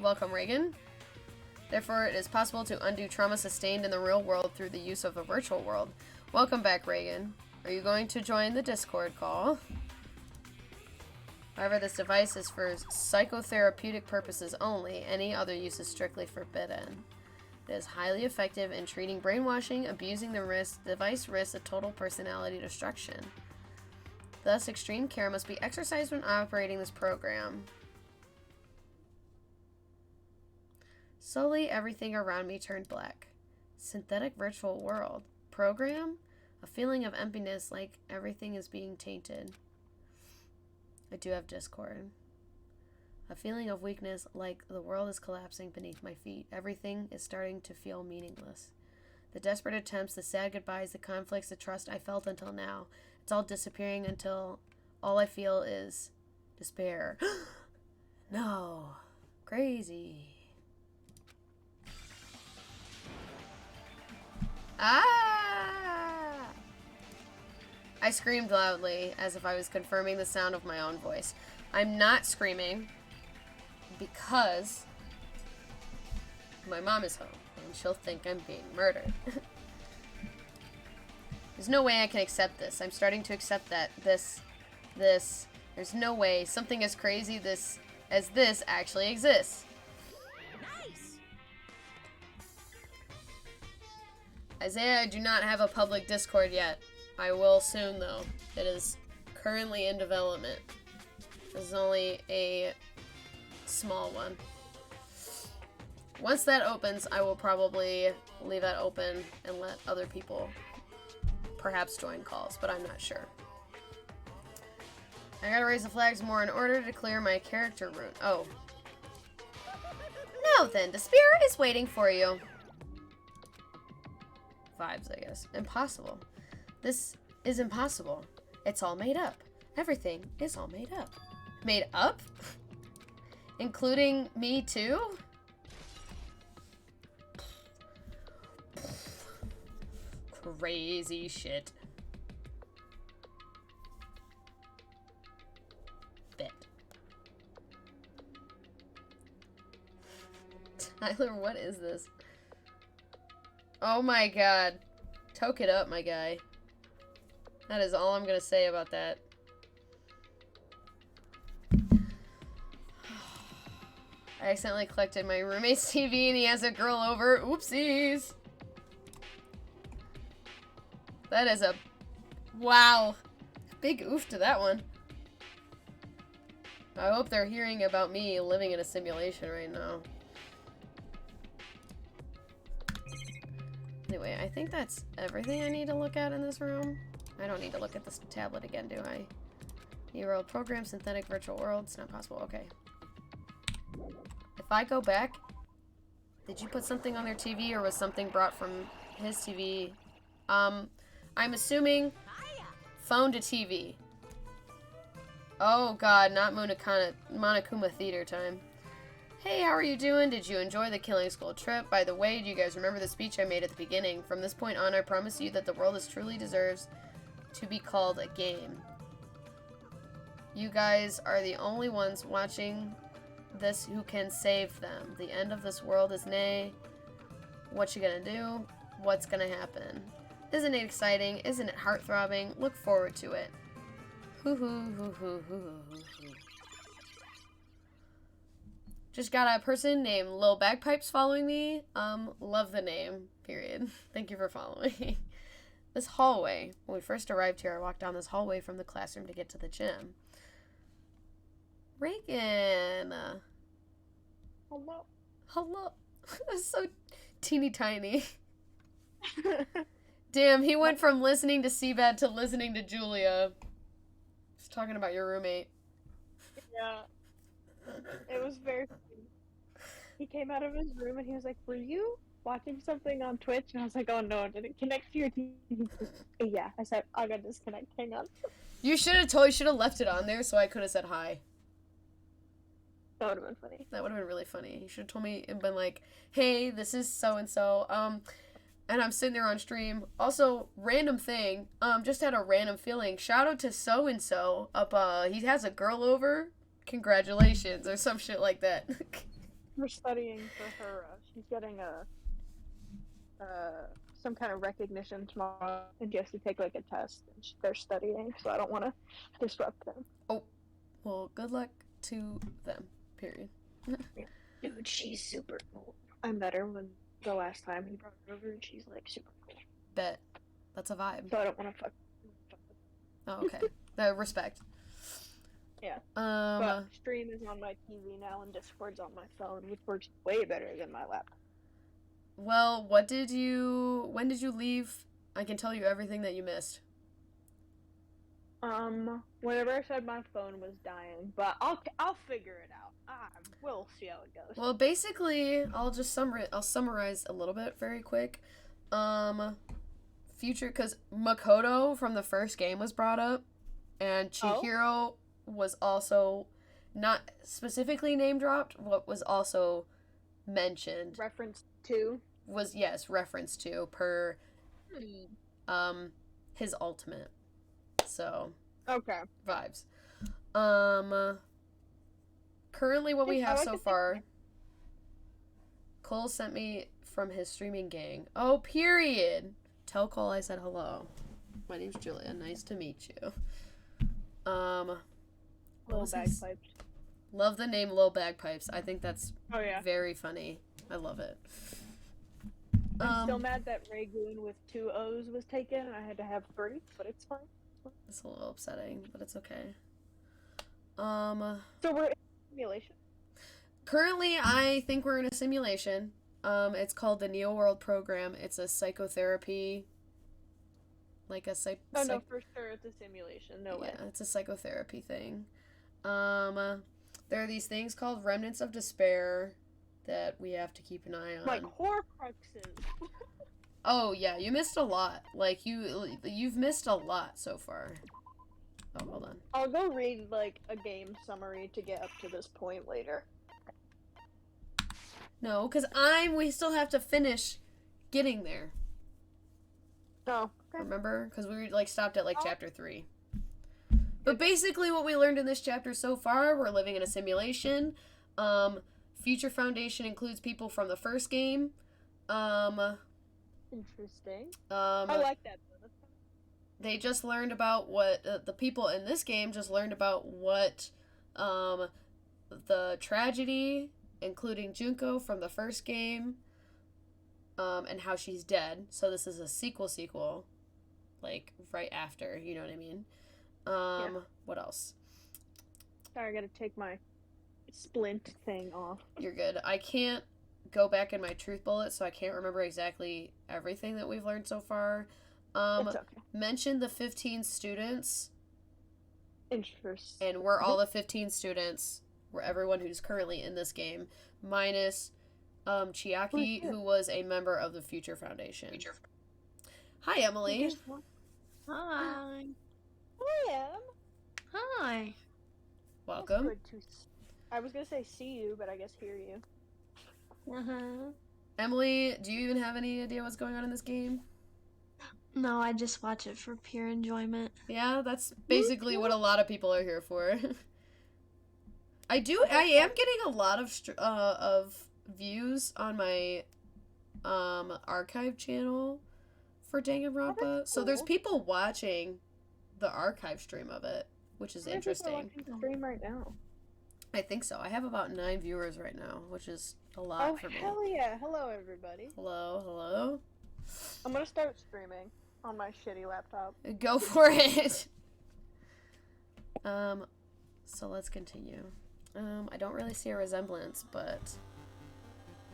Welcome, Reagan. Therefore, it is possible to undo trauma sustained in the real world through the use of a virtual world. Welcome back, Reagan. Are you going to join the Discord call? However, this device is for psychotherapeutic purposes only. Any other use is strictly forbidden. It is highly effective in treating brainwashing, abusing the device risks a total personality destruction. Thus, extreme care must be exercised when operating this program. Slowly, everything around me turned black. Synthetic virtual world. Program? A feeling of emptiness, like everything is being tainted. I do have Discord. A feeling of weakness, like the world is collapsing beneath my feet. Everything is starting to feel meaningless. The desperate attempts, the sad goodbyes, the conflicts, the trust I felt until now. It's all disappearing until All I feel is despair. No. Crazy. Ah! I screamed loudly, as if I was confirming the sound of my own voice. I'm not screaming because my mom is home, and she'll think I'm being murdered. There's no way I can accept this. I'm starting to accept that there's no way something as crazy as this actually exists. Nice. Isaiah, I do not have a public Discord yet. I will soon, though. It is currently in development. This is only a small one. Once that opens, I will probably leave that open and let other people perhaps join calls, but I'm not sure. I gotta raise the flags more in order to clear my character route. Oh. Now then, despair is waiting for you. Vibes, I guess. Impossible. This is impossible. It's all made up. Everything is all made up. Made up? Including me too? Crazy shit. Bet. Tyler, what is this? Oh my god. Toke it up, my guy. That is all I'm gonna say about that. I accidentally collected my roommate's TV and he has a girl over. Oopsies. That is a... Wow. Big oof to that one. I hope they're hearing about me living in a simulation right now. Anyway, I think that's everything I need to look at in this room. I don't need to look at this tablet again, do I? New program, synthetic virtual world. It's not possible. Okay. If I go back, did you put something on their TV or was something brought from his TV? I'm assuming phone to TV. Oh god, not Monokuma Theater time. Hey, how are you doing? Did you enjoy the Killing School trip? By the way, do you guys remember the speech I made at the beginning? From this point on, I promise you that the world truly deserves to be called a game. You guys are the only ones watching this who can save them. The end of this world is nigh. What you gonna do? What's gonna happen? Isn't it exciting? Isn't it heart-throbbing? Look forward to it. Hoo hoo hoo hoo hoo hoo hoo. Just got a person named Lil Bagpipes following me. Love the name, period. Thank you for following. This hallway. When we first arrived here, I walked down this hallway from the classroom to get to the gym. Reagan. Hello. Hello. That's so teeny tiny. Damn, he went from listening to Seabad to listening to Julia. Just talking about your roommate. Yeah. It was very funny. He came out of his room and he was like, "Were you watching something on Twitch?" And I was like, "Oh no, did it connect to your TV?" Yeah. I said, "I gotta disconnect. Hang on." You should have left it on there so I could have said hi. That would have been funny. That would have been really funny. You should have told me and been like, "Hey, this is so-and-so. And I'm sitting there on stream. Also, random thing. Just had a random feeling. Shout out to so-and-so up, he has a girl over. Congratulations," or some shit like that. We're studying for her. She's getting some kind of recognition tomorrow, and she has to take like a test. And they're studying, so I don't want to disrupt them. Oh, well, good luck to them. Period. Dude, she's super cool. I met her when the last time he brought her over, and she's like super cool. Bet. That's a vibe. So I don't want to fuck. Oh, okay. Respect. Yeah. Um. But stream is on my TV now, and Discord's on my phone, which works way better than my laptop. Well, when did you leave? I can tell you everything that you missed. Whenever I said my phone was dying, but I'll figure it out. We'll see how it goes. Well, basically, I'll summarize a little bit very quick. Future, because Makoto from the first game was brought up. And Chihiro was also not specifically name dropped, but was also mentioned. Reference to? Was, yes, reference to per his ultimate. So Okay. vibes. Currently what we have so far, Cole sent me from his streaming gang. Oh, period. Tell Cole I said hello. My name's Julia. Nice to meet you. Little bagpipes. Love the name Lil Bagpipes. I think that's very funny. I love it. I'm still mad that Ragoon with 2 O's was taken and I had to have 3, but it's fine. It's a little upsetting, but it's okay. So we're in simulation? Currently, I think we're in a simulation. It's called the Neo World Program. It's a psychotherapy, like a Oh no, for sure it's a simulation. No way. Yeah, it's a psychotherapy thing. There are these things called Remnants of Despair that we have to keep an eye on. Like Horcruxes. Oh yeah, you missed a lot. Like you've missed a lot so far. Oh, hold on. I'll go read like a game summary to get up to this point later. No, because we still have to finish getting there. Oh, okay. Remember? Because we like stopped at like chapter 3. But basically what we learned in this chapter so far, we're living in a simulation. Future Foundation includes people from the first game. Interesting. I like that. They just learned about what the people in this game just learned about what the tragedy, including Junko from the first game, and how she's dead. So this is a sequel, like right after. You know what I mean? What else? Sorry, I gotta take my splint thing off. You're good. I can't go back in my truth bullet, so I can't remember exactly everything that we've learned so far. It's okay. Mention the 15 students. Interesting. And we're all the 15 students. We're everyone who's currently in this game, minus Chiaki, who was a member of the Future Foundation. Hi, Emily. Hi. I am. Hi. Welcome. Good to I was gonna say see you, but I guess hear you. Emily, do you even have any idea what's going on in this game? No, I just watch it for pure enjoyment. Yeah, that's basically what a lot of people are here for. I am getting a lot of views on my archive channel for Danganronpa. Cool. So there's people watching the archive stream of it, which is interesting. Watching the stream right now. I think so. I have about 9 viewers right now, which is a lot for me. Oh hell yeah! Hello everybody. Hello. I'm gonna start streaming on my shitty laptop. Go for it. So let's continue. I don't really see a resemblance, but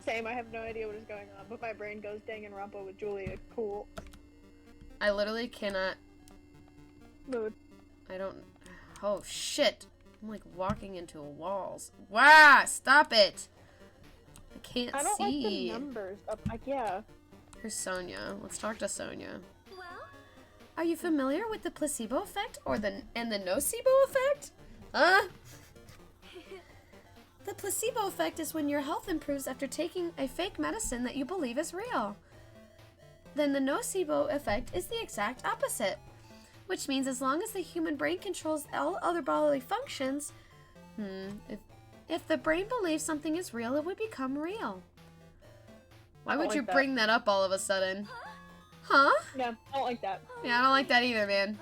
Same. I have no idea what is going on, but my brain goes Danganronpa with Julia. Cool. I literally cannot. Mood. I don't. Oh shit! I'm like walking into walls. Wow! Stop it! I can't I don't like see. the numbers up. Yeah. Here's Sonia. Let's talk to Sonia. Well, Are you familiar with the placebo effect or the nocebo effect? Huh? The placebo effect is when your health improves after taking a fake medicine that you believe is real. Then the nocebo effect is the exact opposite, which means as long as the human brain controls all other bodily functions, if the brain believes something is real, it would become real. Why would you bring that up all of a sudden? Huh? Yeah, I don't like that. Yeah, I don't like that either, man.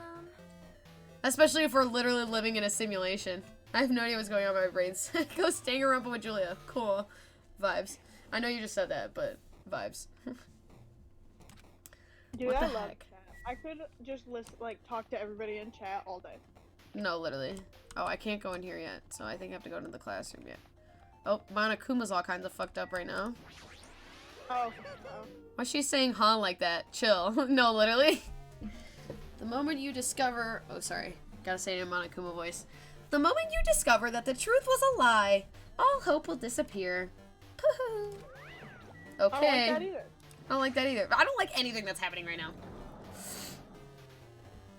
Especially if we're literally living in a simulation. I have no idea what's going on in my brains. Go Danganronpa with Julia. Cool. Vibes. I know you just said that, but vibes. Dude, What the I love heck? chat. I could just talk to everybody in chat all day. No, literally. Oh, I can't go in here yet, so I think I have to go into the classroom yet. Oh, Monokuma's all kinds of fucked up right now. Oh. Why's she saying huh like that? Chill. No, literally. The moment you discover... Oh, sorry. Gotta say it in Monokuma voice. The moment you discover that the truth was a lie, all hope will disappear. Okay. I don't like that either. I don't like that either. I don't like anything that's happening right now.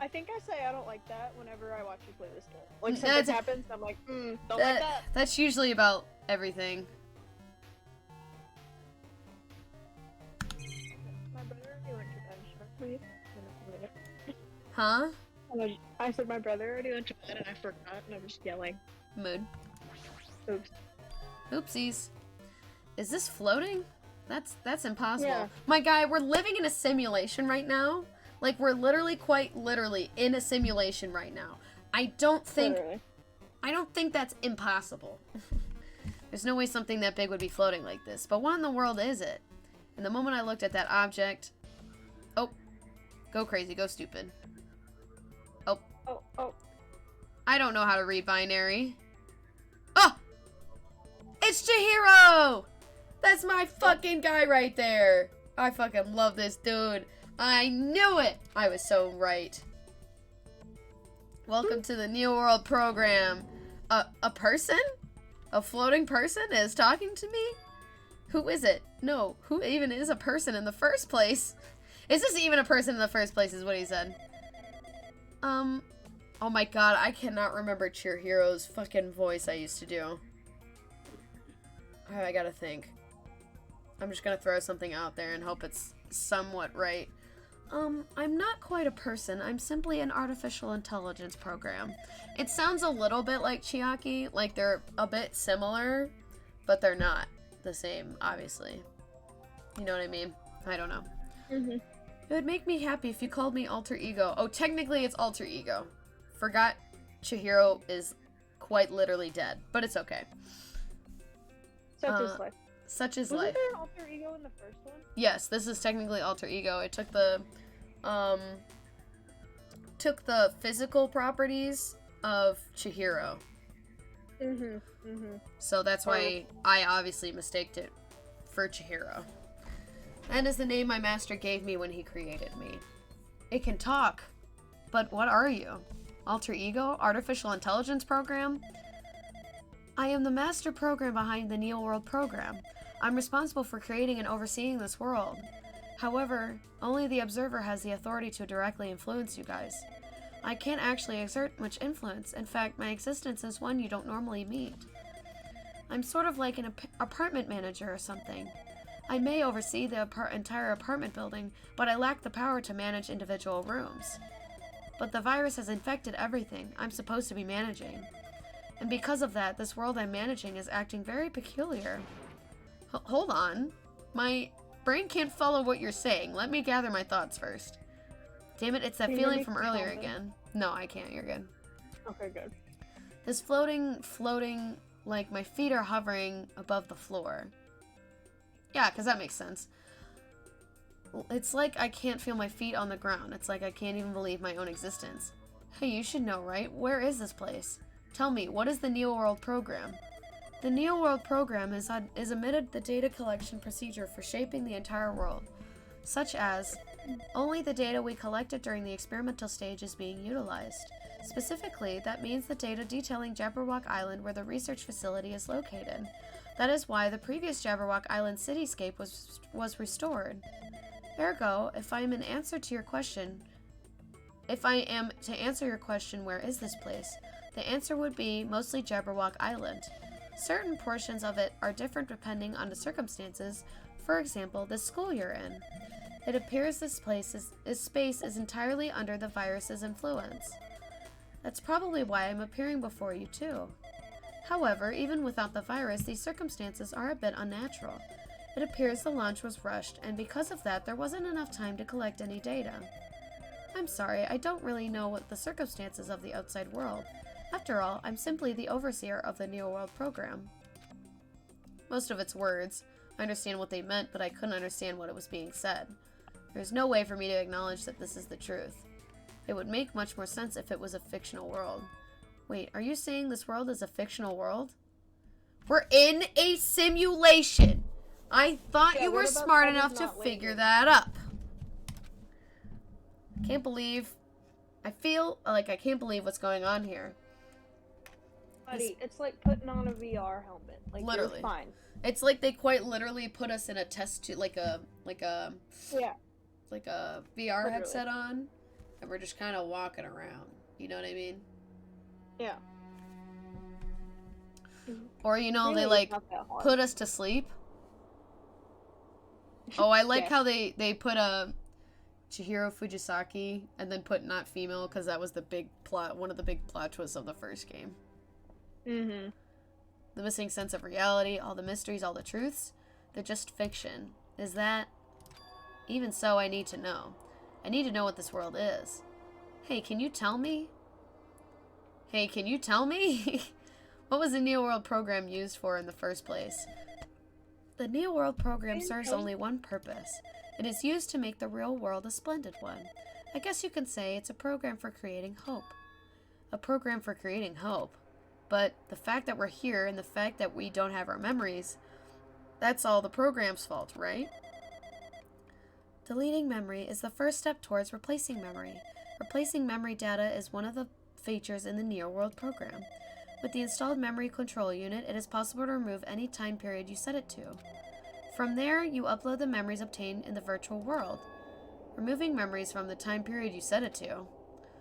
I think I say I don't like that whenever I watch you play this game. Like something happens, I'm like, don't like that. That's usually about everything. My brother already went to bed. Should I please? Huh? I said my brother already went to bed and I forgot and I'm just yelling. Mood. Oops. Oopsies. Is this floating? That's impossible. Yeah. My guy, we're living in a simulation right now. Like, we're literally, quite literally, in a simulation right now. I don't think that's impossible. There's no way something that big would be floating like this. But what in the world is it? And the moment I looked at that object... Oh. Go crazy. Go stupid. Oh. Oh. I don't know how to read binary. Oh! It's Chihiro! That's my fucking guy right there. I fucking love this dude. I knew it! I was so right. Welcome to the Neo World program. A person? A floating person is talking to me? Who is it? No, who even is a person in the first place? Is this even a person in the first place is what he said. Oh my god, I cannot remember Chihiro's fucking voice I used to do. Alright, I gotta think. I'm just gonna throw something out there and hope it's somewhat right. I'm not quite a person. I'm simply an artificial intelligence program. It sounds a little bit like Chiaki, like they're a bit similar, but they're not the same, obviously. You know what I mean? I don't know. It would make me happy if you called me alter ego. Oh, technically it's alter ego. Forgot Chihiro is quite literally dead, but it's okay. Such is life. Such is Wasn't life. there an alter ego in the first one? Yes, this is technically alter ego. It took the physical properties of Chihiro. So that's why I obviously mistaked it for Chihiro. That is the name my master gave me when he created me. It can talk, but what are you? Alter ego? Artificial intelligence program? I am the master program behind the Neo World program. I'm responsible for creating and overseeing this world. However, only the observer has the authority to directly influence you guys. I can't actually exert much influence. In fact, my existence is one you don't normally meet. I'm sort of like an apartment manager or something. I may oversee the entire apartment building, but I lack the power to manage individual rooms. But the virus has infected everything I'm supposed to be managing. And because of that, this world I'm managing is acting very peculiar. Hold on. My brain can't follow what you're saying. Let me gather my thoughts first. Damn it, it's that feeling from earlier again. No, I can't. You're good. Okay, good. This floating, like my feet are hovering above the floor. Yeah, because that makes sense. It's like I can't feel my feet on the ground. It's like I can't even believe my own existence. Hey, you should know, right? Where is this place? Tell me, what is the Neo World program? The Neo World program is omitted the data collection procedure for shaping the entire world, such as only the data we collected during the experimental stage is being utilized. Specifically, that means the data detailing Jabberwock Island where the research facility is located. That is why the previous Jabberwock Island cityscape was restored. Ergo, if I am to answer your question, where is this place? The answer would be mostly Jabberwock Island. Certain portions of it are different depending on the circumstances. For example, the school you're in. It appears this space is entirely under the virus's influence. That's probably why I'm appearing before you too. However, even without the virus, these circumstances are a bit unnatural. It appears the launch was rushed, and because of that, there wasn't enough time to collect any data. I'm sorry, I don't really know what the circumstances of the outside world. After all, I'm simply the overseer of the Neo World program. Most of its words. I understand what they meant, but I couldn't understand what it was being said. There's no way for me to acknowledge that this is the truth. It would make much more sense if it was a fictional world. Wait, are you saying this world is a fictional world? We're in a simulation! I thought you were smart enough to figure that up. Can't believe... I feel like I can't believe what's going on here. Buddy, it's like putting on a VR helmet. Like, Literally. You're fine. It's like they quite literally put us in a test tube, like a Yeah. VR headset on, and we're just kind of walking around. You know what I mean? Yeah. Or, you know, Really, they, like, it's not that hard. put us to sleep. Oh, I like Yes. how they put a Chihiro Fujisaki and then put not female because that was the big plot, one of the big plot twists of the first game. Mm-hmm. The missing sense of reality, all the mysteries, all the truths, they're just fiction. Is that... Even so, I need to know. I need to know what this world is. Hey, can you tell me? Hey, can you tell me? What was the Neo World program used for in the first place? The Neo World program serves only one purpose. It is used to make the real world a splendid one. I guess you can say it's a program for creating hope. A program for creating hope. But the fact that we're here and the fact that we don't have our memories, that's all the program's fault, right? Deleting memory is the first step towards replacing memory. Replacing memory data is one of the features in the Neo World program. With the installed memory control unit, it is possible to remove any time period you set it to. From there, you upload the memories obtained in the virtual world, removing memories from the time period you set it to.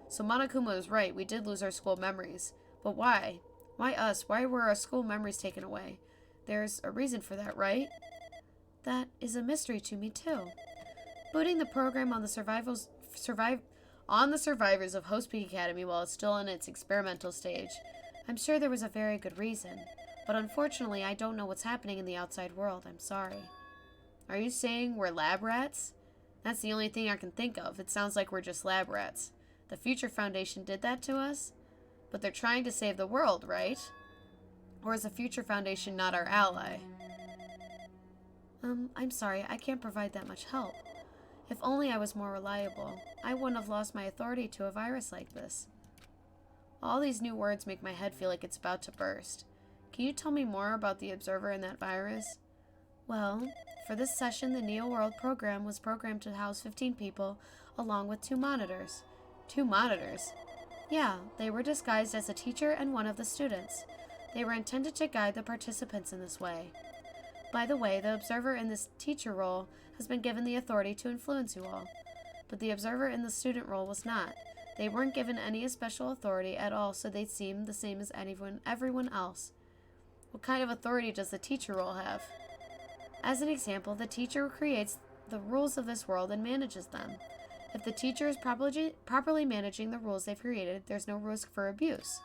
So Monokuma was right, we did lose our school memories. But why? Why us? Why were our school memories taken away? There's a reason for that, right? That is a mystery to me, too. Booting the program on the survivors of Host Peak Academy while it's still in its experimental stage. I'm sure there was a very good reason, but unfortunately I don't know what's happening in the outside world. I'm sorry. Are you saying we're lab rats? That's the only thing I can think of. It sounds like we're just lab rats. The Future Foundation did that to us? But they're trying to save the world, right? Or is the Future Foundation not our ally? I'm sorry, I can't provide that much help. If only I was more reliable, I wouldn't have lost my authority to a virus like this. All these new words make my head feel like it's about to burst. Can you tell me more about the observer and that virus? Well, for this session, the Neo World program was programmed to house 15 people, along with 2 monitors. 2 monitors? Yeah, they were disguised as a teacher and one of the students. They were intended to guide the participants in this way. By the way, the observer in this teacher role has been given the authority to influence you all. But the observer in the student role was not. They weren't given any special authority at all, so they seemed the same as everyone else. What kind of authority does the teacher role have? As an example, the teacher creates the rules of this world and manages them. If the teacher is properly managing the rules they've created, there's no risk for abuse.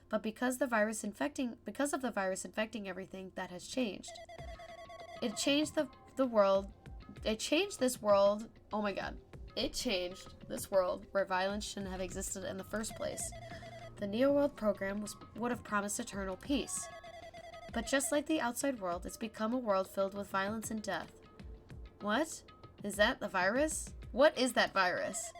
But because of the virus infecting everything, that has changed. It changed the world. It changed this world. Oh my god. It changed this world where violence shouldn't have existed in the first place. The Neo World program would have promised eternal peace. But just like the outside world, it's become a world filled with violence and death. What? Is that the virus? What is that virus?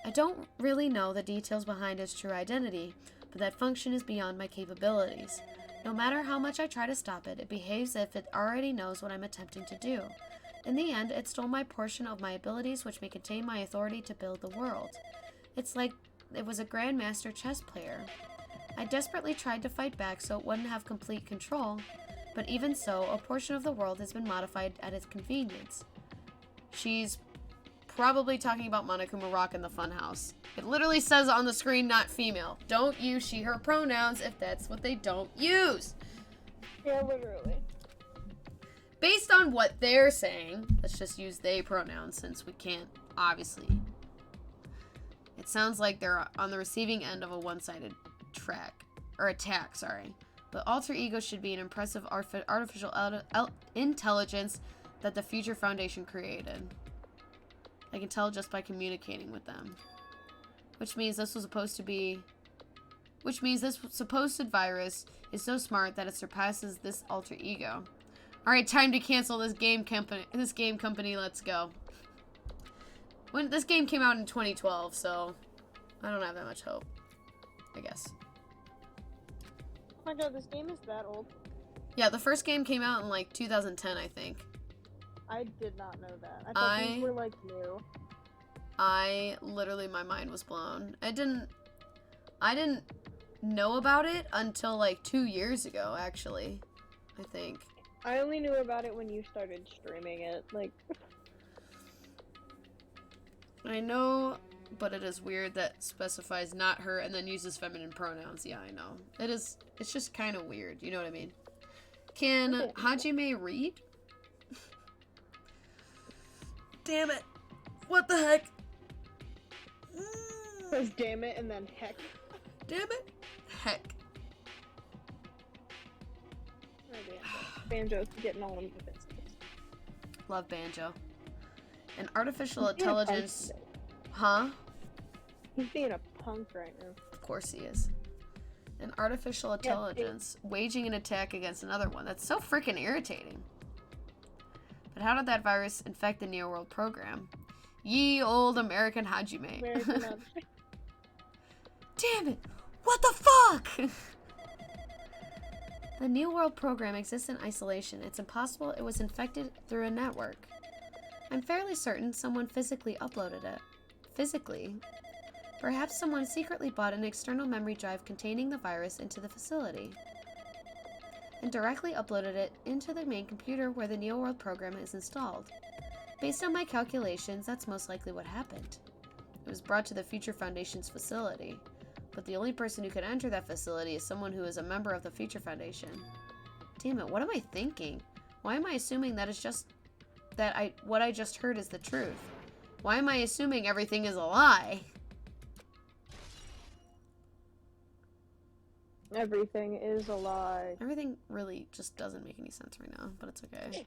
I don't really know the details behind its true identity, but that function is beyond my capabilities. No matter how much I try to stop it, it behaves as if it already knows what I'm attempting to do. In the end, it stole my portion of my abilities, which may contain my authority to build the world. It's like it was a grandmaster chess player. I desperately tried to fight back so it wouldn't have complete control, but even so, a portion of the world has been modified at its convenience. She's probably talking about Monokuma Rock in the Funhouse. It literally says on the screen, not female. Don't use she, her pronouns if that's what they don't use. Yeah, literally. Based on what they're saying, let's just use they pronouns since we can't, obviously. It sounds like they're on the receiving end of a one-sided attack, sorry. But alter ego should be an impressive artificial intelligence that the Future Foundation created. I can tell just by communicating with them. Which means this supposed virus is so smart that it surpasses this alter ego. Alright, time to cancel this game company, let's go. This game came out in 2012, so I don't have that much hope, I guess. Oh my god, this game is that old? Yeah, the first game came out in like 2010, I think. I did not know that. I thought these were like new. My mind was blown. I didn't know about it until like 2 years ago, actually, I think. I only knew about it when you started streaming it, like... I know, but it is weird that specifies not her and then uses feminine pronouns. Yeah, I know. It's just kind of weird. You know what I mean? Can Hajime read? Damn it. What the heck? Says damn it and then heck. Damn it. Heck. Oh, Banjo's getting all in the business. Love Banjo. An artificial intelligence. Huh? He's being a punk right now. Of course he is. An artificial intelligence waging an attack against another one. That's so freaking irritating. But how did that virus infect the Neo World program? Ye old American Hajime. Damn it! What the fuck? The Neo World program exists in isolation. It's impossible it was infected through a network. I'm fairly certain someone physically uploaded it. Physically? Perhaps someone secretly bought an external memory drive containing the virus into the facility and directly uploaded it into the main computer where the Neo World program is installed. Based on my calculations, that's most likely what happened. It was brought to the Future Foundation's facility, but the only person who could enter that facility is someone who is a member of the Future Foundation. Damn it, what am I thinking? Why am I assuming that it's just what I just heard is the truth? Why am I assuming everything is a lie? Everything is a lie. Everything really just doesn't make any sense right now, but it's okay.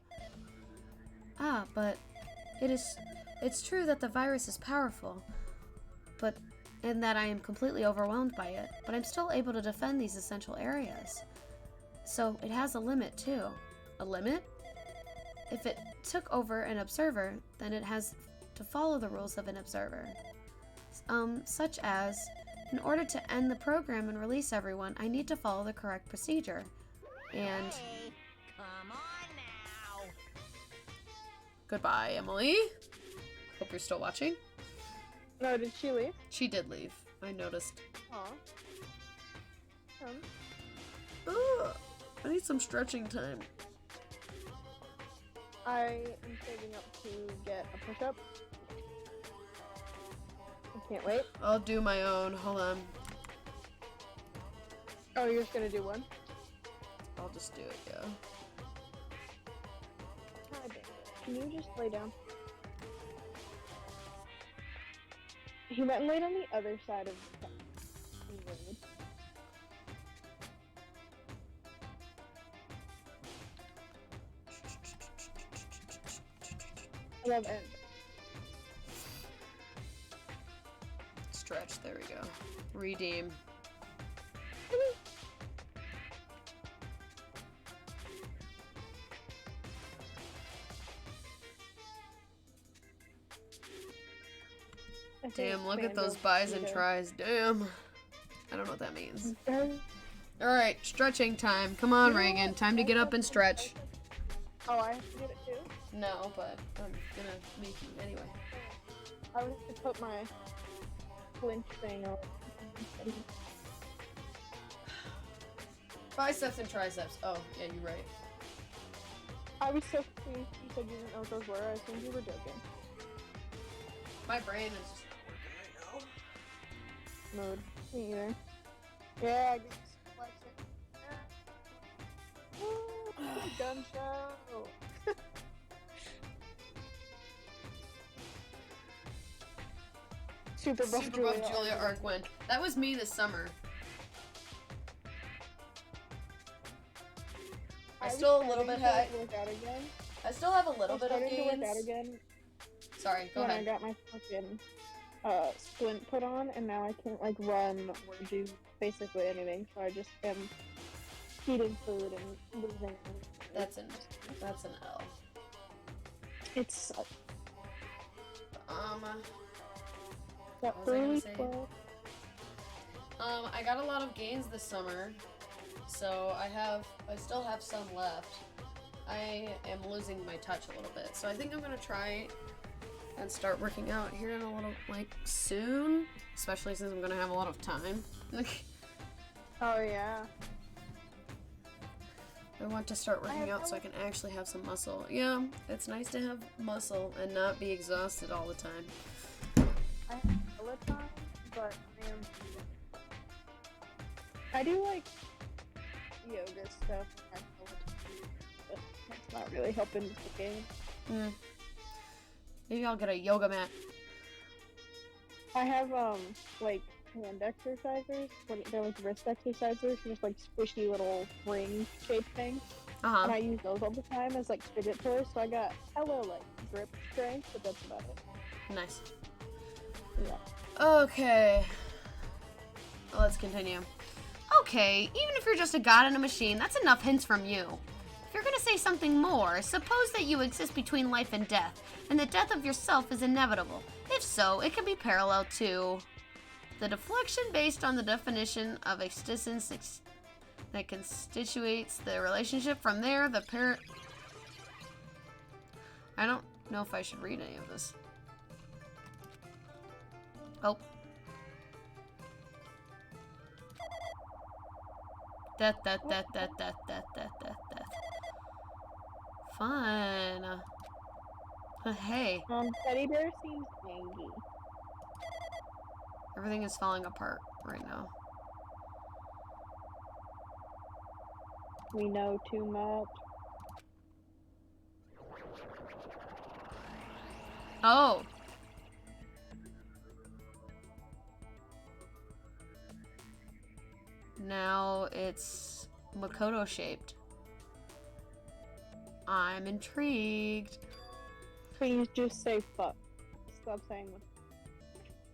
But it's true that the virus is powerful, and that I am completely overwhelmed by it, but I'm still able to defend these essential areas. So it has a limit too. A limit? If it took over an observer, then it has to follow the rules of an observer. Such as, in order to end the program and release everyone, I need to follow the correct procedure. And... Hey, come on now. Goodbye, Emily. Hope you're still watching. No, did she leave? She did leave. I noticed. Aw. Ugh, I need some stretching time. I am saving up to get a push-up. I can't wait. I'll do my own. Hold on. Oh, you're just gonna do one? I'll just do it, yeah. God damn it. Can you just lay down? He went and laid on the other side of the road. I love end. Stretch, there we go. Redeem. Damn, look at those buys and tries. Damn. I don't know what that means. Alright, stretching time. Come on, Reagan. Time to get up and stretch. Oh, I have to get it too? No, but I'm gonna make you anyway. I was to put my flinch thing on. Biceps and triceps. Oh, yeah, you're right. I was so confused. You said you didn't know what those were. I assumed you were joking. My brain is just not working right now. Mood. Me either. Yeah, I guess flex it. Gun show. Super buff Julia Arquin. That was me this summer. I still a little bit have. I still have a little bit of gains. To work out again. Sorry, go when ahead. I got my fucking splint put on, and now I can't like run or do basically anything. So I just am eating food and losing. That's an L. It's What was I gonna say? I got a lot of gains this summer, so I still have some left. I am losing my touch a little bit, so I think I'm gonna try and start working out here in a little, soon, especially since I'm gonna have a lot of time. oh yeah. I want to start working out so I can actually have some muscle. Yeah, it's nice to have muscle and not be exhausted all the time. I have Peloton, but I do like yoga stuff. That's not really helping with the game. Maybe I'll get a yoga mat. I have like hand exercisers. They're like wrist exercisers, just like squishy little ring shaped things. And I use those all the time as like fidget toys. So I got hella like grip strength, but that's about it. Nice. Yeah. Okay. Let's continue. Okay, even if you're just a god in a machine, that's enough hints from you. If you're gonna say something more, suppose that you exist between life and death, and the death of yourself is inevitable. If so, it can be parallel to the deflection based on the definition of existence that constitutes the relationship. From there, the I don't know if I should read any of this. Oh. Death. Fun. Hey. Teddy bear seems angry. Everything is falling apart right now. We know too much. Oh. Now it's Makoto shaped. I'm intrigued. Please just say fuck. Stop saying what.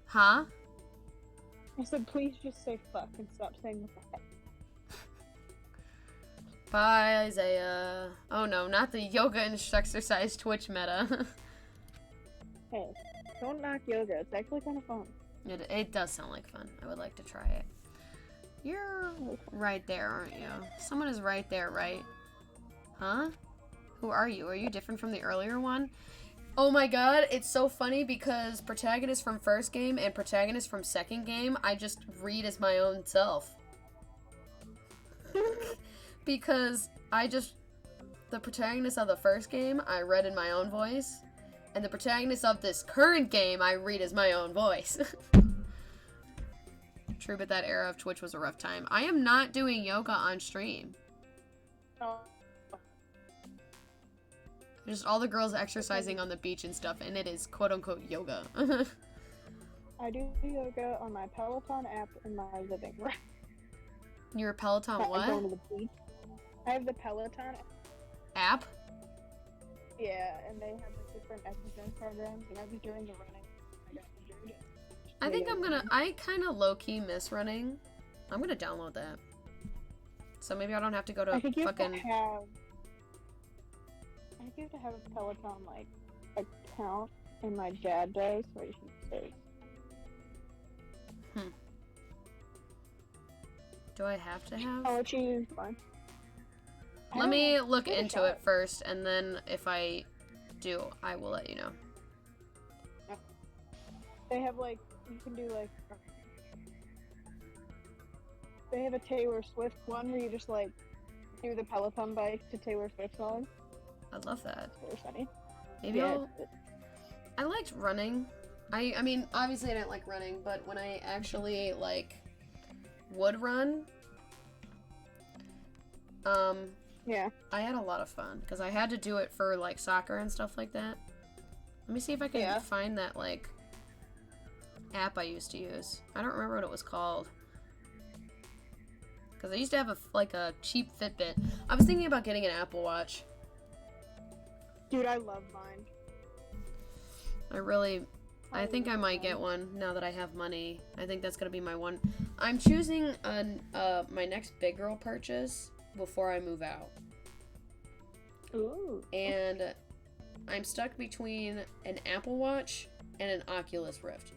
Huh? I said please just say fuck and stop saying what the heck. Bye, Isaiah. Oh no, not the yoga and exercise Twitch meta. Hey, don't knock yoga. It's actually kind of fun. It does sound like fun. I would like to try it. You're right there, aren't you? Someone is right there, right? Huh? Who are you? Are you different from the earlier one? Oh my god, it's so funny because protagonist from first game and protagonist from second game, I just read as my own self. Because the protagonist of the first game, I read in my own voice. And the protagonist of this current game, I read as my own voice. True, but that era of Twitch was a rough time. I am not doing yoga on stream. Oh. Just all the girls exercising on the beach and stuff, and it is quote-unquote yoga. I do yoga on my Peloton app in my living room. Your Peloton I'm what? going to the beach. I have the Peloton App? Yeah, and they have like different exercise programs, and I was doing the running. I got injured. I think I kind of low-key miss running. I'm gonna download that. So maybe I don't have to go to I think you fucking... have to have a Peloton, like, account, and my dad does, so you should say. Do I have to have? I'll let you use mine. Let me look into it first, and then if I do, I will let you know. They have, like, you can do, like, they have a Taylor Swift one where you just, like, do the Peloton bike to Taylor Swift songs. I love that. It's really funny. Maybe Yeah, I liked running. I mean, obviously I didn't like running, but when I actually, like, would run, yeah. I had a lot of fun, because I had to do it for, like, soccer and stuff like that. Let me see if I can find that, like, app I used to use. I don't remember what it was called. Because I used to have, a cheap Fitbit. I was thinking about getting an Apple Watch. Dude, I love mine. I think I might get one now that I have money. I think that's gonna be my one. I'm choosing my next big girl purchase before I move out. Ooh. And I'm stuck between an Apple Watch and an Oculus Rift.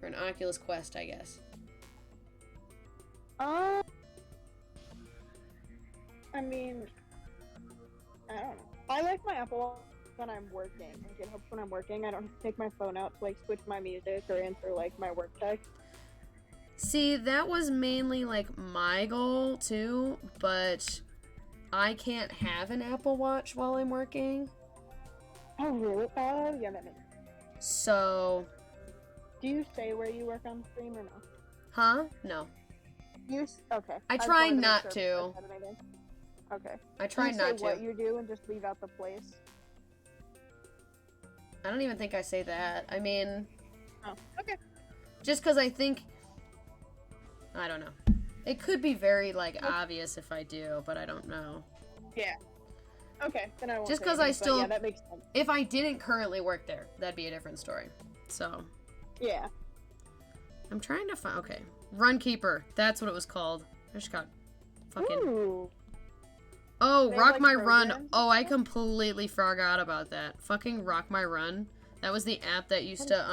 Or an Oculus Quest, I guess. I mean, I don't know. I like my Apple Watch when I'm working. Like, it helps when I'm working. I don't have to take my phone out to, like, switch my music or answer, like, my work text. See, that was mainly, like, my goal, too, but I can't have an Apple Watch while I'm working. Oh, really? Oh, yeah, that makes sense. So, Do you say where you work on stream or no? Huh? No. Okay. I just try wanted to make not sure to. if I said anything. Okay. I try do you not say what to. you do and just leave out the place? I don't even think I say that. I mean, Oh, okay. just because I think, I don't know. It could be very, like, obvious if I do, but I don't know. Yeah. Okay, then I won't Just say because I anything, but still, yeah, that makes sense. if I didn't currently work there, that'd be a different story. So, Yeah. I'm trying to find, okay. Runkeeper, that's what it was called. I just got fucking, Ooh. oh, They have, Rock like, My Run. programs Oh, I and stuff? completely forgot about that. Fucking Rock My Run. That was the app that used What is to,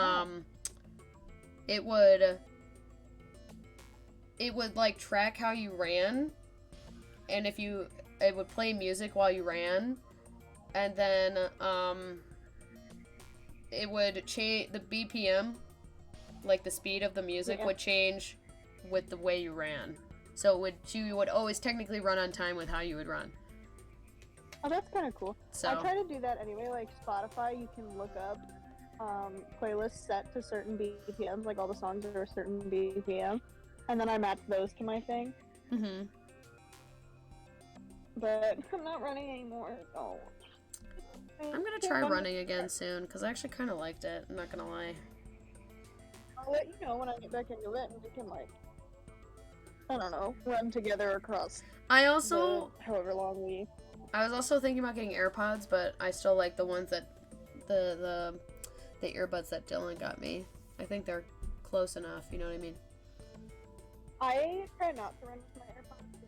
that? it would, like, track how you ran, and if you, it would play music while you ran, and then, it would change, the BPM, like, the speed of the music would change with the way you ran. So you would always technically run on time with how you would run. Oh, that's kind of cool. So, I try to do that anyway. Like Spotify, you can look up playlists set to certain BPMs, like all the songs are a certain BPM, and then I match those to my thing. mm-hmm. But I'm not running anymore. Oh. I'm gonna try running again soon, because I actually kind of liked it, I'm not gonna lie. I'll let you know when I get back into it, and we can, like, I don't know, run together across I also, however long we... I was also thinking about getting AirPods, but I still like the ones that, the earbuds that Dylan got me. I think they're close enough, you know what I mean? I try not to run with my AirPods.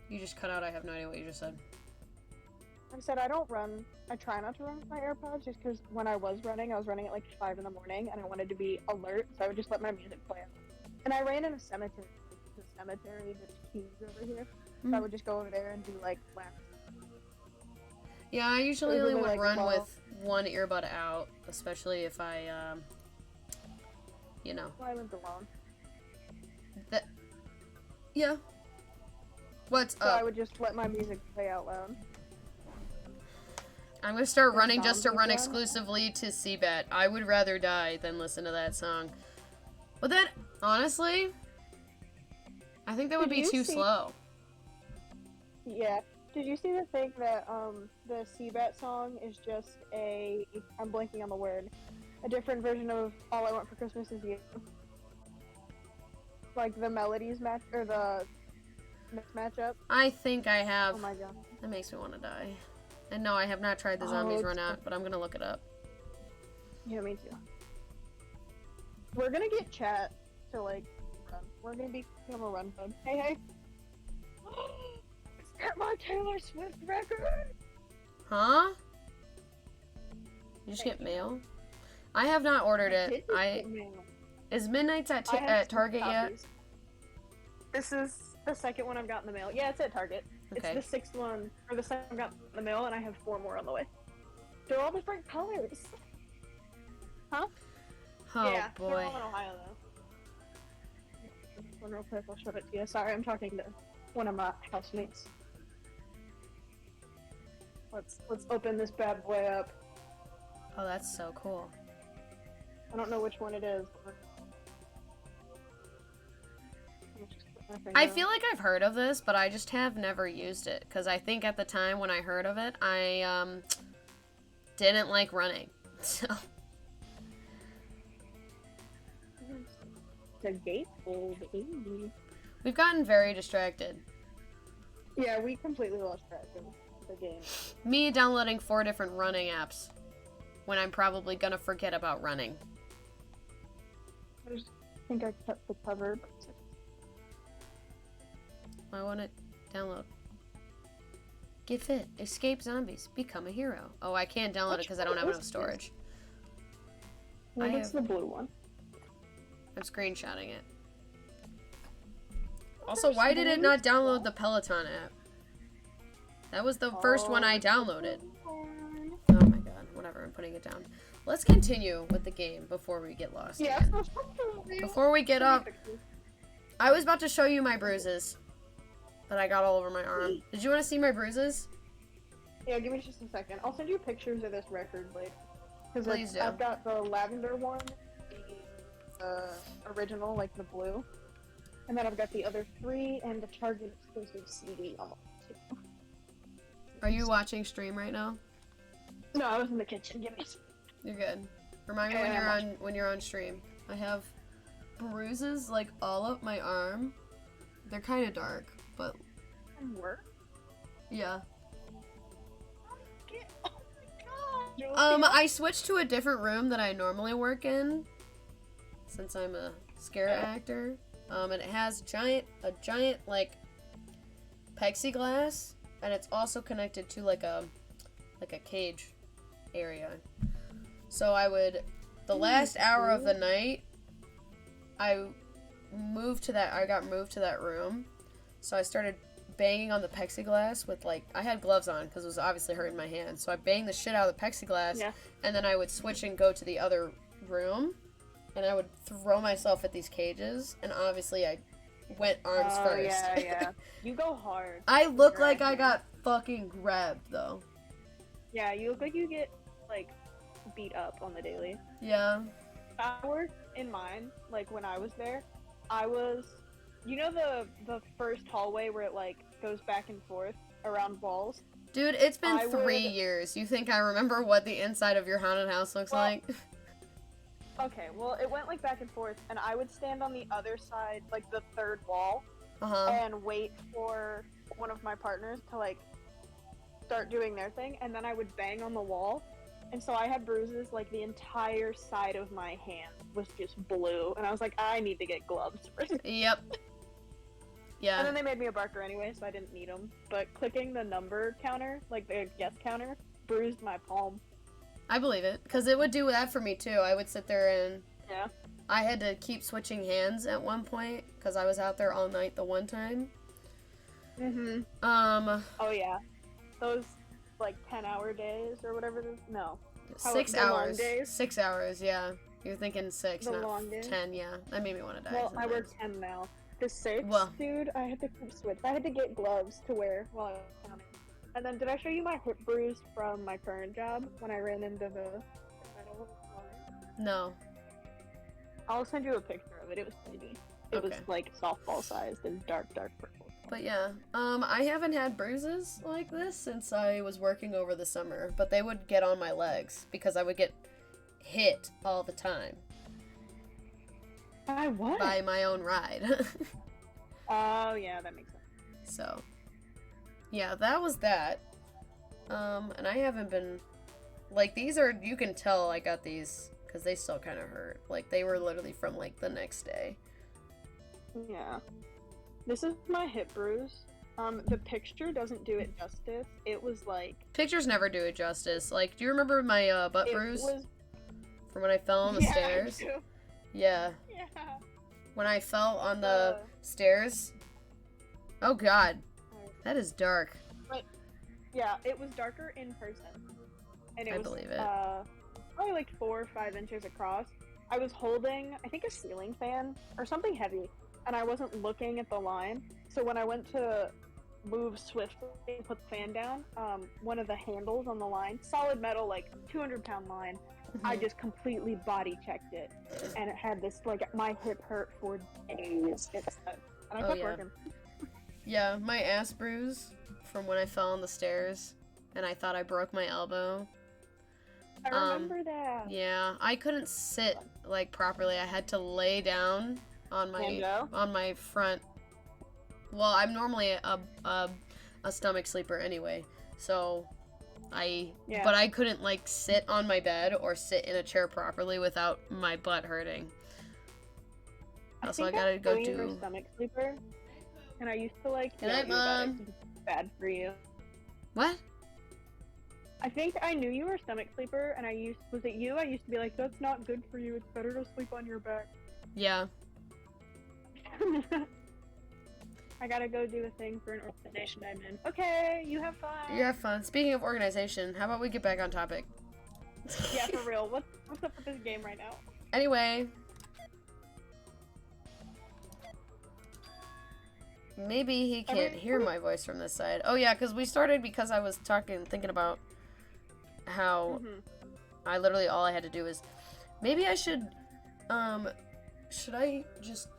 You just cut out, I have no idea what you just said. I said I try not to run with my AirPods just because when I was running at like 5 in the morning and I wanted to be alert, so I would just let my music play. And I ran in a cemetery. There's keys over here. So I would just go over there and do like laps. Yeah, I usually only would like, run low. with one earbud out, especially if I, you know. Well, I lived alone. Yeah. What's So up? I would just let my music play out loud. I'm gonna start There's running just to songs run like that. exclusively to Seabet. I would rather die than listen to that song. But that, honestly, I think that would Did be you too see- slow. Yeah. Did you see the thing that the Seabat song is just I'm blanking on the word, a different version of All I Want for Christmas Is You? Like the melodies match or the match up. I think I have. Oh my god. That makes me want to die. And no, I have not tried the Oh, Zombies it's Run Out, but I'm gonna look it up. Yeah, me too. We're gonna get chat to like run. We're gonna become a run club. Hey, hey. Is that my Taylor Swift record? Huh? You just get mail? I have not ordered it. Is Midnight's at Target yet? This is the second one I've got in the mail. Yeah, it's at Target. Okay. It's the 6th one, or the 2nd I got in the mail, and I have 4 more on the way. They're all different colors. Huh? Oh yeah, boy. they're all in Ohio though. One real quick, I'll show it to you. Sorry, I'm talking to one of my housemates. Let's open this bad boy up. Oh, that's so cool. I don't know which one it is. I feel like I've heard of this, but I just have never used it. Because I think at the time when I heard of it, I didn't like running. So. The gatefold. Ooh. We've gotten very distracted. Yeah, we completely lost track of the game. Me downloading 4 different running apps when I'm probably gonna forget about running. I just think I cut the cover. I want to download. Get fit. Escape zombies. Become a hero. Oh, I can't download it because I don't have enough storage. Well, I it's the blue one. I'm screenshotting it. Also, why did it not download the Peloton app? That was the first one I downloaded. Oh my god. Whatever, I'm putting it down. Let's continue with the game before we get lost. Yeah. again. Before we get up, I was about to show you my bruises that I got all over my arm. Did you want to see my bruises? Yeah, give me just a second. I'll send you pictures of this record later. Please do. I've got the lavender one, the original, like the blue. And then I've got the other 3 and the Target exclusive CD on too. Are you watching stream right now? No, I was in the kitchen. Give me a second. You're good. Remind me when you're on stream. I have bruises like all up my arm. They're kind of dark, but And work? yeah. Oh my god! I switched to a different room that I normally work in, since I'm a scare actor. And it has a giant like plexiglass, and it's also connected to like a cage area. So the last hour of the night, I got moved to that room. So I started banging on the plexiglass with I had gloves on because it was obviously hurting my hand. So I banged the shit out of the plexiglass, and then I would switch and go to the other room, and I would throw myself at these cages, and obviously I went arms first. Yeah. You go hard. I look like I got fucking grabbed though. Yeah, you look like you get beat up on the daily. Yeah. I worked in mine, when I was there, I was, the first hallway where it goes back and forth around walls? Dude, it's been 3 years. You think I remember what the inside of your haunted house looks like? Okay, well, it went back and forth, and I would stand on the other side, the third wall, and wait for one of my partners to start doing their thing, and then I would bang on the wall. And so I had bruises, the entire side of my hand was just blue. And I was like, I need to get gloves for this. Yep. Yeah. And then they made me a barker anyway, so I didn't need them. But clicking the number counter, the guest counter, bruised my palm. I believe it, because it would do that for me too. I would sit there and yeah. I had to keep switching hands at one point, because I was out there all night the one time. Mm-hmm. Oh yeah. Those 10-hour days or whatever it is? No. 6 hours. 6 hours, yeah. You're thinking 6, not long days? 10, yeah. That made me want to die. Well, sometimes. I work 10 now. The 6, dude, I had to switch. I had to get gloves to wear while I was counting. And then, did I show you my hip bruise from my current job when I ran into the metal line? No. I'll send you a picture of it. It was pretty. It was softball sized and dark purple. But yeah, I haven't had bruises like this since I was working over the summer, but they would get on my legs because I would get hit all the time. By what? By my own ride. Oh, yeah, that makes sense. So, yeah, that was that. And I haven't been, these are, you can tell I got these because they still kind of hurt. They were literally from, the next day. Yeah. This is my hip bruise. The picture doesn't do it justice. It was Pictures never do it justice. Do you remember my butt bruise? From when I fell on the stairs? I do. Yeah. Yeah. When I fell on the stairs. Oh god. That is dark. But, yeah, it was darker in person. And I believe it. Probably 4 or 5 inches across. I was holding, I think, a ceiling fan or something heavy. And I wasn't looking at the line, so when I went to move swiftly and put the fan down, one of the handles on the line, solid metal, 200-pound line, I just completely body checked it, and it had this, my hip hurt for days. And I kept working. Yeah, my ass bruise from when I fell on the stairs, and I thought I broke my elbow. I remember that. Yeah, I couldn't sit, properly. I had to lay down on my front. Well, I'm normally a stomach sleeper anyway, so but I couldn't sit on my bed or sit in a chair properly without my butt hurting. So I gotta go do a stomach sleeper, and I used to Good night, Mom. It's bad for you. What? I think I knew you were a stomach sleeper, and I used to be like, that's not good for you. It's better to sleep on your back. Yeah. I gotta go do a thing for an organization I'm in. Okay, you have fun. You have fun. Speaking of organization, how about we get back on topic? Yeah, for real. What's up with this game right now? Anyway. Maybe he can't hear my voice from this side. Oh yeah, because we started because I was thinking about how I literally all I had to do is maybe I should should I just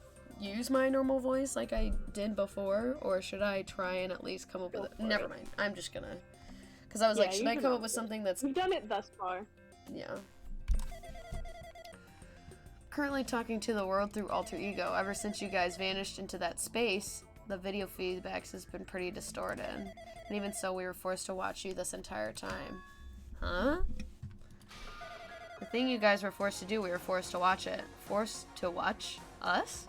use my normal voice like I did before, or should I try and at least come up with it? Never mind. I'm just gonna, because I was like, should I come up with something that's... We've done it thus far. Yeah. Currently talking to the world through alter ego. Ever since you guys vanished into that space, the video feedbacks has been pretty distorted. And even so, we were forced to watch you this entire time. Huh? The thing you guys were forced to do, we were forced to watch it. Forced to watch us?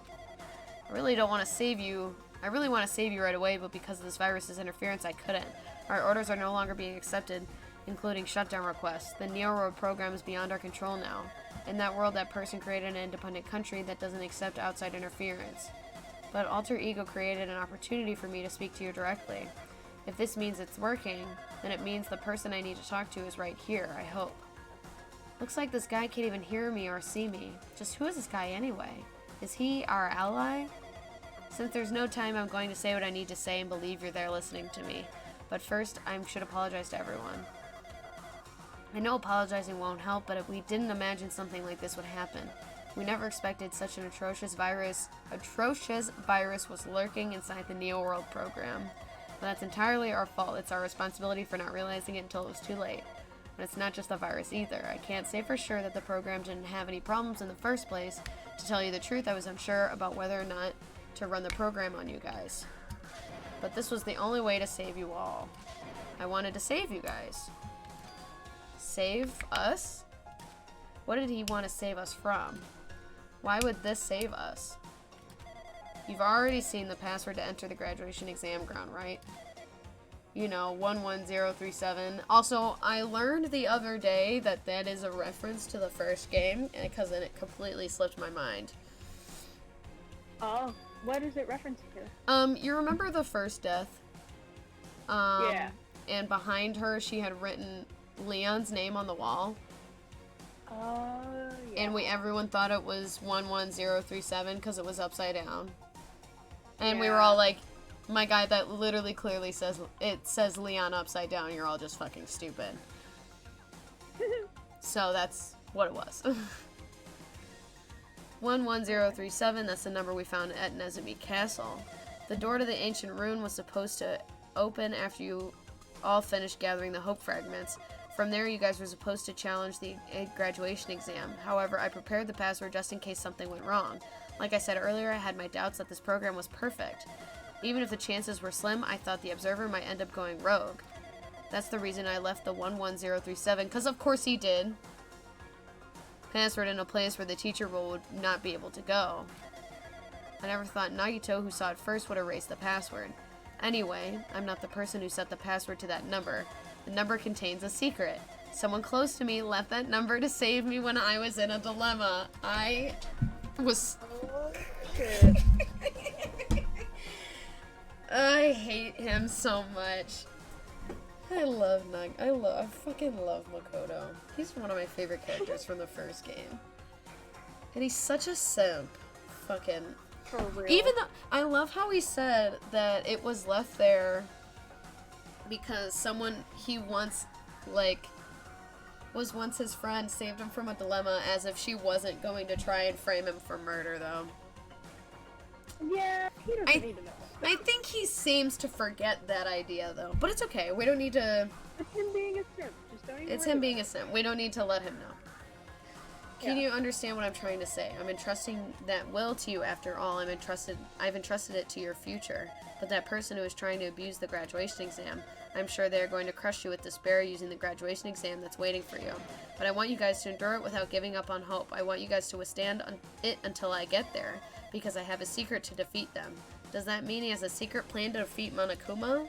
I really don't want to save you. I really want to save you right away, but because of this virus's interference, I couldn't. Our orders are no longer being accepted, including shutdown requests. The Neo Road program is beyond our control now. In that world, that person created an independent country that doesn't accept outside interference. But Alter Ego created an opportunity for me to speak to you directly. If this means it's working, then it means the person I need to talk to is right here, I hope. Looks like this guy can't even hear me or see me. Just who is this guy anyway? Is he our ally? Since there's no time, I'm going to say what I need to say and believe you're there listening to me. But first, I should apologize to everyone. I know apologizing won't help, but we didn't imagine something like this would happen. We never expected such an atrocious virus was lurking inside the Neo World program. But that's entirely our fault. It's our responsibility for not realizing it until it was too late. But it's not just the virus either. I can't say for sure that the program didn't have any problems in the first place. To tell you the truth, I was unsure about whether or not to run the program on you guys. But this was the only way to save you all. I wanted to save you guys. Save us? What did he want to save us from? Why would this save us? You've already seen the password to enter the graduation exam ground, right? You know, 11037. Also, I learned the other day that that is a reference to the first game, because then it completely slipped my mind. Oh, what is it referencing to? You remember the first death? Yeah. And behind her, she had written Leon's name on the wall. Oh, yeah. And everyone thought it was 11037 because it was upside down. And we were all like, my guy, that literally clearly says Leon upside down. You're all just fucking stupid. So that's what it was. 11037, that's the number we found at Nezumi Castle. The door to the ancient ruin was supposed to open after you all finished gathering the hope fragments. From there, you guys were supposed to challenge the graduation exam. However, I prepared the password just in case something went wrong. Like I said earlier, I had my doubts that this program was perfect. Even if the chances were slim, I thought the observer might end up going rogue. That's the reason I left the 11037, because of course he did. Password in a place where the teacher would not be able to go. I never thought Nagito, who saw it first, would erase the password. Anyway, I'm not the person who set the password to that number. The number contains a secret. Someone close to me left that number to save me when I was in a dilemma. I was... Oh, shit. I hate him so much. I fucking love Makoto. He's one of my favorite characters from the first game. And he's such a simp. Fucking... For real. Even though... I love how he said that it was left there because someone he once, was once his friend, saved him from a dilemma, as if she wasn't going to try and frame him for murder, though. Yeah, he doesn't need to know. I think he seems to forget that idea, though. But it's okay. We don't need to... It's him being a simp. Just don't even It's worry him about being a simp. We don't need to let him know. Can Yeah. you understand what I'm trying to say? I'm entrusting that will to you after all. I've entrusted it to your future. But that person who is trying to abuse the graduation exam, I'm sure they are going to crush you with despair using the graduation exam that's waiting for you. But I want you guys to endure it without giving up on hope. I want you guys to withstand it until I get there, because I have a secret to defeat them. Does that mean he has a secret plan to defeat Monokuma?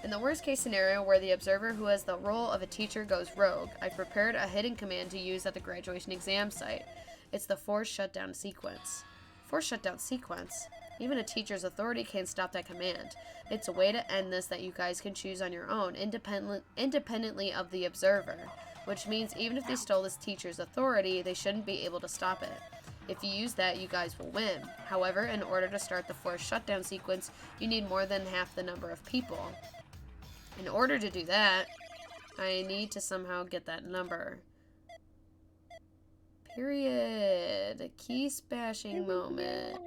In the worst case scenario where the observer who has the role of a teacher goes rogue, I prepared a hidden command to use at the graduation exam site. It's the forced shutdown sequence. Forced shutdown sequence? Even a teacher's authority can't stop that command. It's a way to end this that you guys can choose on your own, independently of the observer. Which means even if they stole this teacher's authority, they shouldn't be able to stop it. If you use that, you guys will win. However, in order to start the forced shutdown sequence, you need more than half the number of people. In order to do that, I need to somehow get that number. Period. A key smashing moment.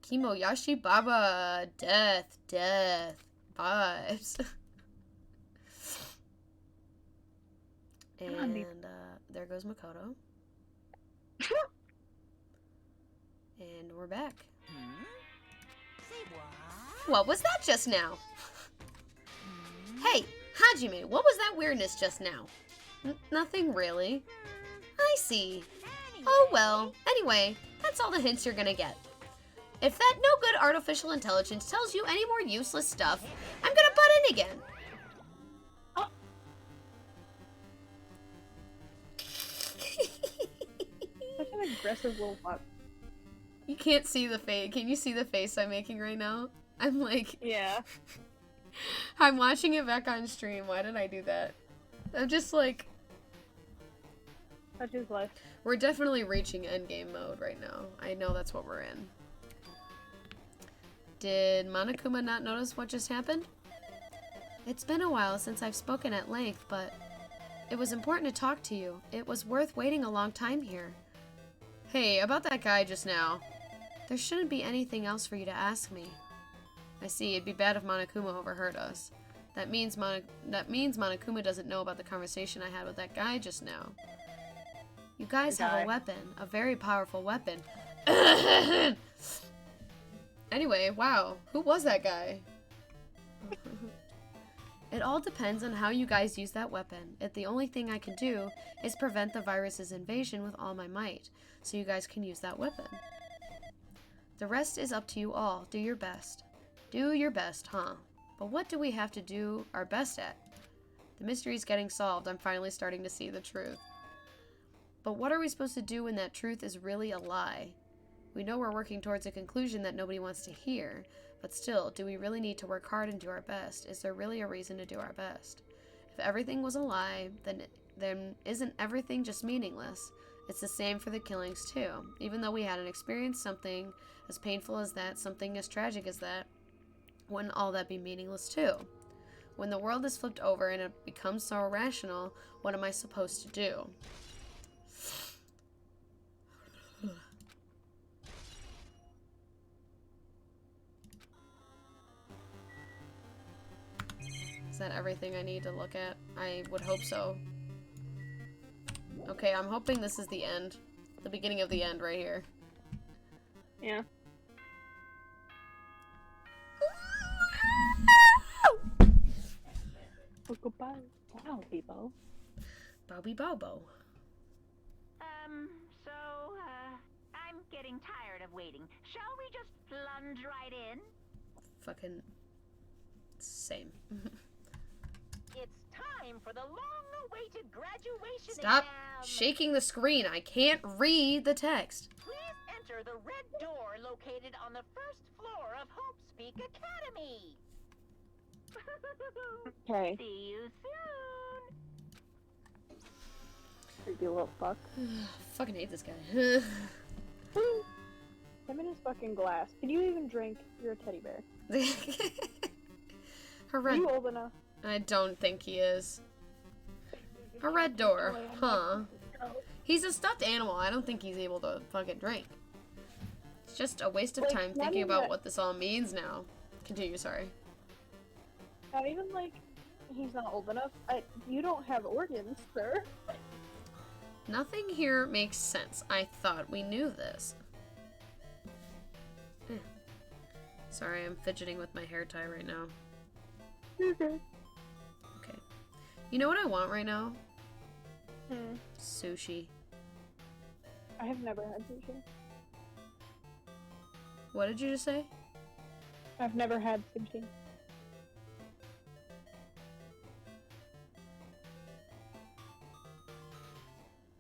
Kimoyashi Baba. Death. Death. Vibes. And there goes Makoto. And we're back. Say what? What was that just now? Hey, Hajime, what was that weirdness just now? Nothing really. I see. Oh well. Anyway, that's all the hints you're gonna get. If that no good artificial intelligence tells you any more useless stuff, I'm gonna butt in again. Such an aggressive little fuck. You can't see the face. Can you see the face I'm making right now? I'm like, Yeah. I'm watching it back on stream. Why did I do that? I'm just like, Such is life. we're definitely reaching endgame mode right now. I know that's what we're in. Did Monokuma not notice what just happened? It's been a while since I've spoken at length, but it was important to talk to you. It was worth waiting a long time here. Hey, about that guy just now. There shouldn't be anything else for you to ask me. I see, it'd be bad if Monokuma overheard us. That means Monokuma doesn't know about the conversation I had with that guy just now. You guys have a weapon, a very powerful weapon. Anyway, wow, who was that guy? It all depends on how you guys use that weapon. The only thing I can do is prevent the virus's invasion with all my might, so you guys can use that weapon. The rest is up to you all. Do your best. Do your best, huh? But what do we have to do our best at? The mystery's getting solved. I'm finally starting to see the truth. But what are we supposed to do when that truth is really a lie? We know we're working towards a conclusion that nobody wants to hear, but still, do we really need to work hard and do our best? Is there really a reason to do our best? If everything was a lie, then isn't everything just meaningless? It's the same for the killings too. Even though we hadn't experienced something as painful as that, something as tragic as that, wouldn't all that be meaningless too? When the world is flipped over and it becomes so irrational, what am I supposed to do? Is that everything I need to look at? I would hope so. Okay, I'm hoping this is the end. The beginning of the end right here. Yeah. Wow, people. Bobby Bobo. So, I'm getting tired of waiting. Shall we just plunge right in? Fucking same. It's time for the long-awaited graduation Stop exam. shaking the screen. I can't read the text. Please enter the red door located on the first floor of Hope Speak Academy. Okay. See you soon. Creepy little fuck. Fucking hate this guy. Him in his fucking glass. Can you even drink? You're a teddy bear. Her Are red. you old enough? I don't think he is. A red door, huh? He's a stuffed animal. I don't think he's able to fucking drink. It's just a waste of Like, time not thinking even about that- what this all means now. Continue, sorry. Not even like he's not old enough. You don't have organs, sir. Nothing here makes sense. I thought we knew this. Eh. Sorry, I'm fidgeting with my hair tie right now. Okay. Okay. You know what I want right now? Hmm. Sushi. I have never had sushi. What did you just say? I've never had sushi.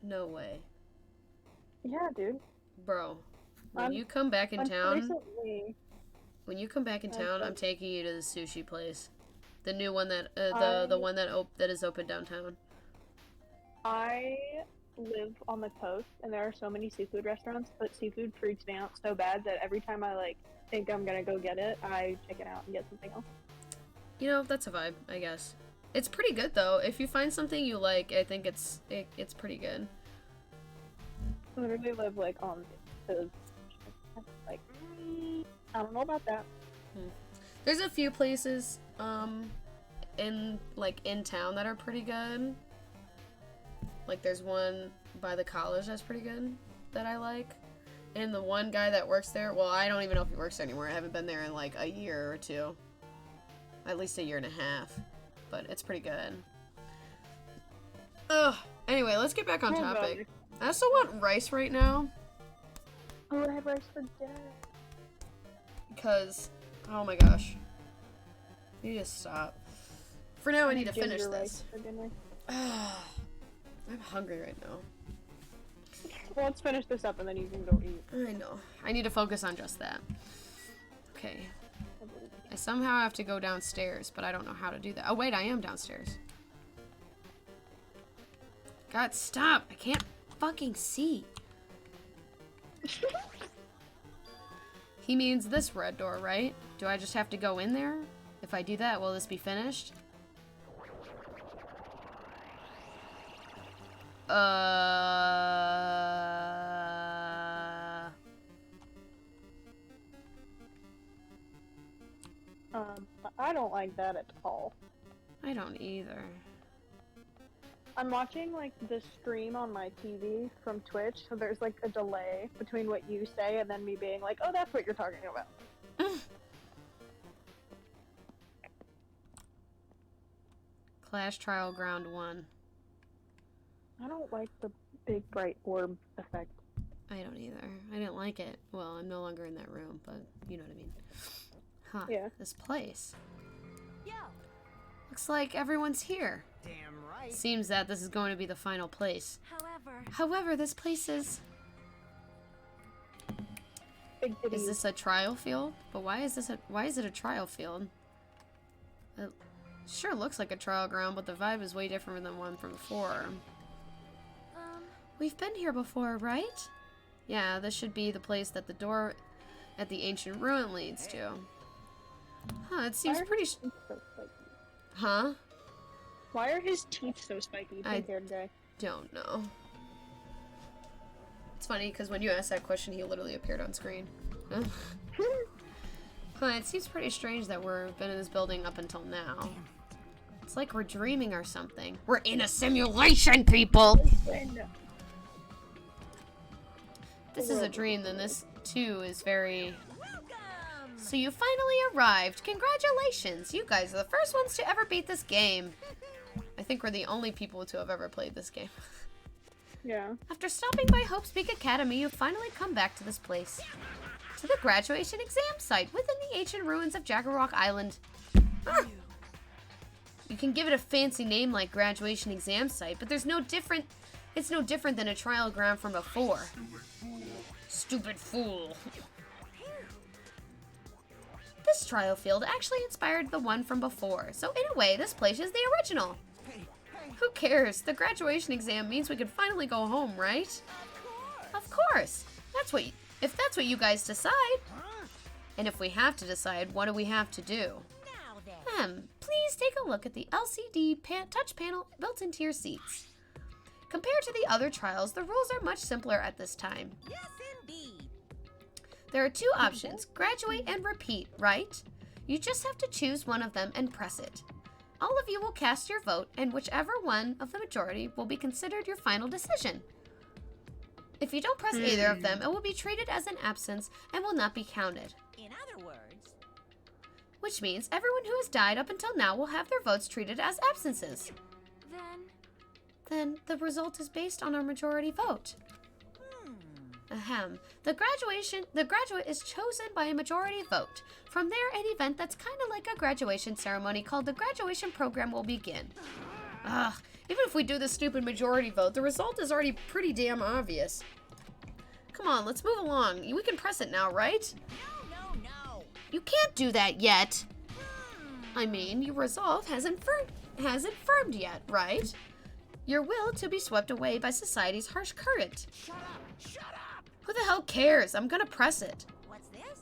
No way. Yeah, dude. Bro, when you come back in town, Recently, when you come back in town, I'm taking you to the sushi place. The new one that, I- the one that is open downtown. I live on the coast, and there are so many seafood restaurants, but seafood freaks me out so bad that every time I like think I'm gonna go get it, I check it out and get something else. You know, that's a vibe, I guess. It's pretty good though. If you find something you like, I think it's pretty good. literally live like on the like I don't know about that. There's a few places in town that are pretty good. Like there's one by the college that's pretty good that I like. And the one guy that works there, well, I don't even know if he works there anymore. I haven't been there in like a year or two. At least a year and a half. But it's pretty good. Ugh. Anyway, let's get back on topic. I also want rice right now. Oh, I have rice for dinner. Because, oh my gosh. You need to stop. For now, I need to finish this. I'm hungry right now. Well, let's finish this up and then you can go eat. I know. I need to focus on just that. Okay. I somehow have to go downstairs, but I don't know how to do that. Oh, wait, I am downstairs. God, stop. I can't fucking see. He means this red door, right? Do I just have to go in there? If I do that, will this be finished? I don't like that at all. I don't either. I'm watching like the stream on my TV from Twitch, so there's like a delay between what you say and then me being like, oh, that's what you're talking about. Clash Trial Ground 1. I don't like the big bright orb effect. I don't either. I didn't like it. Well, I'm no longer in that room, but you know what I mean. Huh. Yeah. This place. Yo. Looks like everyone's here. Damn right. Seems that this is going to be the final place. However, this place is... Big titties. Is this a trial field? But why is it a trial field? It sure looks like a trial ground, but the vibe is way different than one from before. We've been here before, right? Yeah, this should be the place that the door at the ancient ruin leads to. Huh, it seems pretty... Huh? Why are his teeth so spiky? Pink-haired guy. Don't know. It's funny, because when you asked that question, he literally appeared on screen. Huh, it seems pretty strange that we've been in this building up until now. It's like we're dreaming or something. We're in a simulation, people! This is a dream, then this, too, is very... So you finally arrived. Congratulations! You guys are the first ones to ever beat this game. I think we're the only people to have ever played this game. Yeah. After stopping by Hope's Peak Academy, you've finally come back to this place. To the graduation exam site within the ancient ruins of Jaggerrock Island. Ah. You can give it a fancy name like graduation exam site, but it's no different than a trial ground from before. Stupid fool. This trial field actually inspired the one from before, so in a way, this place is the original. Who cares? The graduation exam means we can finally go home, right? Of course. If that's what you guys decide. And if we have to decide, what do we have to do? Please take a look at the LCD touch panel built into your seats. Compared to the other trials, the rules are much simpler at this time. Yes, indeed. There are two options, graduate and repeat, right? You just have to choose one of them and press it. All of you will cast your vote, and whichever one of the majority will be considered your final decision. If you don't press either of them, it will be treated as an absence and will not be counted. In other words, which means everyone who has died up until now will have their votes treated as absences. Then the result is based on our majority vote. Ahem. The graduate is chosen by a majority vote. From there, an event that's kind of like a graduation ceremony called the graduation program will begin. Ugh, even if we do the stupid majority vote, the result is already pretty damn obvious. Come on, let's move along. We can press it now, right? No. You can't do that yet. I mean, your resolve hasn't firmed yet, right? Your will to be swept away by society's harsh current. Shut up! Who the hell cares? I'm gonna press it. What's this?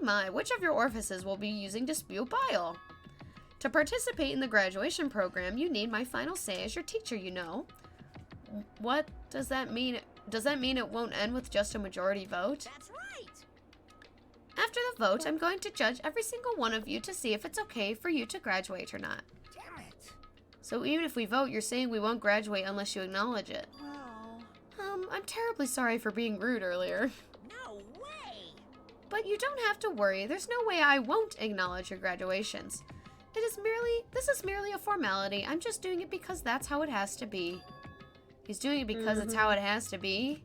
My, which of your orifices will be using to spew bile? To participate in the graduation program, you need my final say as your teacher, you know. What does that mean? Does that mean it won't end with just a majority vote? That's right. After the vote, I'm going to judge every single one of you to see if it's okay for you to graduate or not. Damn it. So even if we vote, you're saying we won't graduate unless you acknowledge it. Well, I'm terribly sorry for being rude earlier. no way. But you don't have to worry, there's no way I won't acknowledge your graduations. This is merely a formality. I'm just doing it because that's how it has to be. He's doing it because it's how it has to be.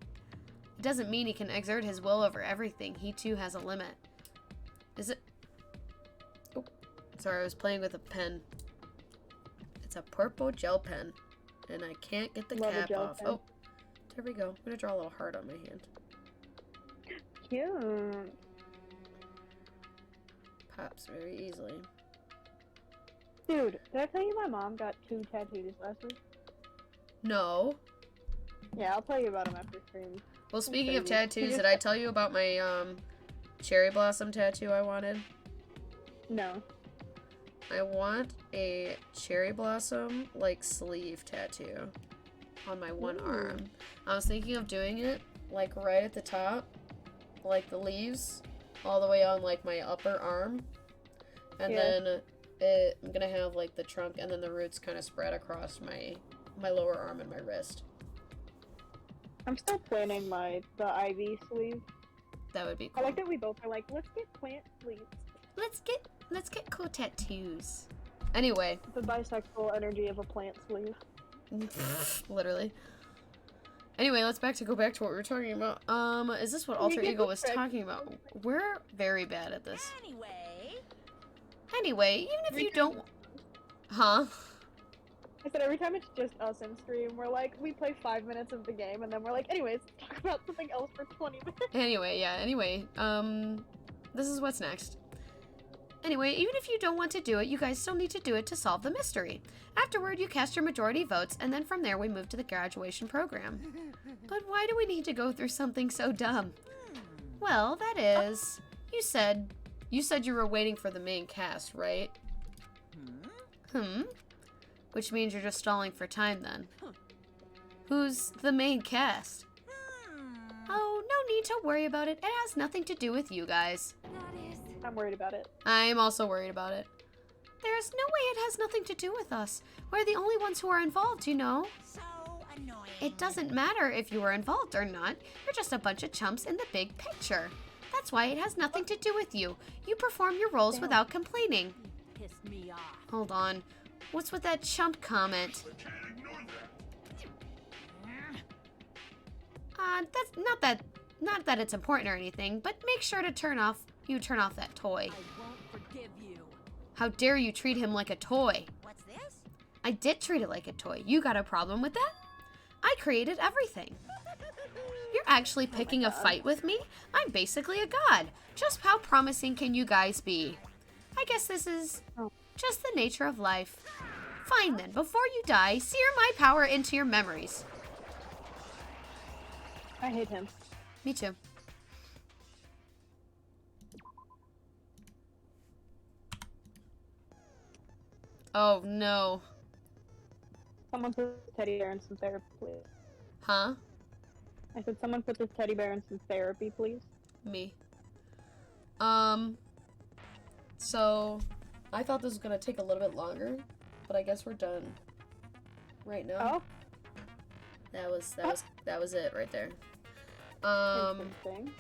It doesn't mean he can exert his will over everything. He too has a limit. Is it? Oh, sorry, I was playing with a pen. It's a purple gel pen, and I can't get the Love a cap gel off. pen. Oh, there we go. I'm gonna draw a little heart on my hand. Cute. Pops very easily. Dude, did I tell you my mom got 2 tattoos last week? No. Yeah, I'll tell you about them after stream. Well, speaking of crazy. tattoos, did I tell you about my cherry blossom tattoo I wanted? No. I want a cherry blossom like sleeve tattoo on my one arm. I was thinking of doing it like right at the top, like the leaves, all the way on like my upper arm, and then I'm gonna have like the trunk and then the roots kind of spread across my lower arm and my wrist. I'm still planning the ivy sleeve. That would be I cool. like that we both are like, let's get plant sleeves. Let's get cool tattoos. Anyway, The bisexual energy of a plant sleeve. literally. Anyway, let's go back to what we were talking about. Is this what Can we Alter get Ego the was trick? talking about? We're very bad at this. Anyway, Even if you don't... Huh? I said every time it's just us in stream, we're like, we play 5 minutes of the game, and then we're like, anyways, let's talk about something else for 20 minutes. Anyway, this is what's next. Anyway, even if you don't want to do it, you guys still need to do it to solve the mystery. Afterward, you cast your majority votes, and then from there we move to the graduation program. But why do we need to go through something so dumb? Well, that is... You said you were waiting for the main cast, right? Which means you're just stalling for time then. Who's the main cast? Oh, no need to worry about it. It has nothing to do with you guys. I'm worried about it. I'm also worried about it. There's no way it has nothing to do with us. We're the only ones who are involved, you know. so annoying. It doesn't matter if you were involved or not. You're just a bunch of chumps in the big picture. That's why it has nothing to do with you. You perform your roles without complaining. Pissed me off. Hold on. What's with that chump comment? That's not that it's important or anything, but make sure to turn off that toy. I won't forgive you. How dare you treat him like a toy? What's this? I did treat it like a toy. You got a problem with that? I created everything. You're actually picking a fight with me? I'm basically a god. Just how promising can you guys be? I guess this is just the nature of life. Fine then, before you die, sear my power into your memories. I hate him. Me too. Oh no. Someone put this teddy bear in some therapy, please. Huh? I said, someone put this teddy bear in some therapy, please. Me. So I thought this was gonna take a little bit longer, but I guess we're done right now. Oh, That was it right there. interesting.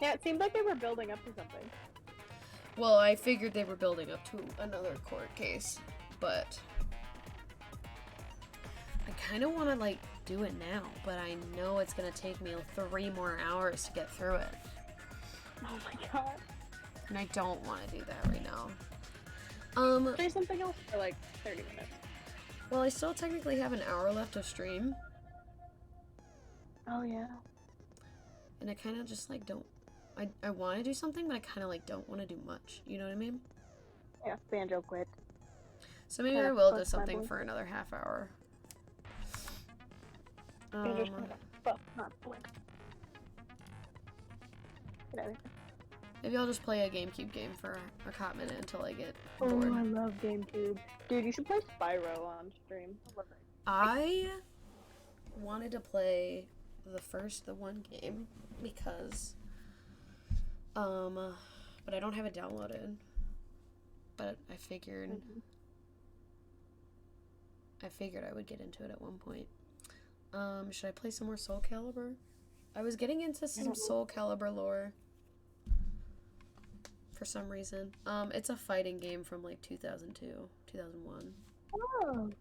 Yeah, it seemed like they were building up to something. Well, I figured they were building up to another court case, but I kind of want to like do it now, but I know it's gonna take me 3 more hours to get through it, Oh my god. and I don't want to do that right now. Say something else for like 30 minutes. Well, I still technically have an hour left of stream, Oh yeah. and I kind of just like don't. I want to do something, but I kind of like don't want to do much. You know what I mean? Yeah, Banjo quit. So maybe Kinda I will do fucked my something boy. for another half hour. Banjo's trying to fuck my boy. Get out of here. Maybe I'll just play a GameCube game for a hot minute until I get Oh, bored. I love GameCube. Dude, you should play Spyro on stream. I love it. I wanted to play the one game because, but I don't have it downloaded. But I figured I would get into it at one point. Should I play some more Soul Calibur? I was getting into some Soul Calibur lore for some reason. It's a fighting game from like 2002, 2001. Oh.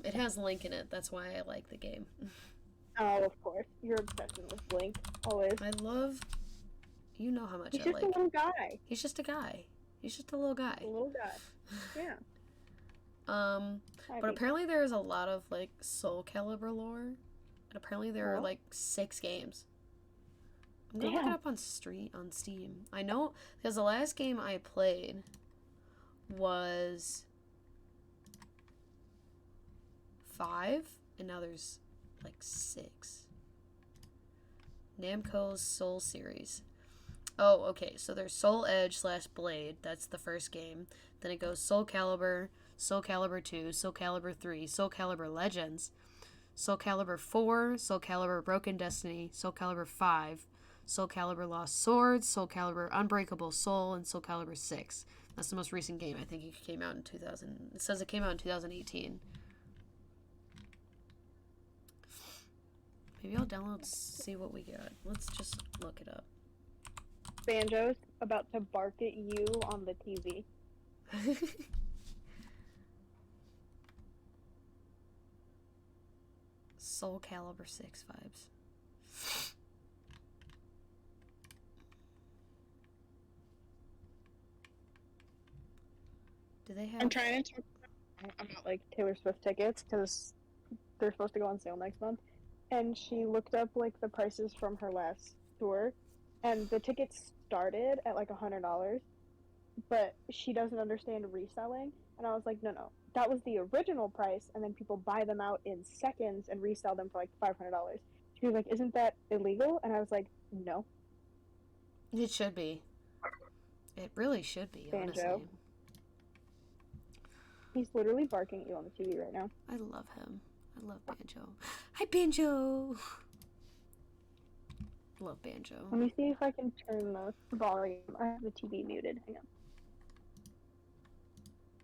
It has Link in it. That's why I like the game. Oh, of course. Your obsession with Link, always. I love. You know how much He's I just like. a little guy. He's just a guy. He's just a little guy. A little guy. Yeah. But apparently there is a lot of like Soul Calibur lore, and apparently there are like 6 games. I'm gonna look it up on Steam. I know because the last game I played was 5, and now there's like 6. Namco's Soul series. Oh, okay. So there's Soul Edge / Blade. That's the first game. Then it goes Soul Calibur, Soul Calibur 2, Soul Calibur 3, Soul Calibur Legends, Soul Calibur 4, Soul Calibur Broken Destiny, Soul Calibur 5, Soul Calibur Lost Swords, Soul Calibur Unbreakable Soul, and Soul Calibur 6. That's the most recent game. I think it came out in 2000. It says it came out in 2018. Maybe I'll download, see what we got. Let's just look it up. Banjo's about to bark at you on the TV. Soul Calibur 6 vibes. Do they have... I'm trying to talk about like Taylor Swift tickets because they're supposed to go on sale next month. And she looked up like the prices from her last tour, and the tickets started at like $100, but she doesn't understand reselling. And I was like, no, that was the original price, and then people buy them out in seconds and resell them for like $500. She was like, isn't that illegal? And I was like, no. It should be. It really should be, Banjo. honestly. He's literally barking at you on the TV right now. I love him. I love Banjo. Hi, Banjo! Love Banjo. Let me see if I can turn the volume. I have the TV muted. Hang on.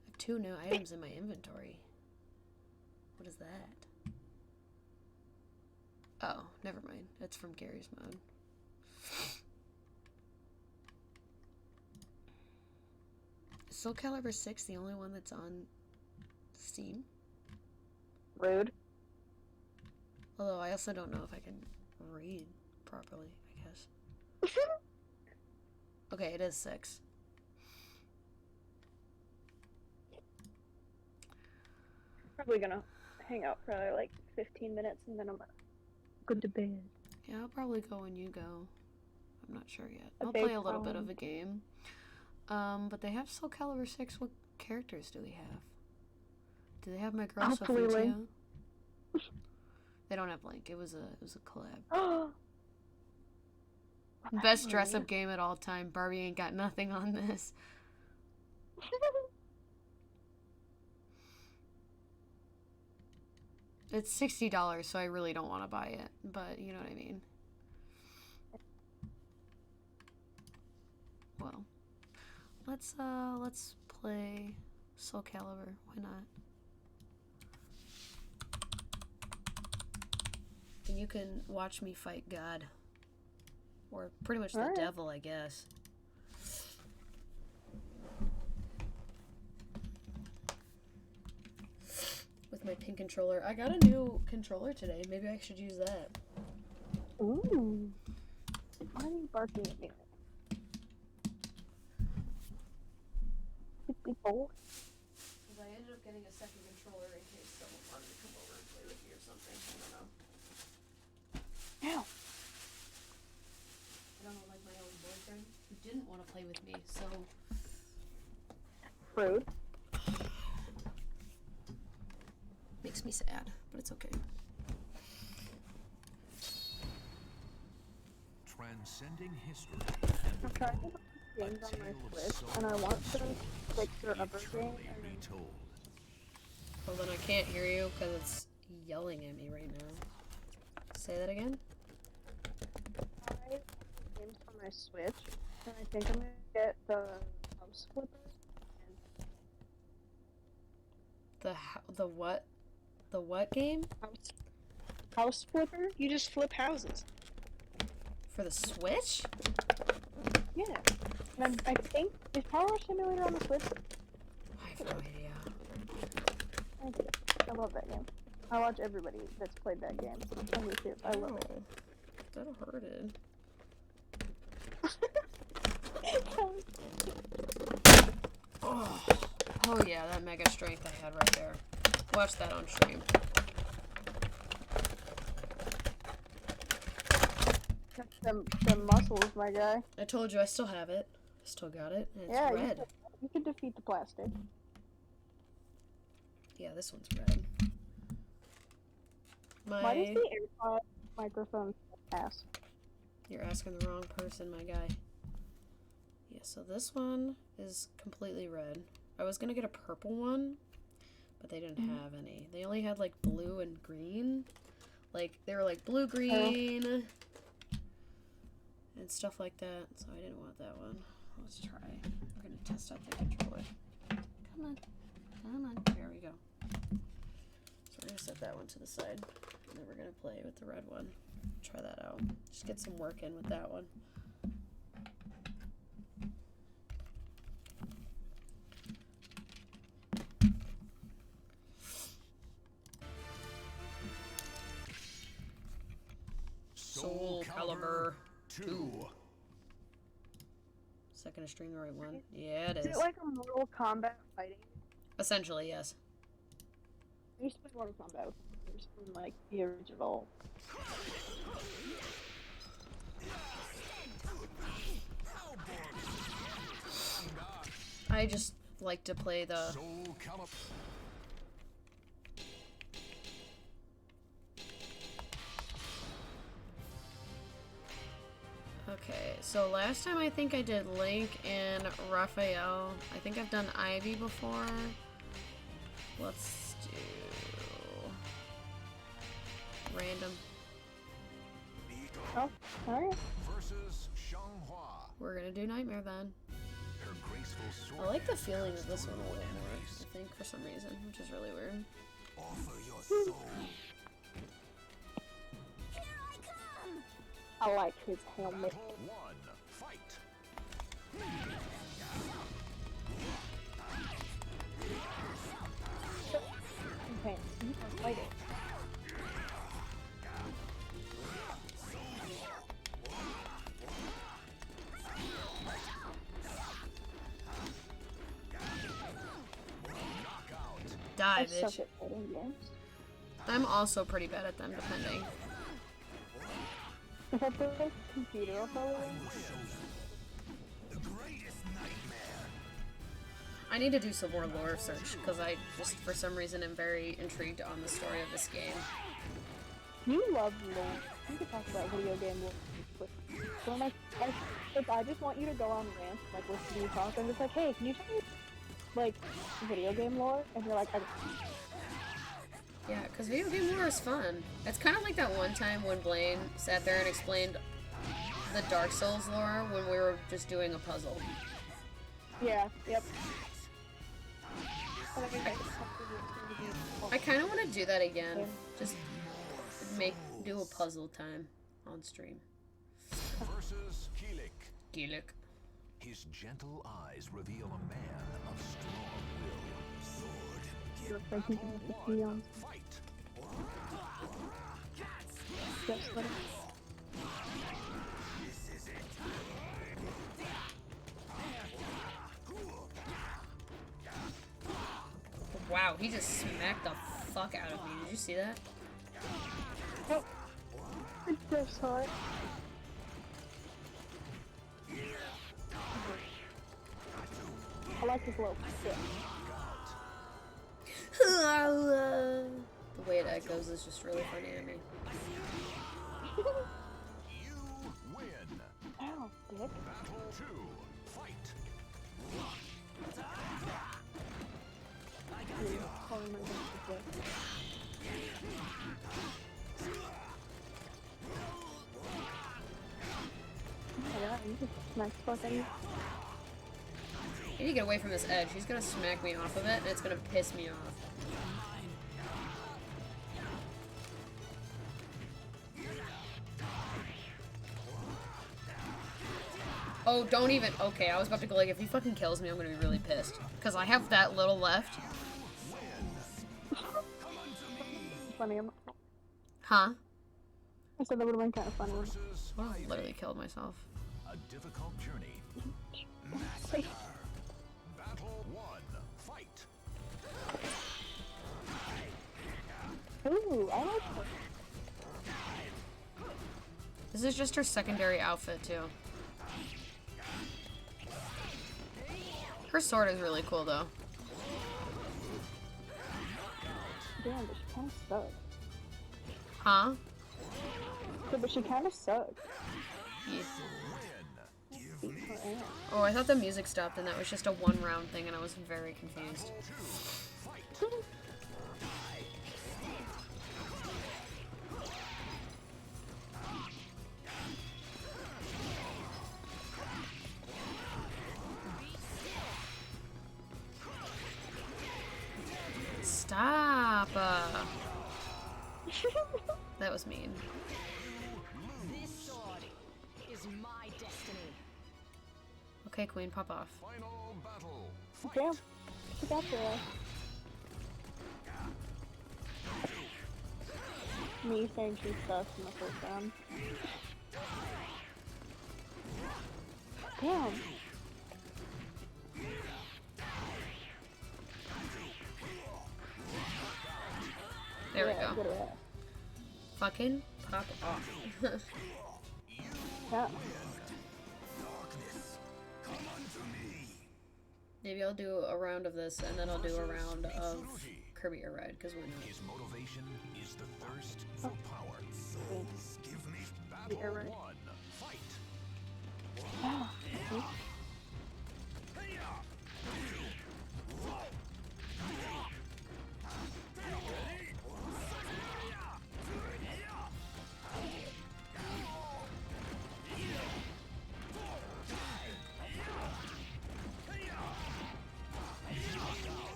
I have 2 new items in my inventory. What is that? Oh, never mind. It's from Gary's mode. Is Soul Calibur 6 the only one that's on Steam? Rude. Although I also don't know if I can read properly, I guess. Okay, it is 6. Probably gonna hang out for another, like 15 minutes and then I'm gonna go to bed. Yeah, I'll probably go when you go. I'm not sure yet. A I'll big play a little bit phone. of a game. But they have Soul Calibur 6. What characters do we have? Do they have my girl Hopefully Sophia? Link. They don't have Link. It was a collab. Oh. Best dress up game at all time. Barbie ain't got nothing on this. It's $60, so I really don't want to buy it. But you know what I mean. Well, let's play Soul Calibur. Why not? And you can watch me fight God. Or pretty much the devil, I guess. With my pink controller. I got a new controller today. Maybe I should use that. Ooh. Why are you barking at me? People. Because I ended up getting a second controller in case someone wanted to come over and play with me or something. I don't know. Ow. I don't know, like my own boyfriend who didn't want to play with me, so... Rude. Makes me sad, but it's okay. Transcending history. I'm trying to put games on my Switch, and I want to fix your upper game. Retold. Hold on, I can't hear you because it's yelling at me right now. Say that again? I have games on my Switch, and I think I'm gonna get the house flipper. The what? The what game? House flipper? You just flip houses. For the Switch? Yeah. And I think, is Power Wash Simulator on the Switch? I have no idea. I love that game. I watch everybody that's played that game on YouTube. I love it. That hurted. Oh yeah, that mega strength I had right there. Watch that on stream. The muscles, my guy. I told you I still have it. I still got it. And it's Yeah, red. you can defeat the plastic. Yeah, this one's red. Why does the AirPod microphone pass? You're asking the wrong person, my guy. Yeah, so this one is completely red. I was gonna get a purple one, but they didn't have any. They only had like blue and green. Like, they were like blue, green, and stuff like that. So I didn't want that one. Let's try. We're gonna test out the controller. Come on. Come on. There we go. So we're gonna set that one to the side. And then we're gonna play with the red one. Try that out. Just get some work in with that one. Soul Calibur 2. Second string the right one? Yeah, it is. Is it like a Mortal Kombat fighting? Essentially, yes. I used to play Mortal Kombat from like the original. I just like to play the... Okay, so last time I think I did Link and Raphael. I think I've done Ivy before. Let's do... random. Oh, alright. We're gonna do Nightmare then. I like the feeling of this one a little more, I think, for some reason, which is really weird. I like his helmet. Okay, you can fight it. Die, I bitch. suck at fighting games. I'm also pretty bad at them, depending. Is that the computer following? I need to do some more lore search, because I just, for some reason, am very intrigued on the story of this game. You love lore. We could talk about video game lore. So I just want you to go on rants, like listen to you talk, and just like, hey, can you tell me, like, video game lore? And you're like, Yeah, because video game lore is fun. It's kind of like that one time when Blaine sat there and explained the Dark Souls lore when we were just doing a puzzle. Yeah, yep. I kind of want to do that again. Just do a puzzle time on stream. Versus Keelik. Keelik. His gentle eyes reveal a man of strong will. Sword. Fight. Wow, he just smacked the fuck out of me. Did you see that? Oh. I just saw it. I like his little stick. The way it echoes is just really funny to me. You win. Ow, dick. Battle 2. Fight. Smack fucking. I need to get away from this edge. He's gonna smack me off of it, and it's gonna piss me off. Oh, don't even. Okay, I was about to go like, if he fucking kills me, I'm gonna be really pissed. Because I have that little left. Funny. Huh? I said that would have been kind of funny. I literally killed myself. A difficult journey. Battle 1. Fight. Ooh, I like her. This is just her secondary outfit, too. Her sword is really cool, though. Damn, but she kind of sucks. Huh? Yeah, but she kind of sucks. Yeah. Beat her ass. Oh, I thought the music stopped and that was just a one-round thing, and I was very confused. Stop! That was mean. This sword is my destiny. Okay, Queen, pop off. Final battle. Damn, she got your ass. Me saying she sucks in the first round. Damn. There we Yeah, go. get her ass. Fucking pop off. Yeah. Maybe I'll do a round of this, and then I'll do a round of Kirby Air Ride, because when... His motivation is the thirst for power. Give me The air battle raid. 1. Fight. Ah,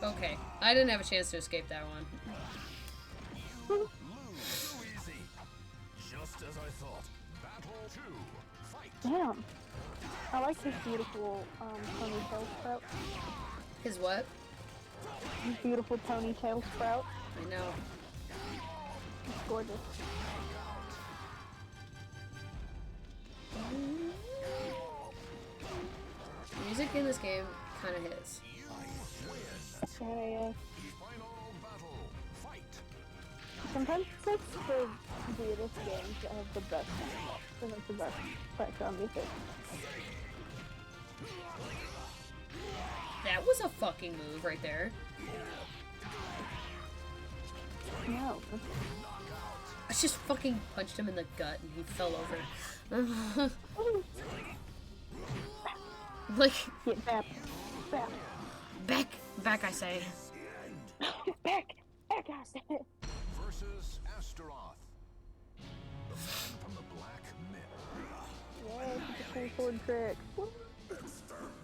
Okay, I didn't have a chance to escape that one. Lose too easy. Just as I thought. Battle 2. Fight. damn. I like his beautiful ponytail sprout. His what? His beautiful ponytail sprout. I know. It's gorgeous. The music in this game kind of hits. Yeah. Final battle. Fight. Sometimes it's like the weirdest games that have the best sound. They have the best background music. That was a fucking move right there. No. I just fucking punched him in the gut and he fell over. Like, Get back. Back. back I say. Back. Back, I said. Versus Astaroth. The man from the Black Myth. Yeah, it's a cool sword trick. Woo.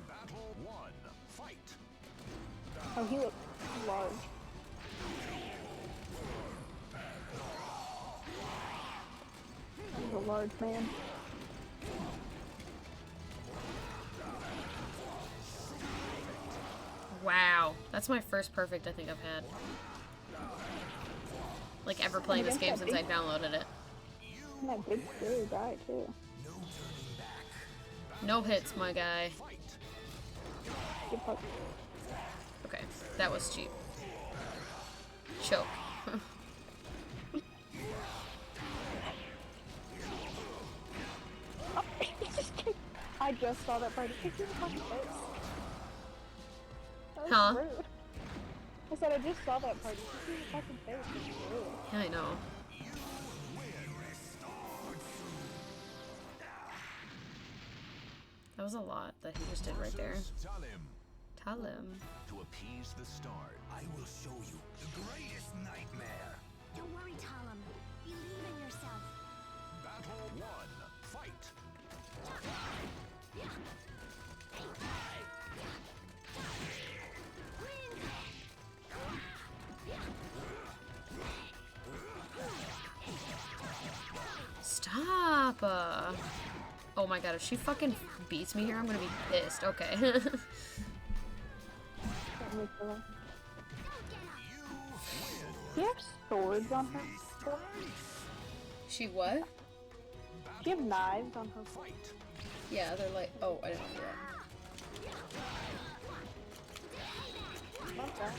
Battle 1. Fight. Oh, he looks large. He's a large man. Wow, that's my first perfect I think I've had. Like ever playing this game since I downloaded it. And that big scary guy, too. No hits, my guy. Get fucked. Okay, that was cheap. Choke. I just saw that part. Kick you in the fucking face. That was Huh? rude. I said I just saw that part. Kick you in the fucking face. That was rude. Yeah, I know. That was a lot that he just did right there. Talim. Talim. To appease the stars, I will show you the greatest nightmare. Don't worry, Talam. Believe in yourself. Battle 1. Fight. Danganronpa. Oh my god, if she fucking beats me here, I'm gonna be pissed. Okay. Do you have swords on her? She what? Do you have knives on her? Yeah, they're like. Oh, I didn't do that. Okay.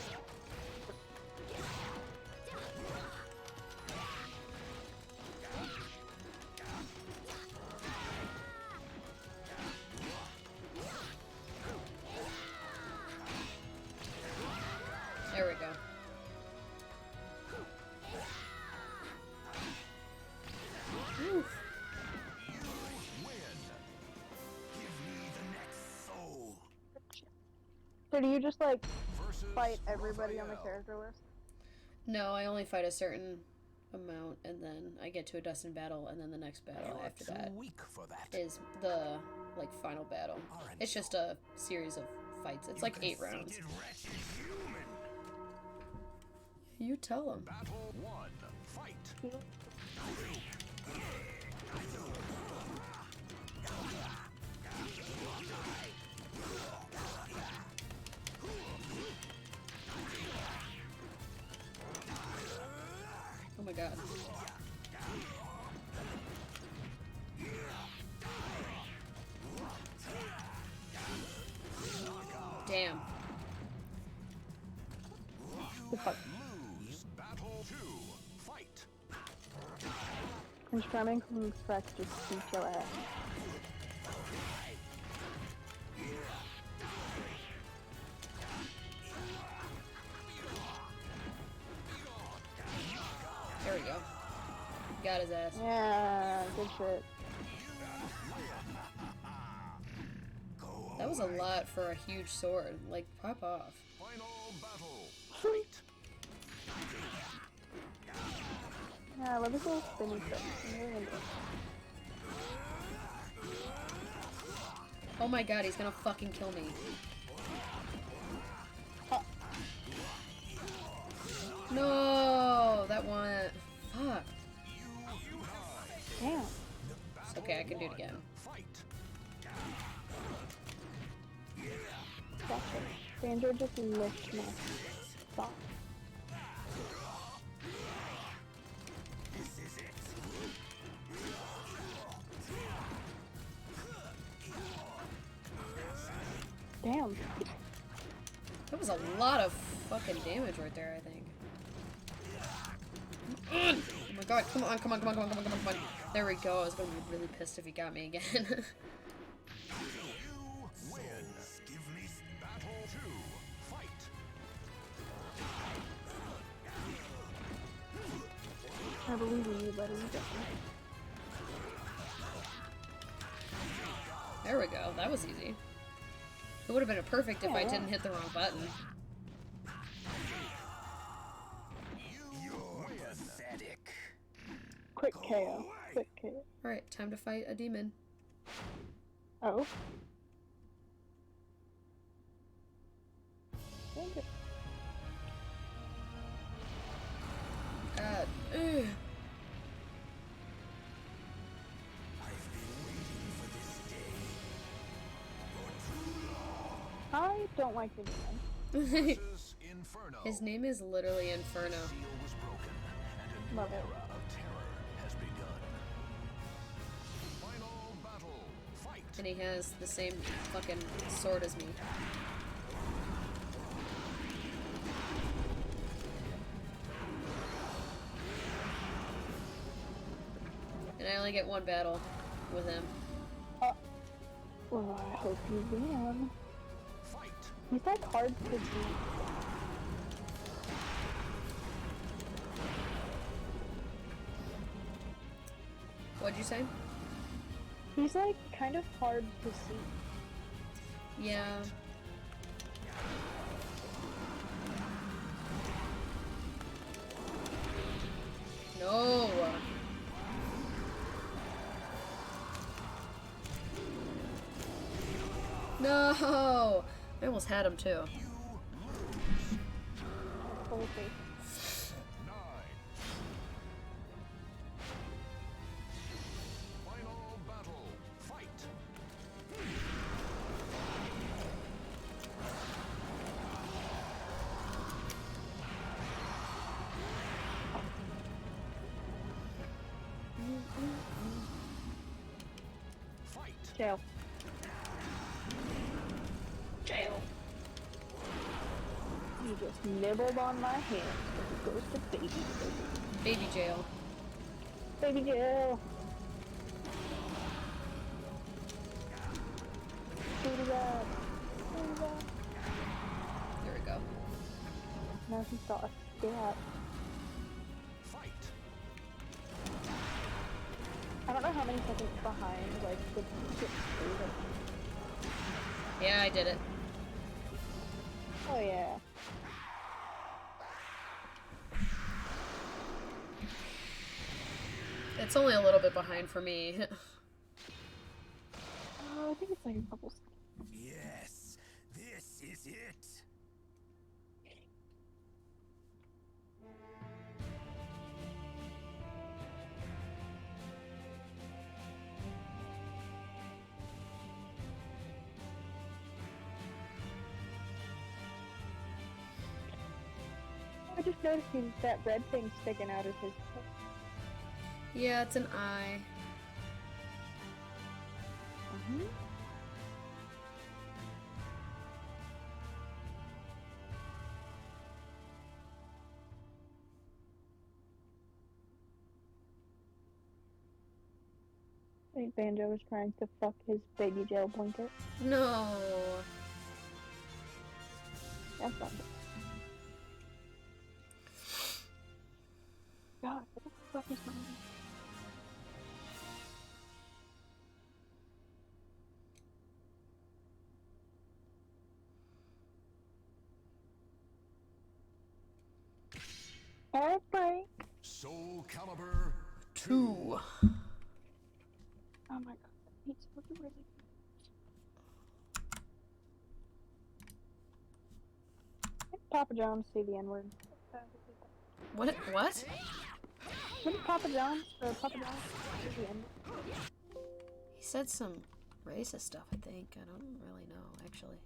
There we go. Oof. So do you just like fight everybody on the character list? No, I only fight a certain amount, and then I get to a destined battle, and then the next battle after that is the like final battle. It's just a series of fights. It's like 8 rounds. You tell him. Battle 1. Fight. Oh my god. Damn. Lose. Battle 2. Fight. I'm just trying from scratch just beat your ass. There we go. Got his ass. Yeah, good shit. That was a lot for a huge sword. Like, pop off. Final battle. Fight. Yeah, let me go spinny stuff. I'm really into it. Oh my god, he's gonna fucking kill me. No, that one. Fuck. Damn. It's okay, I can do it again. Gotcha. Sandra just licked my sock. Damn. That was a lot of fucking damage right there, I think. Oh my god, come on, come on, come on, come on, come on, come on, come on. There we go. I was gonna be really pissed if he got me again. You win. Give me battle 2. Fight. I believe in you, buddy. You got me. There we go. That was easy. It would have been a perfect if I didn't hit the wrong button. You're pathetic. Quick KO. Quick KO. Alright, time to fight a demon. Oh. Okay. God. Ugh. I don't like the demon. Versus Inferno. His name is literally Inferno. Seal was broken, and a new Love it. era of terror has begun. Final battle. Fight. And he has the same fucking sword as me. And I only get one battle with him. Well, I hope you win. Fight. He's like hard to beat. What'd you say? He's like kind of hard to see. Yeah. No. No. I almost had him too. Full face. 9. Final Jail. Jail. You just nibbled on my hand. It goes to baby. Baby jail. Baby jail. Baby jail. Baby jail. There we go. Now he saw a stat. I don't know how many seconds behind, like, the shit. Yeah, I did it. Oh yeah. It's only a little bit behind for me. Oh, I think it's like a couple seconds. Yes, this is it. I just noticed that red thing sticking out of his head. Yeah, it's an eye. I think Banjo was trying to fuck his baby jail blanket. No. That's not good. God, what the fuck is wrong? Heartbreak. Soul Calibur 2. Oh my god, he's fucking really. Papa John's say the N-word. What? What? Didn't Papa John's say the N-word? He said some racist stuff, I think. I don't really know, actually.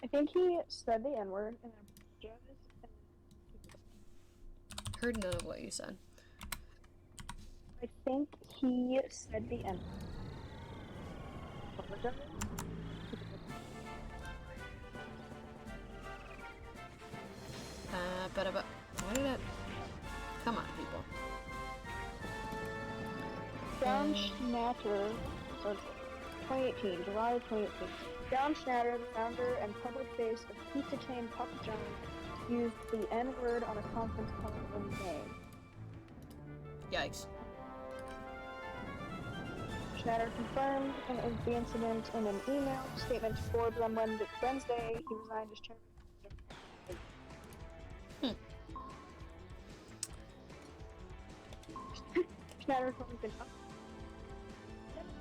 I think he said the N-word and then apologized. Heard none of what you said. I think he said the N-word. Apologized. But why did it? Come on, people. John Schnatter, 2018, July of 2018. John Schnatter, the founder and public face of pizza chain Papa John's, used the N-word on a conference call in May. Yikes. Schnatter confirmed the incident in an email statement to Forbes on Wednesday. He resigned as chairman. Schnatter has only been up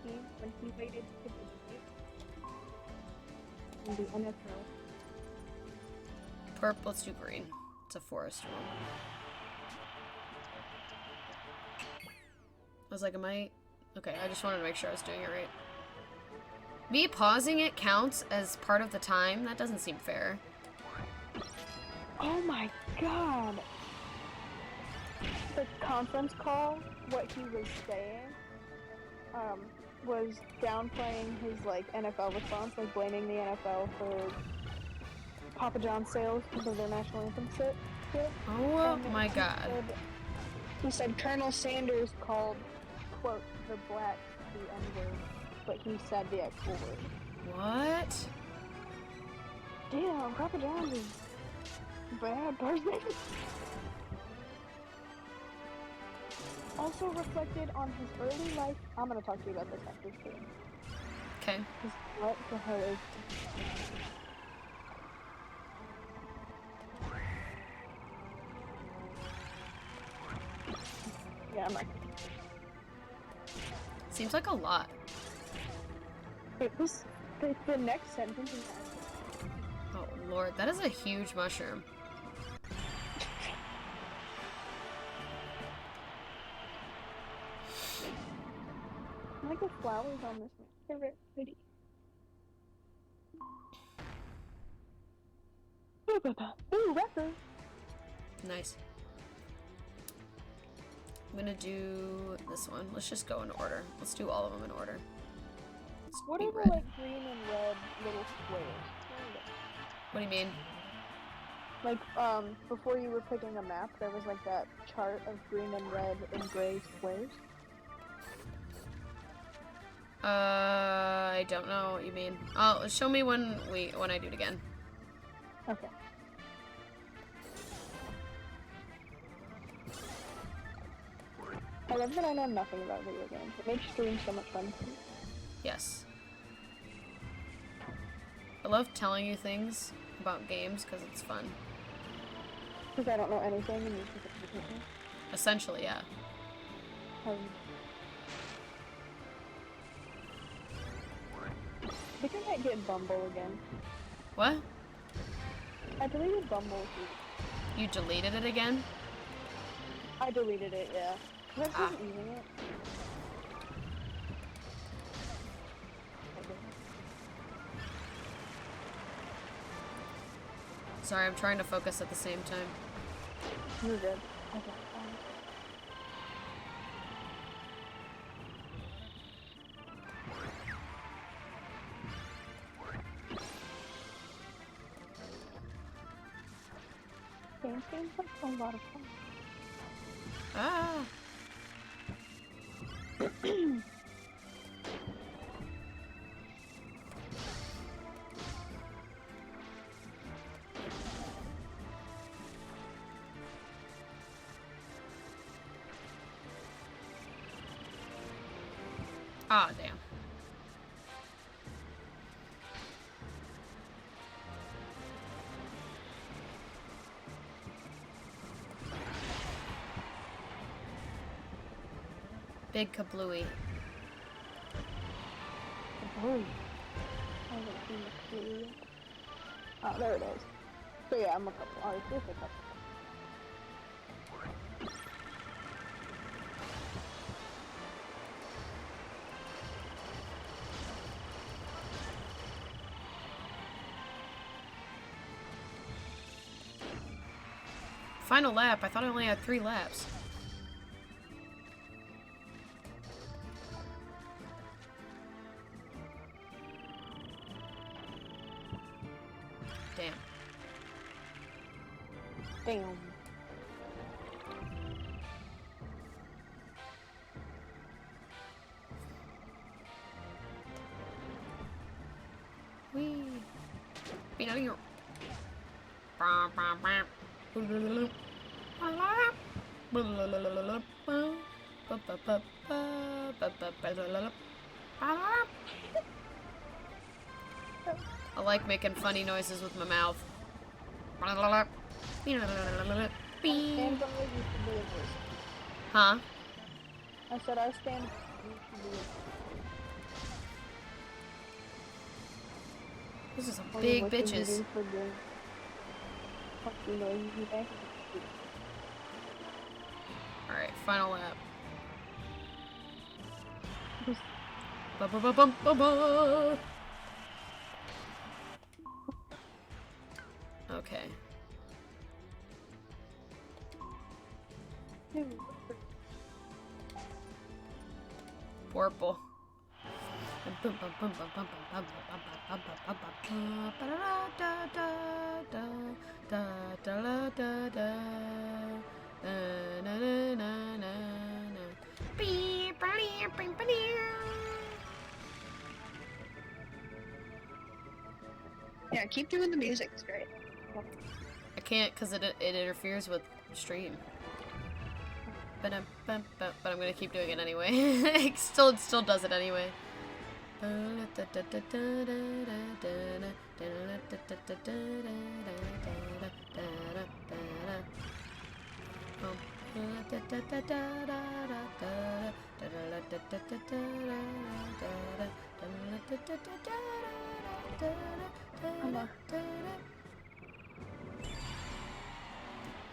17 when he waited to debut in the NFL. Let's do green. It's a forest one. I was like, am I... Okay, I just wanted to make sure I was doing it right. Me pausing it counts as part of the time? That doesn't seem fair. Oh my god! The conference call, what he was saying, was downplaying his, like, NFL response, like, blaming the NFL for Papa John's sales because of their national anthem shit. Oh my god. He said Colonel Sanders called, quote, the blacks the N-word, but he said the actual word. What? Damn, Papa John's is a bad person. Also reflected on his early life. I'm gonna talk to you about this after too. Okay. What the hell is... Yeah, I'm right. Seems like a lot. It was... The next sentence is Oh lord, that is a huge mushroom. I like the flowers on this one. They're very pretty. Ooh, record! Nice. I'm gonna do this one. Let's just go in order. Let's do all of them in order. What be are the red. like green and red little squares? What do you mean? Like, before you were picking a map, there was like that chart of green and red and gray squares. I don't know what you mean. Show me when I do it again. Okay. I love that I know nothing about video games. It makes streams so much fun for me. Yes. I love telling you things about games because it's fun. Because I don't know anything and you can educate me. Essentially, yeah. I think I might get Bumble again. What? I deleted Bumble. You deleted it again? I deleted it, yeah. I wasn't using it. Sorry, I'm trying to focus at the same time. You're good. Okay. Games like a lot of fun. Ah! Ah, damn. Big kablooey. Oh, there it is. So yeah, I'm a couple. Oh, it's just a couple. Final lap. I thought I only had 3 laps. Damn. Damn. Whee! Be out of here. I like making funny noises with my mouth. Huh? I said I stand. This is some big bitches. Alright, final lap. Ba-ba-ba-bum-ba-ba. Okay. Purple. Yeah, keep doing the music. It's great. I can't because it interferes with stream. But I'm gonna keep doing it anyway. It still does it anyway.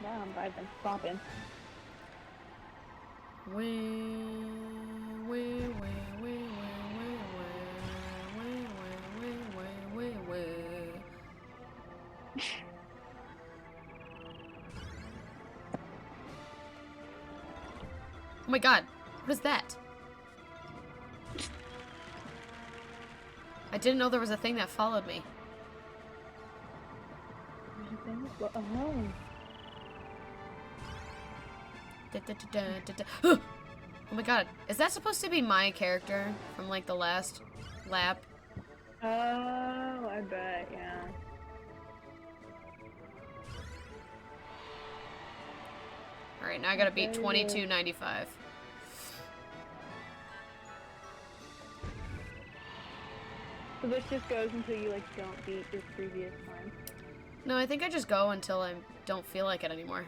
Now I'm vibing, bopping. Oh my god, what is that? I didn't know there was a thing that followed me. Oh. Oh my god, is that supposed to be my character from like the last lap? Oh, I bet, yeah. Alright, now I gotta beat 22.95. So this just goes until you like don't beat your previous time. No, I think I just go until I don't feel like it anymore.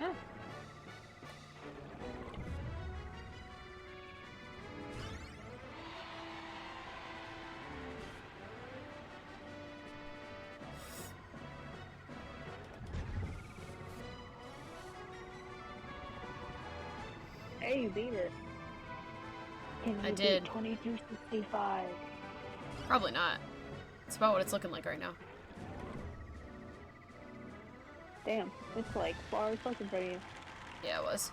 Oh. Hey, you beat it. Can you I did. 2265. Probably not. It's about what it's looking like right now. Damn, it's like far as fuck in front of you. Yeah, it was.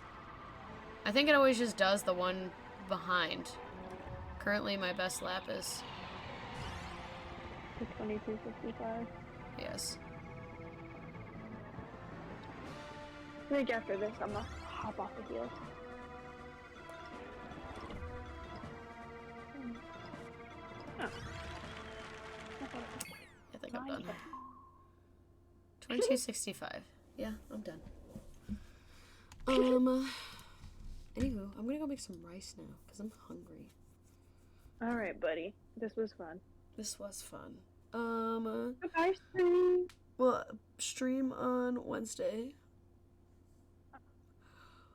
I think it always just does the one behind. Currently, my best lap is... The 2265. Yes. I think after this, I'm gonna hop off the heels. Oh. I think I'm done. 2265. Yeah, I'm done. Anywho, I'm gonna go make some rice now, because I'm hungry. Alright, buddy. This was fun. This was fun. Goodbye, stream. Well, stream on Wednesday.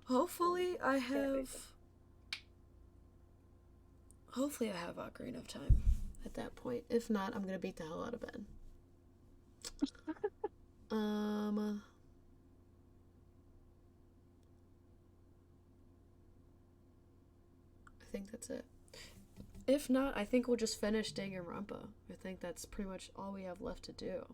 Hopefully I have Ocarina of Time at that point. If not, I'm gonna beat the hell out of Ben. I think that's it. If not, I think we'll just finish Danganronpa. I think that's pretty much all we have left to do.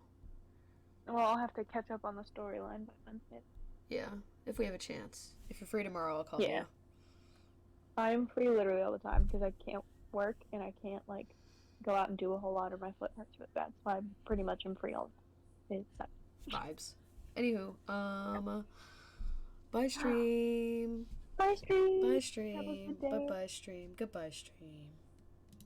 Well, I'll have to catch up on the storyline by Wednesday. Yeah, if we have a chance. If you're free tomorrow, I'll call Yeah. you. I'm free literally all the time because I can't work and I can't like go out and do a whole lot or my foot hurts really bad. So I pretty much am free all the time. It's Vibes. Anywho, bye stream. Bye stream. Bye Have a stream. good day. Bye bye stream. Goodbye stream.